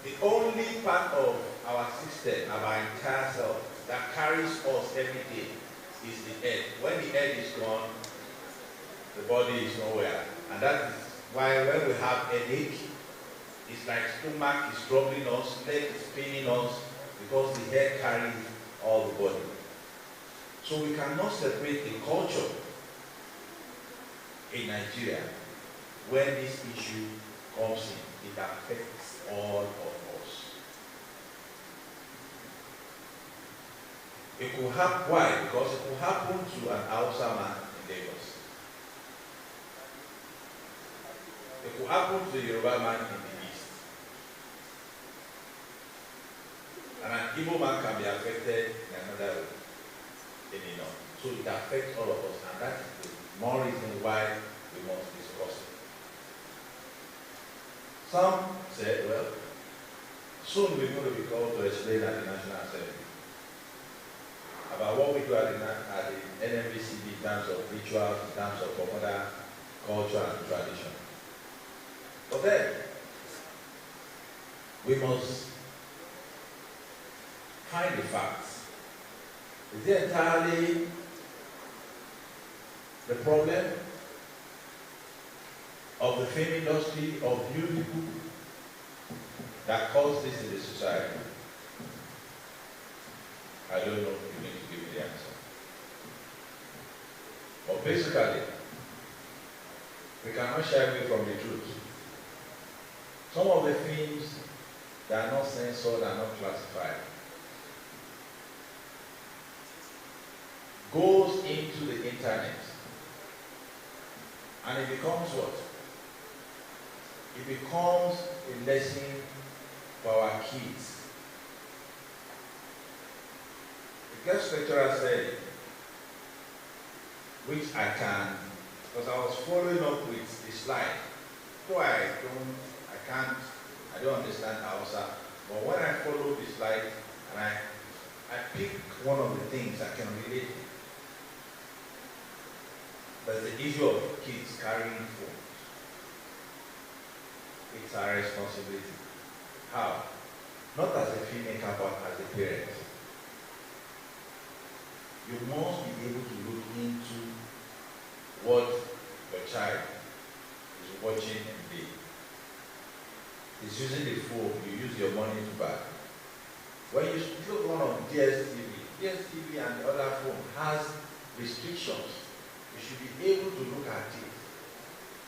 The only part of our system, our entire self, that carries us every day is the head. When the head is gone, the body is nowhere. And that is why when we have headache, it's like stomach is troubling us, leg is paining us, because the head carries all the body. So we cannot separate the culture in Nigeria. When this issue comes in, it affects all of us. It could happen, why? Because it could happen to an Hausa man in Lagos. It could happen to a Yoruba man in the east. And an Igbo man can be affected in another way in the north. So it affects all of us, and that is the more reason why we must discuss it. Some said, well, soon we're going to be called to explain at the National Assembly about what we do at the NFVCB in terms of rituals, in terms of popular culture and tradition. But then, we must find the facts. Is it entirely the problem of the film industry, of you people, that caused this in the society? I don't know if you need to give me the answer. But basically, we cannot shy away from the truth. Some of the films that are not censored, are not classified, goes into the internet, and it becomes what? It becomes a lesson for our kids. The guest lecturer said, which I can, because I was following up with the slide. So I don't understand Hausa, but when I follow the slide and I pick one of the things I can relate to, there's the issue of kids carrying phones. It's our responsibility. How? Not as a filmmaker, but as a parent. You must be able to look into what your child is watching and play. It's using the phone, you use your money to buy. When you look on DSTV and the other phone has restrictions. You should be able to look at it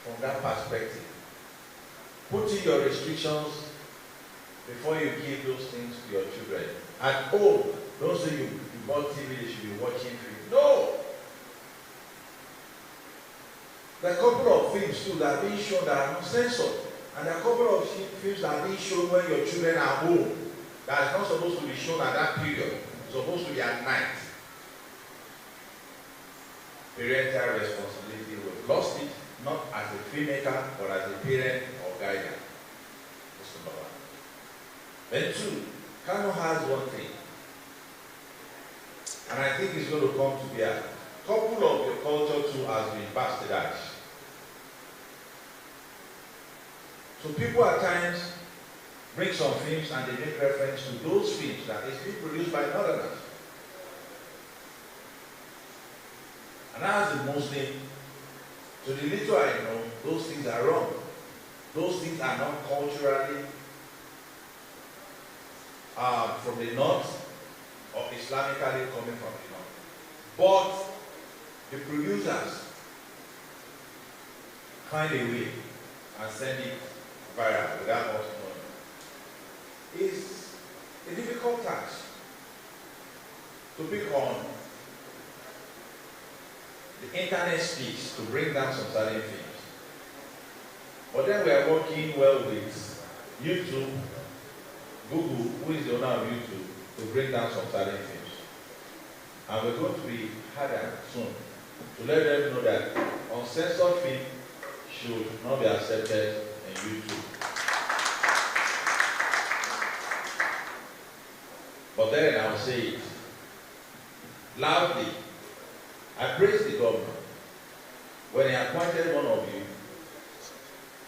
from that perspective. Put in your restrictions before you give those things to your children. At home, don't say you bought TV, they should be watching film. No! There are a couple of films too that are being shown that are not censored. And there are a couple of films that are being shown when your children are home. That is not supposed to be shown at that period. It's supposed to be at night. Parental responsibility, we've lost it, not as a filmmaker or as a parent or guardian. That's number one. Then two, Kano has one thing, and I think it's going to come to be a couple of your culture too has been bastardized. So people at times bring some films and they make reference to those films that is being produced by northerners. And as a Muslim, to the little I know, those things are wrong. Those things are not culturally from the north or Islamically coming from the north. But the producers find a way and send it viral without us knowing. It's a difficult task to pick on the internet speaks to bring down some certain things. But then we are working well with YouTube, Google, who is the owner of YouTube, to bring down some certain things. And we're going to be harder soon to let them know that uncensored film should not be accepted in YouTube. But then I'll say it loudly. I praise the governor when he appointed one of you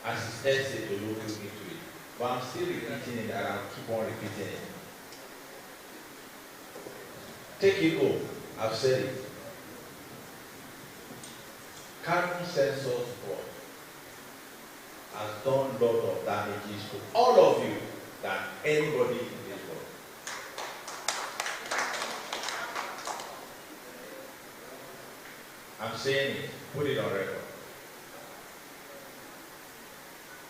as his essay to look into it. But I'm still repeating it and I'll keep on repeating it. Take it home. I've said it. Carbon Censors Board has done a lot of damages to all of you than anybody in this world. I'm saying it. Put it on record.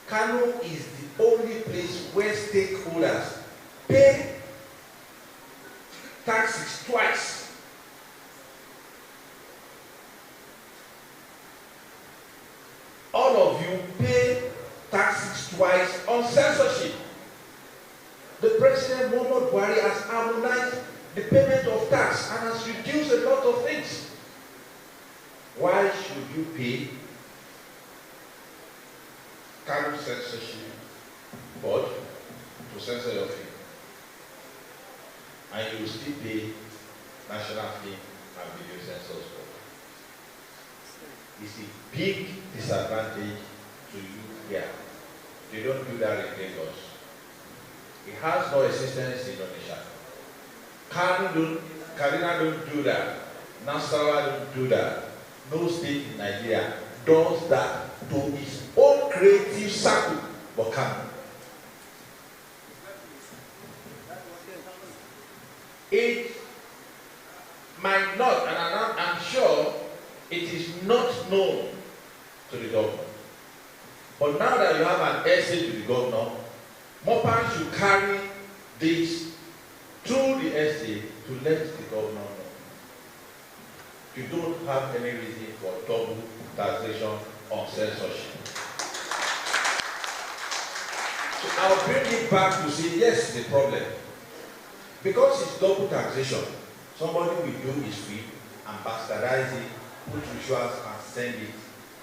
Kano is the only place where stakeholders pay taxes twice. All of you pay taxes twice on censorship. The President Muhammad Buhari has harmonized the payment of tax and has reduced a lot of things. Why should you pay Kano Censorship Board to censor your film? And you will still pay National Film and Video Censors Board. It's a big disadvantage to you here. They don't do that in Lagos. It has no existence in Indonesia. Kaduna don't do that. Nasarawa don't do that. No state in Nigeria does that to its own creative circle, but Kano. It might not, and I'm sure it is not known to the governor. But now that you have an essay to the governor, MOPPAN should carry this through the essay to let the governor know. You don't have any reason for double taxation on censorship. So I'll bring it back to say, yes, the problem. Because it's double taxation, somebody will do his film and bastardize it, put visuals and send it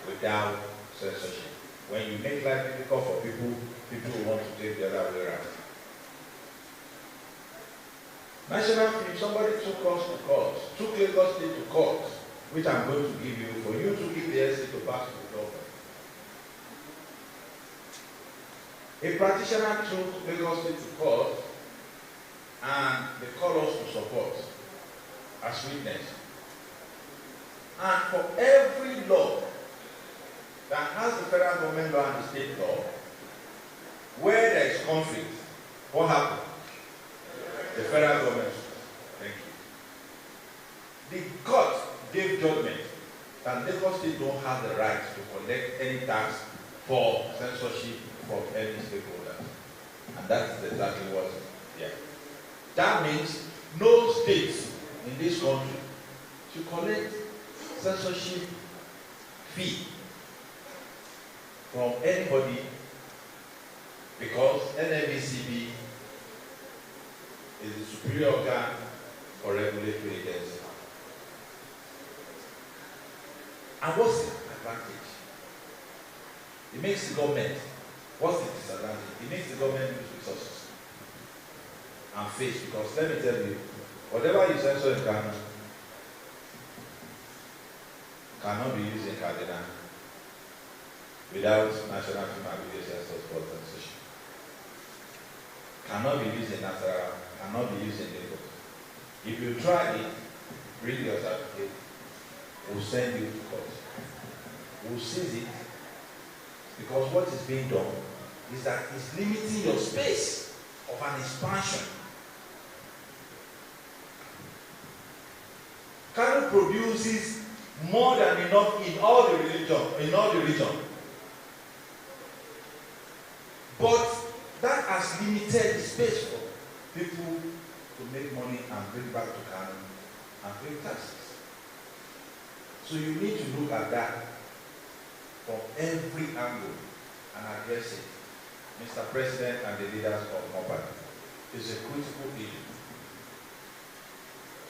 without censorship. When you make life difficult for people, people will want to take the other way around. National Film, somebody took us to court, took Lagos State to court, which I'm going to give you for you to give the essay to pass to the government. A practitioner took Lagos State to court and they called us to support as witness. And for every law that has the federal government law and the state law, where there is conflict, what happened? The federal government. Thank you. The court gave judgment that Lagos State don't have the right to collect any tax for censorship from any stakeholder. And that is exactly what, yeah. That means no state in this country should collect censorship fee from anybody because NFVCB is the superior organ for regulatory agency. And what's the advantage? It makes the government, what's the disadvantage? It makes the government lose resources and face, because let me tell you, whatever you censor in Ghana cannot be used in Kaduna without National Film and Video Census Board censorship. Cannot be used in Nasarawa, cannot be used in Lagos. If you try it, bring your certificate, we'll send you to court. We'll seize it, because what is being done is that it's limiting your space of an expansion. Kano produces more than enough in all the region, but that has limited the space for people to make money and bring back to Kano and pay taxes. So you need to look at that from every angle and address it. Mr. President and the leaders of MOPPAN, is a critical issue.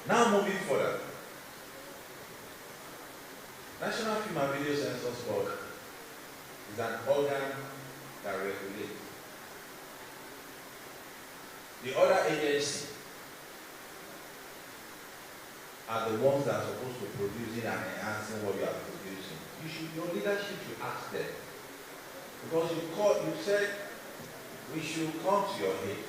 Now moving further, National Film and Video Census Board is an organ that regulates. The other agencies are the ones that are supposed to produce it and enhancing what you are producing. Your leadership should ask them. Because you said we should come to your aid.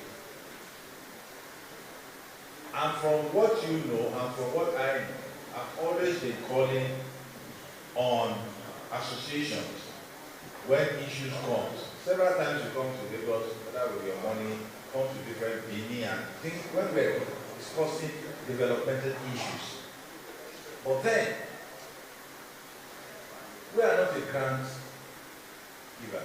And from what you know and from what I know, I've always been calling on associations when issues come. Several times you come to Lagos, whether with your money, come to different Bini and things when we're discussing developmental issues. But then, we are not a grant giver.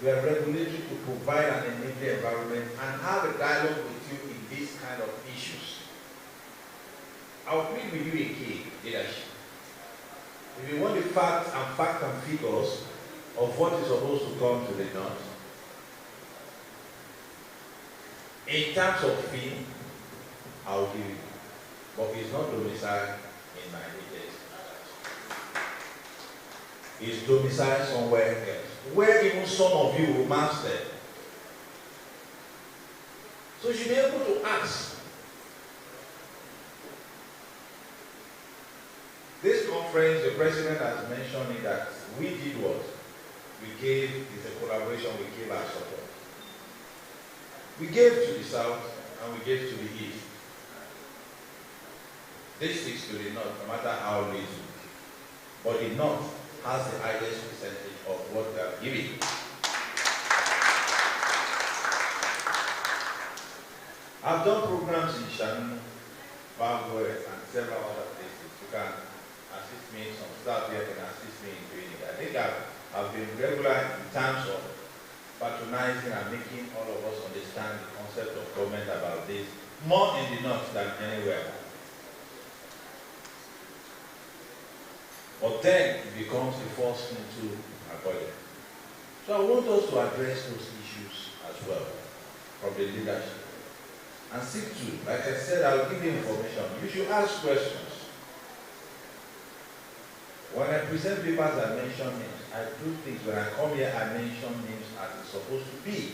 We are regulatory to provide an enabling environment and have a dialogue with you in these kind of issues. I'll plead with you again, leadership. If you want the facts and figures of what is supposed to come to the north, in terms of fee, I'll give you. But it's not domiciled in my agency. It's domiciled somewhere else, where even some of you will master. So you should be able to ask. This conference, the president has mentioned that we did what? We gave, it's a collaboration, we gave our support. We gave to the south and we gave to the east. This is to the north, no matter how little. But the north has the highest percentage of what they are giving. I've done programs in Shannon, Bangor, and several other places. You can assist me, some staff here can assist me in doing it. I think I've been regular in terms of patronizing and making all of us understand the concept of government about this, more in the north than anywhere. But then it becomes the first thing to avoid. So I want us to address those issues as well from the leadership. And seek to, like I said, I'll give you information. You should ask questions. When I present papers, I mention names. I do things. When I come here, I mention names as it's supposed to be.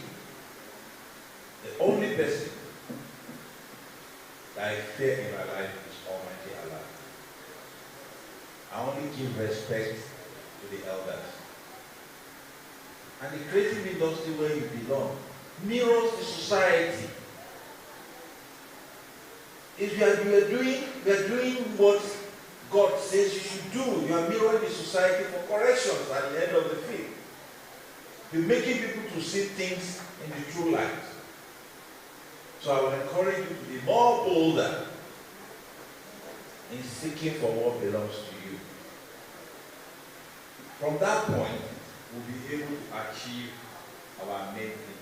The only person that I fear in my life is Almighty Allah. I only give respect to the elders. And the creative industry where you belong mirrors the society. If you are doing what God says you should do, you are mirroring the society for corrections at the end of the film. You're making people to see things in the true light. So I will encourage you to be more bolder in seeking for what belongs to you. From that point, we'll be able to achieve our main thing.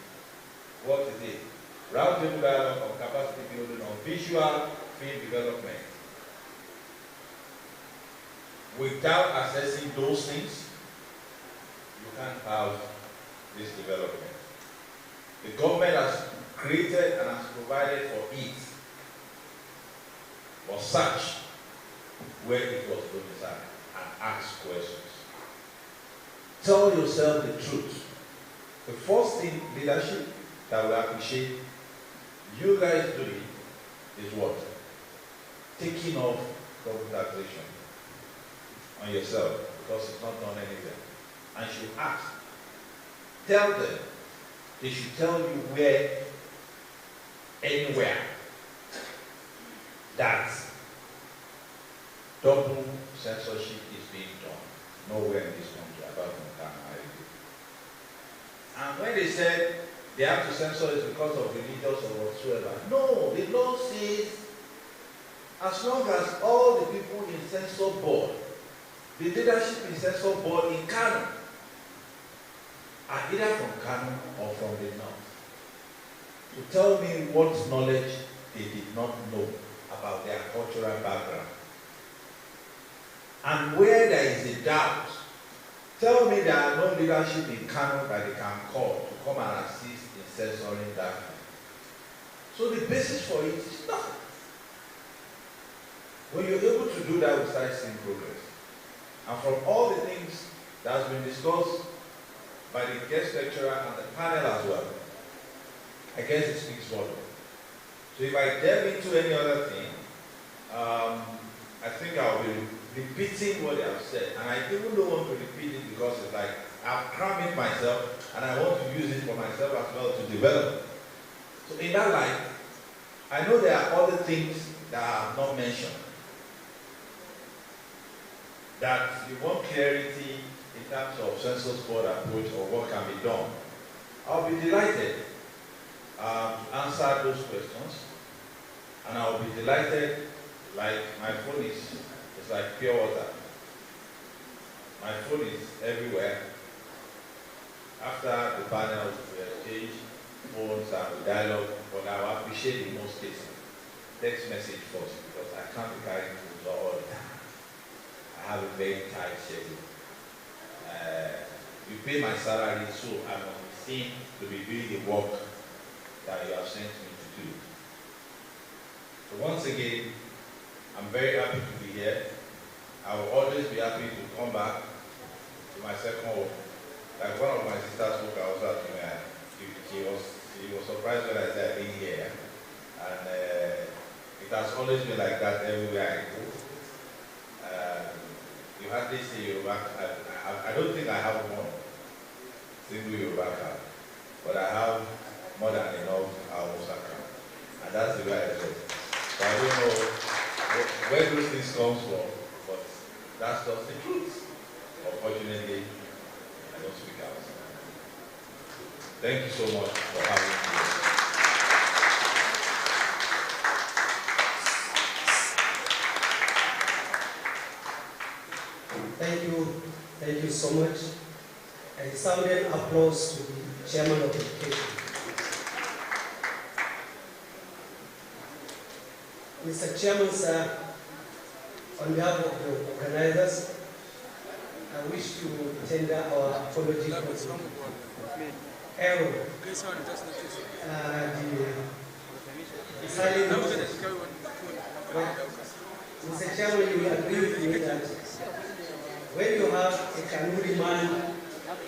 What is it? Roundtable dialogue on capacity building on visual film development. Without assessing those things, you can't have this development. The government has created and has provided for it, for such where it was domiciled, and ask questions. tell yourself the truth. The first thing, leadership, that we appreciate you guys doing is what? Taking off double taxation on yourself, because it's not done anywhere. And you should ask. Tell them. They should tell you where, anywhere, that double censorship is being done. Nowhere in this country, apart from Ghana. And when they said they have to censor it because of religious or whatsoever, no, the law says as long as all the people in censor board, the leadership in censor board in Kano, are either from Kano or from the north. To tell me what knowledge they did not know about their cultural background. And where there is a doubt, tell me there are no leadership in Kano that they can call to come and assist in censoring that. So the basis for it is nothing. When you're able to do that, we start seeing progress. And from all the things that has been discussed by the guest lecturer and the panel as well, I guess it speaks volume. So if I delve into any other thing, I think I'll be repeating what they have said. And I even don't want to repeat it because it's like I've crammed it myself and I want to use it for myself as well to develop. So in that light, I know there are other things that I have not mentioned, that you want clarity in terms of census board approach or what can be done. I'll be delighted to answer those questions, and I'll be delighted, like my phone is like pure water. My phone is everywhere. After the panel, we exchange phones and we dialogue, but I will appreciate in most cases text message first, because I can't be carrying phones all the time. I have a very tight schedule. You pay my salary, so I'm on the scene to be doing the work that you have sent me to do. So once again, I'm very happy to be here. I will always be happy to come back to my second home. Like one of my sisters spoke, I was at she was surprised when I said I've been here. And it has always been like that everywhere I go. You hardly see Yoruba. I don't think I have one single Yoruba card, but I have more than enough Hausa card. And that's the way I do it. So I don't know where those things come from, but that's just the truth. Unfortunately, I don't speak out. Thank you so much for having me. Thank you so much. A sounding applause to the Chairman of Education. Mr. Chairman, sir, on behalf of the organizers, I wish to tender our apology for the error. Mr. Chairman, you will agree with me that when you have a Kanuri man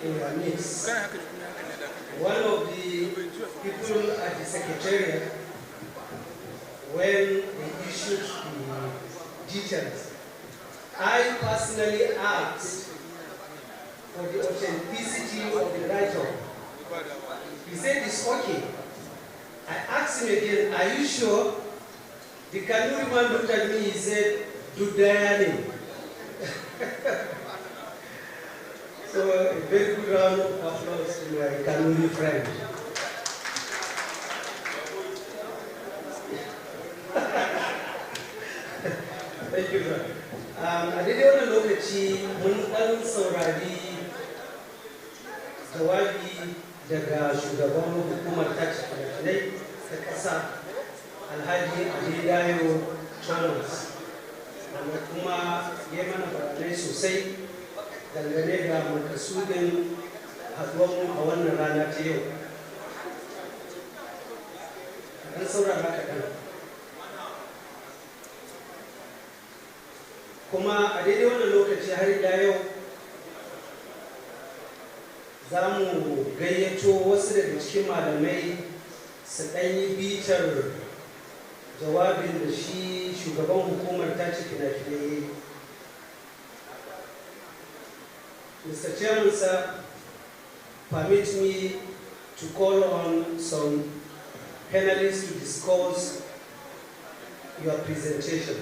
in your midst, one of the people at the Secretariat, when they issued the details, I personally asked for the authenticity of the write-up. He said it's okay. I asked him again, are you sure? The Kanuri man looked at me, he said, Dudayani. So a very good round of applause to my Kanuri friend. Thank you, sir. A daidai wannan lokaci mun ɗan saurari jawabi daga shugaban hukumar tax financial ta ƙasa Alhaji Adedayo Thomas, wanda kuma ya mana bayanai sosai dangane da makasudin haɗuwanmu a wannan rana ta yau. Ɗan saurara kaɗan. Kuma a daidai wannan lokaci har ila yau za mu gayyato wasu daga cikin malamai su ɗanyi bitar jawabin da shi shugaban hukumar tace fina-finai. Mr. Chairman, sir, permit me to call on some panelists to discuss your presentation.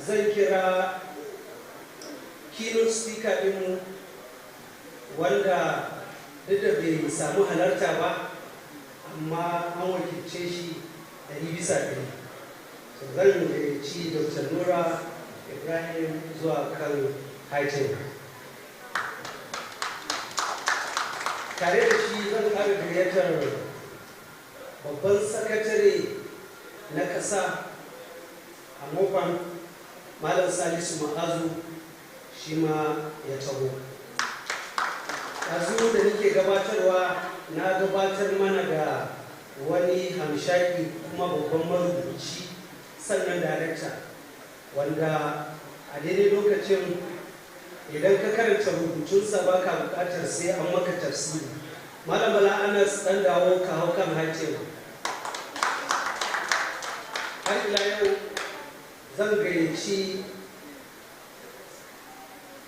Zan kira keynote speaker ɗinmu wanda duk da bai samu halarta ba, amma an wakilce shi 100%. So zan gayyaci Dr. Nura Ibrahim zuwa kan high-table. Tare da shi zan ƙara gayyatar babban sakatare na ƙasa a MOPPAN, Malam Salisu Ma'azu, shi ma ya taho. Yanzu da nake gabatarwa, na gabatar mana da wani hamshaki kuma babban marubuci sannan darekta, wanda a daidai lokacin idan ka karanta rubutunsa ba ka bukatar sai an maka tafsiri. Malam Bala Anas ɗan dawo ka hau kan haƙƙin. Har ila yau zan gayyaci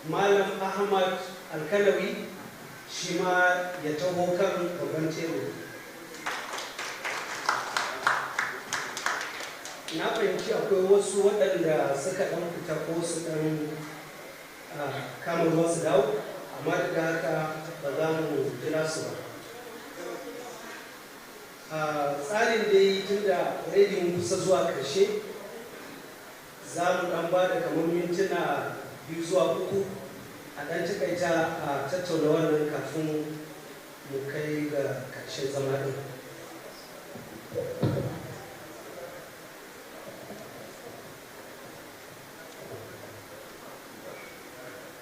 Malam Ahmad Alkanawi, shi ma ya taho kan babban tebur. Na fahimci akwai wasu waɗanda suka ɗan fita ko su ɗan kama ruwan su dawo, amma daga haka ba za mu jira su ba. Tsarin dai tun da already mun kusa zuwa ƙarshe, za mu ɗan ba da kamar mintuna 2 zuwa 3 a ɗan takaita a tattauna wannan kafin mu kai ga ƙarshen zama ɗin.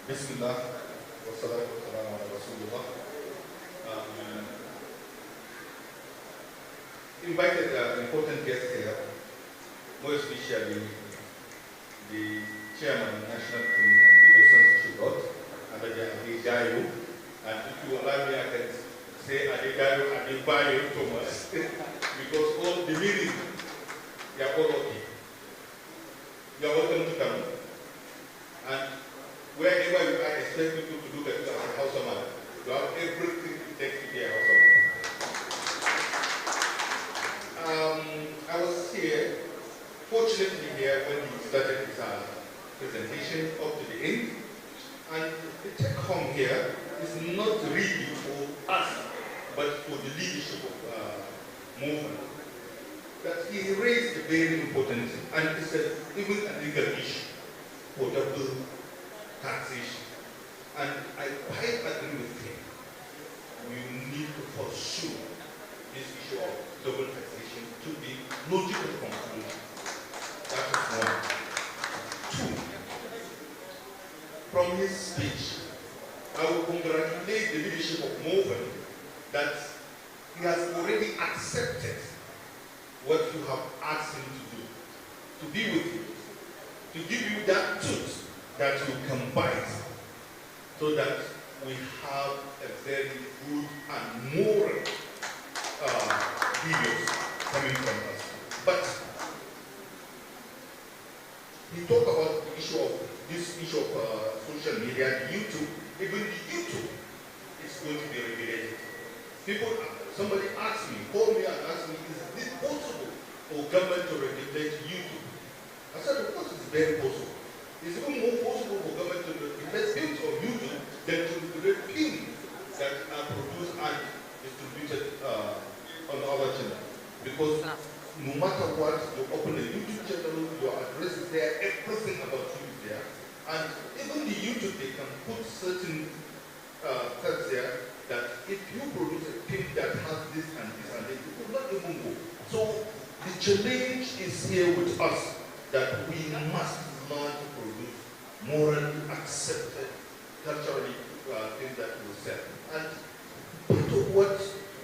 Bismillah, wassalatu wassalamu ala Rasulullah. Invited important guests here, more especially the chairman of National Community and Video Censorship Board, Adebayo, and if you allow me, I can say Adebayo Thomas, because all the meetings, they are all okay. You are welcome to come, and wherever you are, expect people to look at you as a houseman. You have everything it takes to be a houseman. I was here, fortunately here, when he started his presentation up to the end. And the take home here is not really for us, but for the leadership of movement. That he raised a very important, and it's even a legal issue for double taxation. And I quite agree with him. We need to pursue this issue of double taxation to the logical conclusion. That is one. 2, from his speech, I will congratulate the leadership of movement that he has already accepted what you have asked him to do, to be with you, to give you that tooth that you can bite, so that we have a very good and moral videos coming from us. But he talked about the issue of social media, YouTube. Even the YouTube is going to be regulated. Somebody asked me, called me and asked me, is it possible for government to regulate YouTube? I said, of course it's very possible. It's even more possible for government to regulate films on YouTube than to regulate films that are produced and distributed on our channel. Because no matter what, you open a YouTube channel, your address is there, everything about you is there. And even the YouTube, they can put certain text there that if you produce a film that has this and this and this, it will not even go. So the challenge is here with us, that we must learn to produce morally accepted, culturally things that will sell. And part of what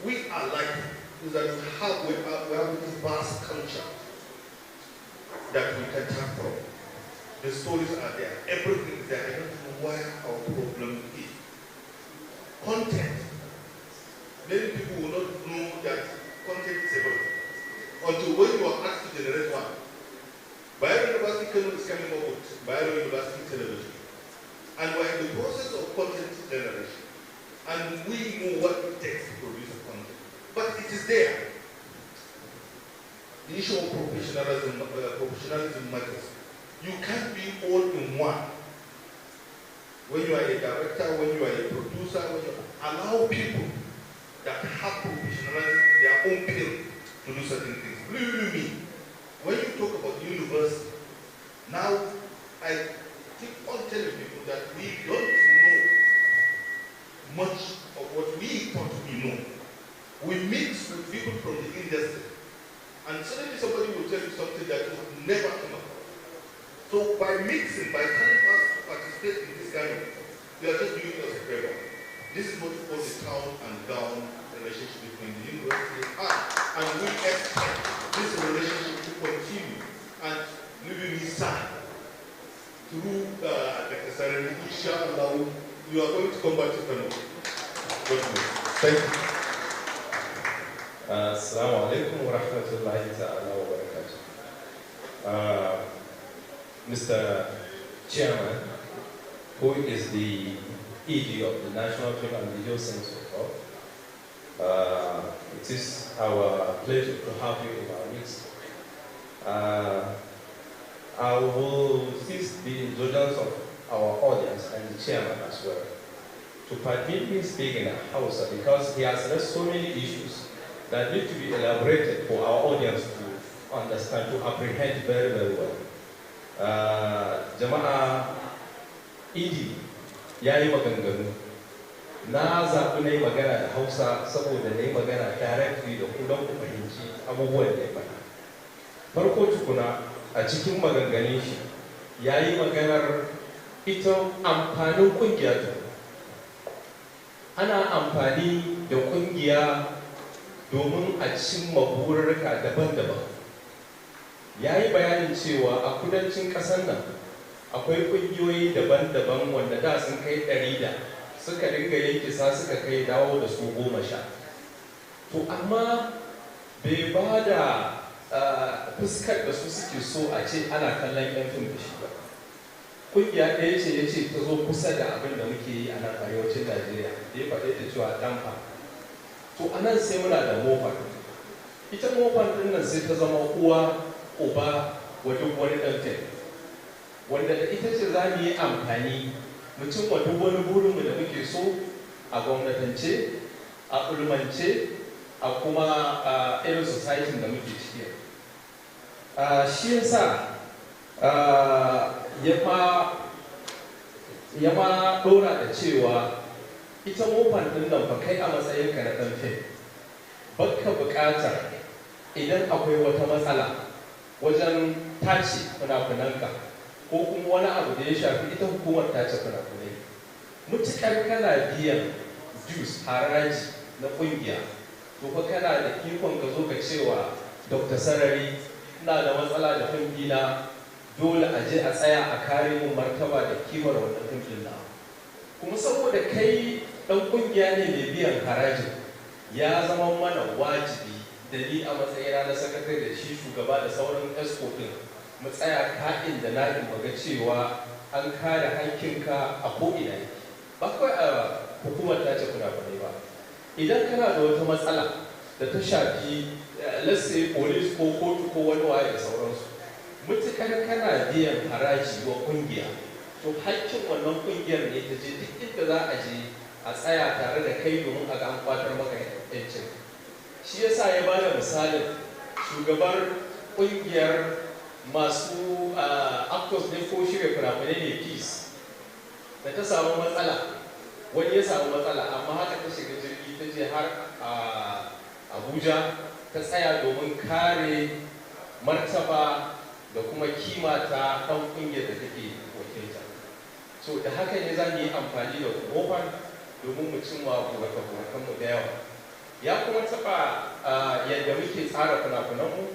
we are like is that we have this vast culture that we can tap from. The stories are there, everything is there. I don't know where our problem is. Content. Many people will not know that content is about until when you are asked to generate one. Bayero University is coming up with Bayero University Television. And we're in the process of content generation. And we know what it takes to produce a content. But it is there. The issue of professionalism matters. You can't be all in one. When you are a director, when you are a producer, when you allow people that have professionalism in their own field to do certain things. Believe you me, when you talk about university, now I keep on telling people that we don't know much of what we thought we know. We mix with people from the industry, and suddenly somebody will tell you something that you have never come across. So by mixing, by telling us to participate in this kind of thing, they are just doing us a favor. This is what we call the town and gown relationship between the university and we expect this relationship to continue and living inside through the ceremony. Inshallah, you are going to come back to Kano. Thank you. Assalamu alaikum wa rahmatullahi ta'ala wa barakatuh. Mr. Chairman, who is the ED of the National Film and Video Center, it is our pleasure to have you in our midst. I will seek the indulgence of our audience and the chairman as well to permit me speak in Hausa because he has raised so many issues that need to be elaborated for our audience to understand, to apprehend very, very well. Jama'a Idi ya yi maganganu. Na zaɓi na yi magana da Hausa saboda na yi magana directly da ku don ku fahimci abubuwan da ya faɗa. Farko tukuna a cikin maganganun shi ya yi maganar ita amfanin ƙungiya tukuna. Ana amfani da ƙungiya domin a cimma bururruka daban-daban. Ya yi bayanin cewa a kudancin ƙasar nan akwai ƙungiyoyi daban-daban wanda da sun kai 100 suka dinga yankisa suka kai dawo da su 10. To amma bai ba da fuskar da su suke so a ce ana kallon yan fim da shi ba. Ƙungiya ɗaya ce ya ce ta zo kusa da abin da muke yi a nan arewacin Najeriya da ya faɗe ta cewa ɗanfa. To a nan sai muna da MOPPAN. Ita MOPPAN ɗin nan sai ta zama uwa uba wa duk wani ɗan fim. Wanda da ita ce za mu yi amfani mutum wa duk wani burinmu da muke so a gwamnatance, a ulmance, a kuma irin society da muke ciki. Shi yasa ya ma ɗora da cewa ita MOPPAN ɗin nan fa kai a matsayinka na ɗan fim baka buƙatar idan akwai wata matsala wajen tace fina-finanka ko kuma wani abu da ya shafi ita hukumar tace fina-finai mutukar kana biyan dues haraji na ƙungiya to fa kana da ikon ka zo ka cewa Dr. Sarari ina da matsala da fim ɗina dole a je a tsaya a kare mu martaba da kimar wannan fim ɗin na kuma saboda kai ɗan ƙungiya ne mai biyan harajin ya zama mana wajibi da ni a matsayina na sakatare da shi shugaba da sauran esco ɗin mu tsaya ka'in da na'in maga cewa an kare hankinka a ko'ina yake ba kawai a hukumar tace fina-finai ba idan kana da wata matsala da ta shafi let's say police ko kotu ko wani waye da sauransu mutukar kana biyan haraji wa kungiya to hakkin wannan kungiyar ne ta je duk inda za a je a tsaya tare da kai domin a ga an kwatar maka yancin shi yasa ya bada misalin shugabar kungiyar masu actors ne ko shirya fina-finai ne peace da ta samu matsala wani ya samu matsala amma haka ta shiga jirgi ta je har Abuja ta tsaya domin kare martaba da kuma kima ta ɗan ƙungiyar da take wakilta. So da haka ne za mu yi amfani da MOPPAN domin mu cimma burakanmu da yawa. Ya kuma taɓa yadda muke tsara fina-finanmu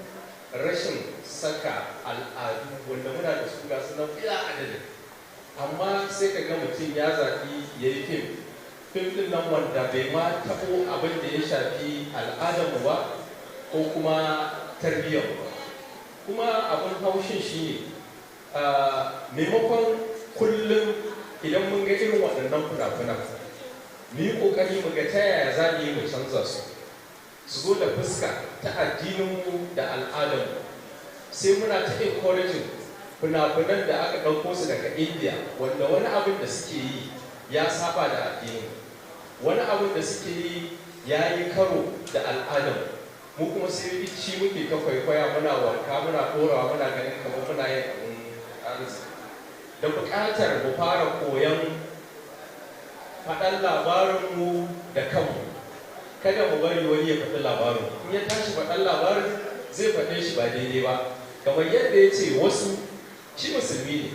rashin saka al'adu wanda muna da su ga sunan ila adadin. amma sai ka ga mutum ya zaɓi ya yi fim ɗin nan wanda bai ma taɓo abin da ya shafi al'adarmu ba ko kuma tarbiyyar ba. Kuma abin haushin shi ne maimakon kullum idan mun ga irin waɗannan fina-finan mu yi ƙoƙari mu ga ta yaya za mu yi mu canza su zo da fuska ta addininmu da al'adarmu. Sai muna ta encouraging fina-finan da aka ɗauko su daga India wanda wani abin da suke yi ya saba da addini, wani abin da suke yi ya yi karo da al'adarmu. Mu kuma sai shi muke ta kwaikwaya, muna wanka, muna ɗorawa, muna ganin kamar muna yin abin arziki. Da buƙatar mu fara koyon faɗan labarinmu da kanmu, kada mu bari wani ya faɗi labarin. In ya tashi faɗan labarin zai faɗe shi ba daidai ba, kamar yadda ya ce wasu shi musulmi ne,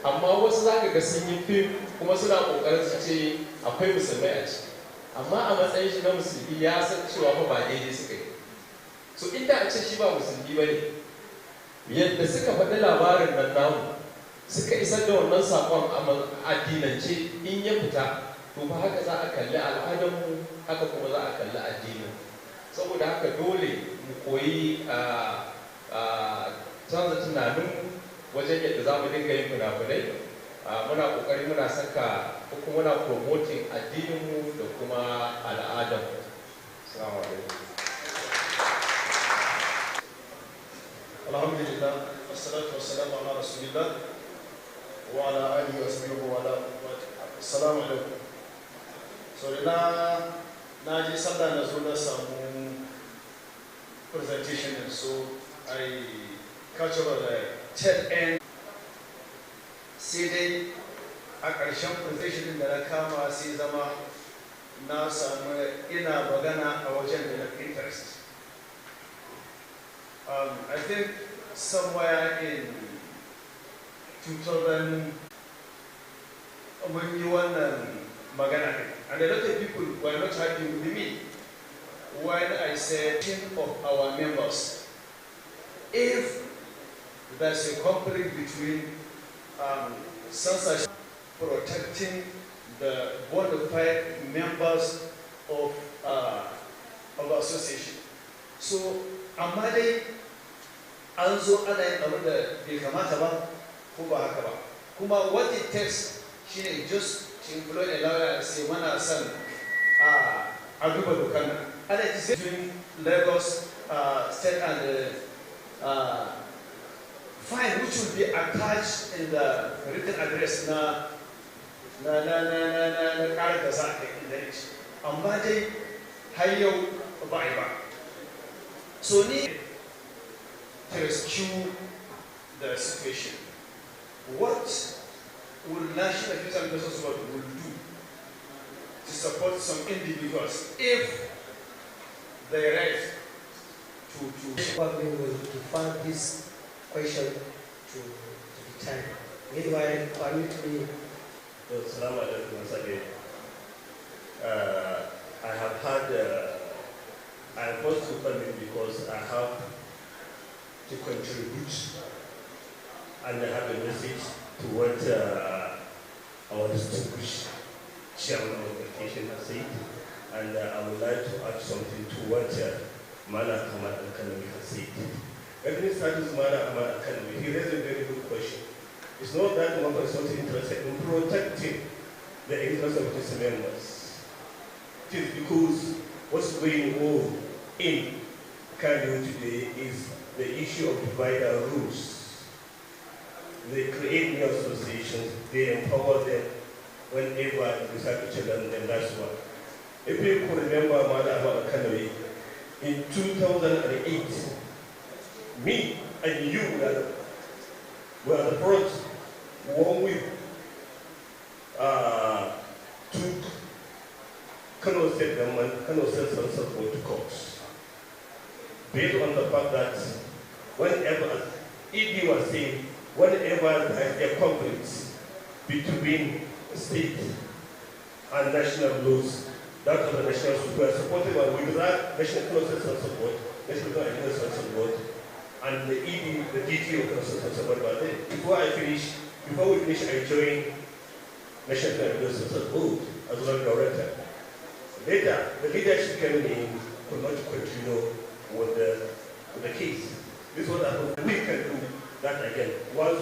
amma wasu za ka ga sun yi fim kuma suna ƙoƙarin su ce akwai musulmai a ciki, amma a matsayin shi na musulmi ya san cewa fa ba daidai suka yi. So inda a ce shi ba musulmi ba ne, yadda suka faɗi labarin nan namu suka isar da wannan saƙon a addinance, in ya fita to fa haka za a kalli al'adarmu, haka kuma za a kalli addinin. Saboda haka dole mu koyi canza tunanin wajen yadda za mu dinga yin fina-finai. Muna ƙoƙari muna saka ko kuma muna promoting addininmu da kuma al'adarmu. Assalamu alaikum. Alhamdulillah, wassalatu wassalamu ala rasulillah wa ala alihi wa sahbihi wa ala. Assalamu alaikum. So na je sallah na zo na samu presentation din, so I catch over the tail end. Sai dai a ƙarshen presentation din da na kama sai zama na samu ina magana a wajen da na interest. I think somewhere in 2000 when you want magana, and a lot of people were not happy with me when I said of our members, if there's a conflict between censorship protecting the bona fide members of our association. So amma dai an zo ana yin abin da bai kamata ba ko ba haka ba, kuma what it takes shine just to employ a lawyer and say mana son a duba dokar nan. And it is between Lagos State and fine which will be attached in the written address na ƙarar da za a kai inda ne, amma dai har yau ba a yi ba. So need to rescue the situation. What will National Youth and Business Board will do to support some individuals if they rise to Probably will define this question to the time. Meanwhile, permit me. Assalamu alaikum once again. I have had I am forced to come in because I have to contribute and I have a message to what our distinguished chairman of the occasion has said, and I would like to add something to what Mala Ahmad Al-Kanawi has said. Let me start with Mala Ahmad Al-Kanawi. He raised a very good question. It's not that one is not interested in protecting the interests of his members. It is because what's going on in Kano today is the issue of divider rules. They create new associations, they empower them whenever they decide to challenge them, that's one. If you could remember Mada Ahmad Kanawi, in 2008, me and you were the first one we took Kano State government, Kano State Support to court. Based on the fact that whenever, ED was saying, whenever there is a conflict between state and national laws, that of the national support, supported by with that national consensus support, national consensus support, and the ED, the DT of consensus support. But before we finish, I join National Congress was moved as well director. Later, the leadership came in, could not continue with the case. This was what we can do that again. Once